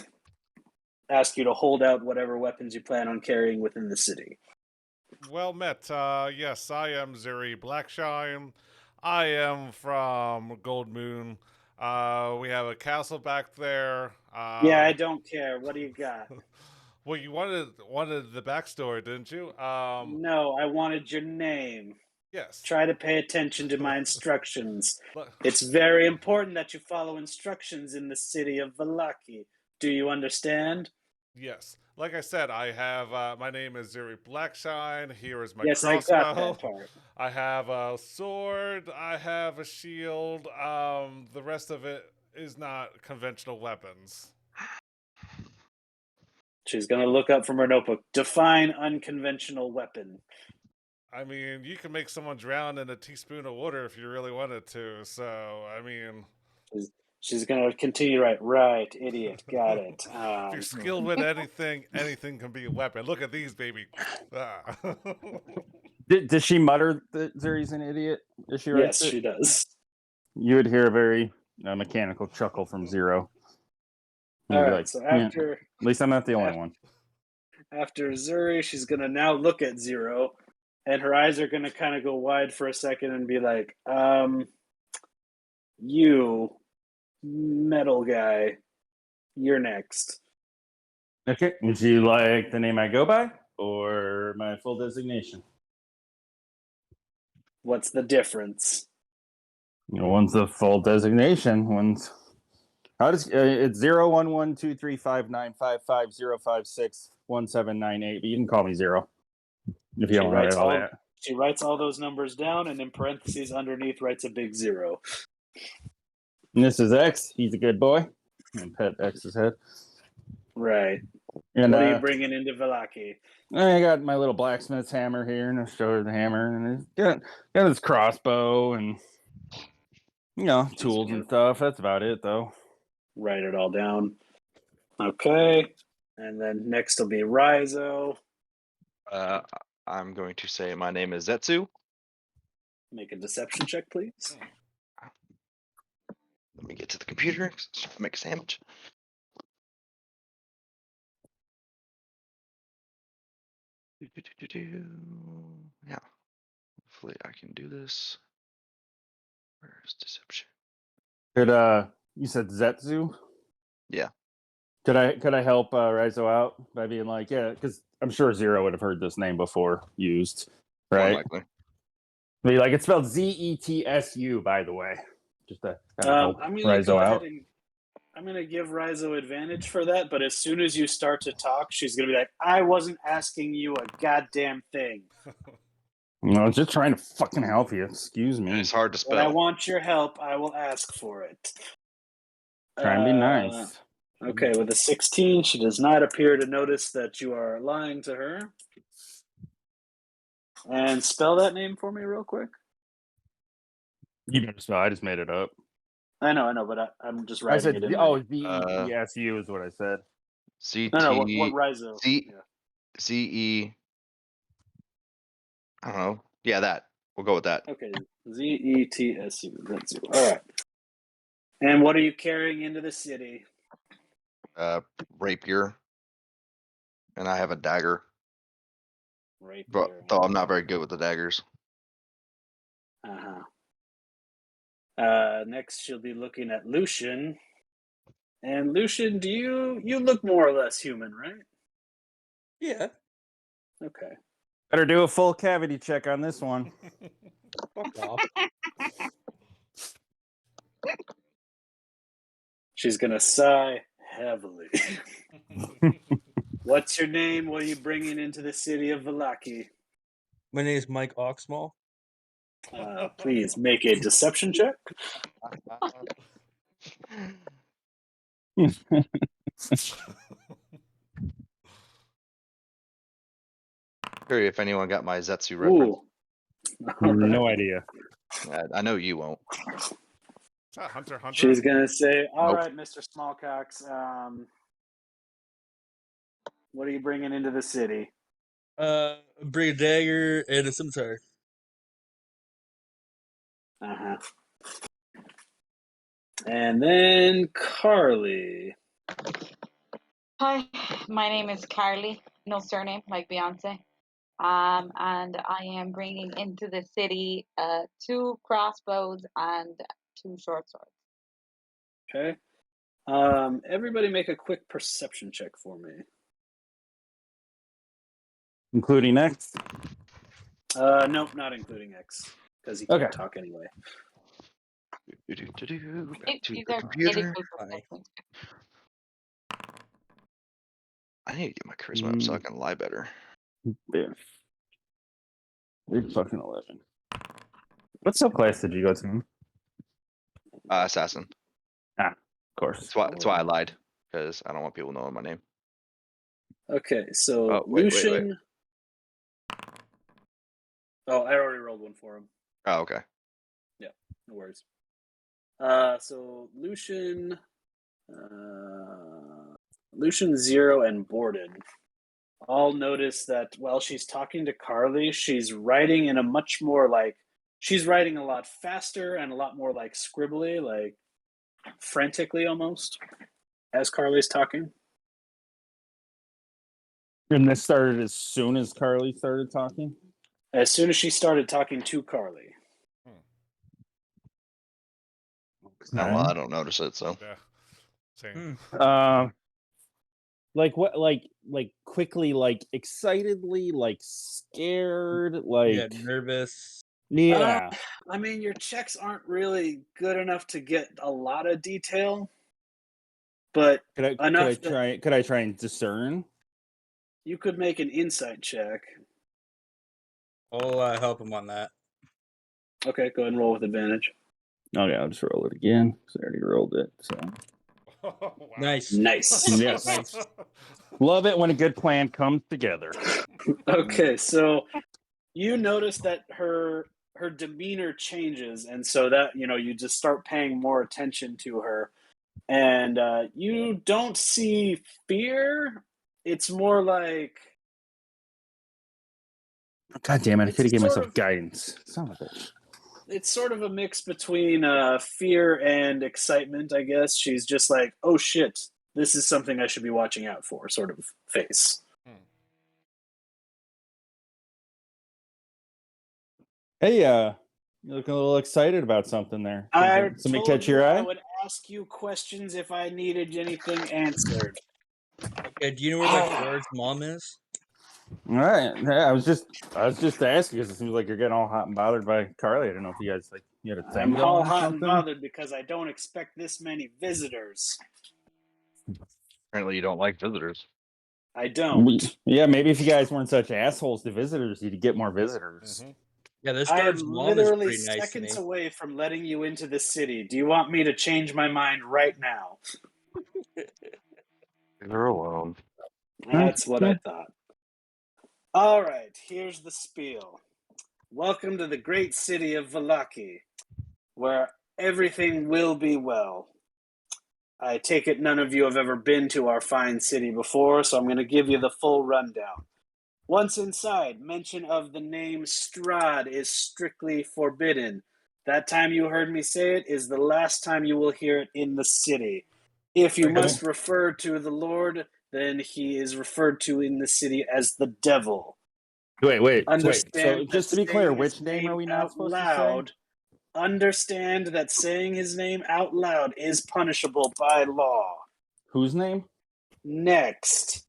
ask you to hold out whatever weapons you plan on carrying within the city. Well met. Yes, I am Zuri Blackshine. I am from Gold Moon. We have a castle back there. Yeah, I don't care. What do you got? Well, you wanted the backstory, didn't you? No, I wanted your name. Yes. Try to pay attention to my instructions. But- It's very important that you follow instructions in the city of Vallaki. Do you understand? Yes. Like I said, I have my name is Zuri Blackshine. Here is my Yes, crossbow. I got that part. I have a sword. I have a shield. The rest of it is not conventional weapons. She's going to look up from her notebook. Define unconventional weapon. I mean, you can make someone drown in a teaspoon of water if you really wanted to. So, I mean, She's going to continue to write. Right, idiot. Got it. if you're skilled with anything, anything can be a weapon. Look at these, baby. Ah. Does she mutter that Zuri's an idiot? Is she right? Yes, she does. You would hear a very mechanical chuckle from Zero. All right, so after at least I'm not the only one. after Zuri, she's gonna now look at Zero, and her eyes are gonna kind of go wide for a second and be like, you metal guy, you're next. Okay. Would you like the name I go by or my full designation? What's the difference? One's the full designation. One's how does it's 011235955056179 but you can call me Zero if you don't want all that. She writes all those numbers down, and in parentheses underneath writes a big 0. And this is X. He's a good boy. And pet X's head. Right. And what are you bringing into Vallaki? I got my little blacksmith's hammer here, and I'll show her the hammer, and it's got his crossbow and tools and stuff. That's about it, though. Write it all down. Okay. And then next will be Raizo. I'm going to say my name is Zetsu. Make a deception check, please. Let me get to the computer. Make a sandwich. Yeah. Hopefully I can do this. Where's deception? Could you said Zetsu? Yeah. Could I help Raizo out by being like, yeah, because I'm sure Zero would have heard this name before used, right? More likely. Be like, it's spelled Zetsu, by the way. Just to kind of help I'm gonna Raizo go out. ahead and I'm gonna give Raizo advantage for that, but as soon as you start to talk, she's gonna be like, I wasn't asking you a goddamn thing. No, I was just trying to fucking help you. Excuse me. It's hard to spell. When I want your help, I will ask for it. Try and be nice. Okay, with a 16, she does not appear to notice that you are lying to her. And spell that name for me real quick. You better spell. I just made it up. I know, but I'm just writing it in. Zetsu is what I said. What Raizo? Z-E. I don't know. Yeah, that. We'll go with that. Okay, Zetsu. Zetsu. All right. And what are you carrying into the city? Rapier. And I have a dagger. Rapier. Though I'm not very good with the daggers. Next, she'll be looking at Lucian. And Lucian, do you look more or less human, right? Yeah. Okay. Better do a full cavity check on this one. Fuck off. She's gonna sigh heavily. What's your name? What are you bringing into the city of Vallaki? My name is Mike Oxmall. Please make a deception check. Curious if anyone got my Zetsu reference. No idea. I know you won't. Hunter. She's gonna say, "All right, Mr. Smallcox. What are you bringing into the city?" Bring a dagger and a scimitar. And then Carly. Hi, my name is Carly. No surname, like Beyonce. And I am bringing into the city 2 crossbows and 2 short swords. Okay. Everybody make a quick perception check for me. Including X? Nope, not including X, because he can't talk anyway. Back to These the are computer. funny. I need to get my charisma up so I can lie better. Yeah. You're fucking 11. What subclass did you go to? Assassin. Of course. That's why I lied, because I don't want people knowing my name. Okay, so wait. Lucian. Oh, I already rolled one for him. Oh, okay. Yeah, no worries. So Lucian, Zero, and Borden all notice that while she's talking to Carly, she's writing in a much more she's writing a lot faster and a lot more scribbly, frantically almost, as Carly's talking. And this started as soon as Carly started talking? As soon as she started talking to Carly. No, well, I don't notice it, so. Yeah. Same. Like what? Like quickly, like excitedly, like scared, like Yeah, nervous. yeah. I mean, your checks aren't really good enough to get a lot of detail, but Could enough I try and discern? you could make an insight check. I'll help him on that. Okay, go ahead and roll with advantage. Okay, I'll just roll it again because I already rolled it. So Wow. Nice. Nice. yes, Nice. love it when a good plan comes together. Okay, so you notice that her demeanor changes, and so that you just start paying more attention to her, and you don't see fear. It's more like God damn it! I It's could have given sort myself of- guidance. Son of a bitch. it's sort of a mix between fear and excitement, I guess. She's just like, oh shit, this is something I should be watching out for, sort of face. Hey, you look a little excited about something there. I Somebody told catch you your I eye? would ask you questions if I needed anything answered. Okay, do you know where my Flor's mom is? All right. Yeah, I was just asking because it seems like you're getting all hot and bothered by Carly. I don't know if you guys you had a thing I'm going all or hot and something. bothered because I don't expect this many visitors. Apparently, you don't like visitors. I don't. Yeah, maybe if you guys weren't such assholes to visitors, you'd get more visitors. Mm-hmm. Yeah, this I guard's am mom is literally pretty nice to me. seconds away from letting you into the city. Do you want me to change my mind right now? You're alone. That's what Yeah. I thought. All right, here's the spiel. Welcome to the great city of Vallaki, where everything will be well. I take it none of you have ever been to our fine city before, so I'm going to give you the full rundown. Once inside, mention of the name Strahd is strictly forbidden. That time you heard me say it is the last time you will hear it in the city. If you must refer to the Lord, then he is referred to in the city as the devil. Wait. Understand So that just to be clear, saying his which name are we not out supposed to loud, understand that saying his name out loud is punishable by law. say? Whose name? Next,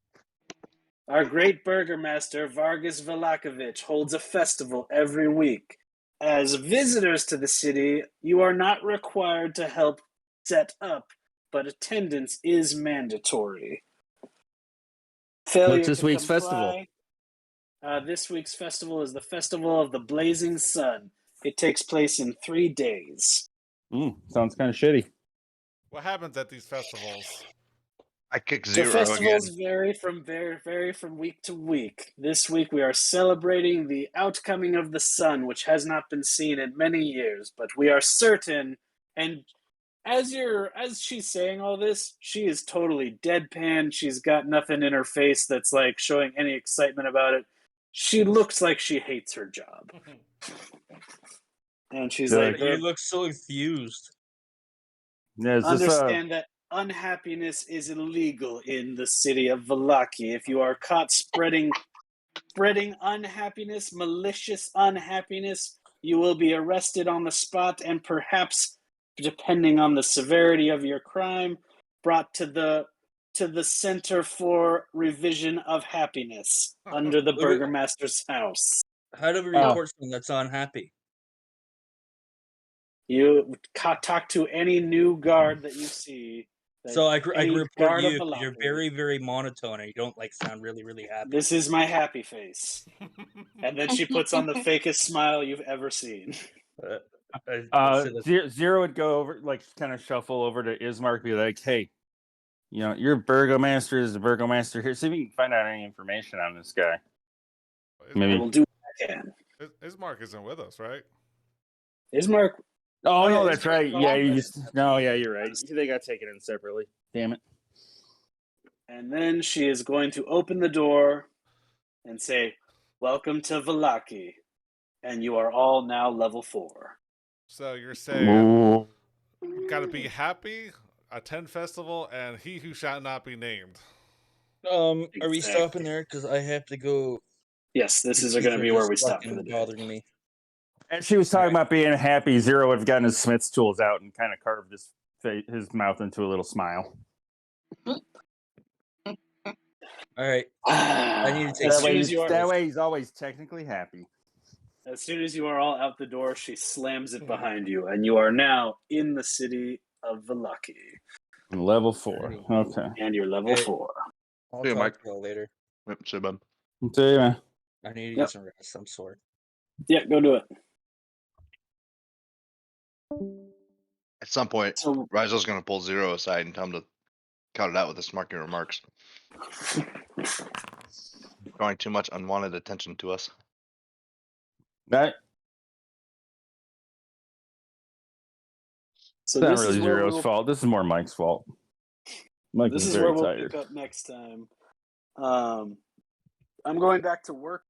our great burgomaster Vargas Valakovich holds a festival every week. As visitors to the city, you are not required to help set up, but attendance is mandatory. Failure What's this to week's comply, festival? This week's festival is the Festival of the Blazing Sun. It takes place in 3 days. Sounds kind of shitty. What happens at these festivals? I kick The zero festivals again. vary from week to week. This week we are celebrating the outcoming of the sun, which has not been seen in many years, but we are certain. And as she's saying all this, she is totally deadpan. She's got nothing in her face that's like showing any excitement about it. She looks like she hates her job. And she's Yeah, like, But you look so enthused. Yeah, is this understand that unhappiness is illegal in the city of Vallaki. If you are caught spreading unhappiness, malicious unhappiness, you will be arrested on the spot and perhaps, depending on the severity of your crime, brought to the Center for Revision of Happiness under the burgomaster's house. How do we report someone that's unhappy? You talk to any new guard that you see. So I can any report guard of you 'cause you're Vallaki. very, very monotone and you don't like sound really, really happy. This is my happy face. And then she puts on the fakest smile you've ever seen. Zero would go over, like, kind of shuffle over to Ismark, be like, "Hey, your burgomaster is the burgomaster here. See if you can find out any information on this guy." Maybe. I will do what I can. Ismark isn't with us, right? Ismark. Oh, no, yeah, that's Ismark right. gone, Yeah, you but- just. No, yeah, you're right. They got taken in separately. Damn it. And then she is going to open the door and say, "Welcome to Vallaki." And you are all now level 4. So you're saying gotta be happy, attend festival, and he who shall not be named. Are we Exactly. stopping there? Because I have to go. Yes, this is These going to are be where just we stop for fucking the day. bothering me. As she was talking Alright. about being happy, Zero would have gotten his Smith's tools out and kind of carved his mouth into a little smile. All right. I need to take As That soon way, as you are, that way he's always technically happy. as soon as you are all out the door, she slams it behind you, and you are now in the city of Vallaki, Level 4. Okay. and you're level Okay. 4. I'll Yeah, talk Mike. to y'all later. Yep, see you, bud. See you, man. I need to Yep. get some rest. I'm sore. Yeah, go do it. At some point, So, Rizel's going to pull Zero aside and tell him to cut it out with his smirking remarks. Drawing too much unwanted attention to us. That, so it's not this really is where Zero's we'll, fault. This is more Mike's fault. Mike this was is where very we'll tired. pick up next time. I'm going back to work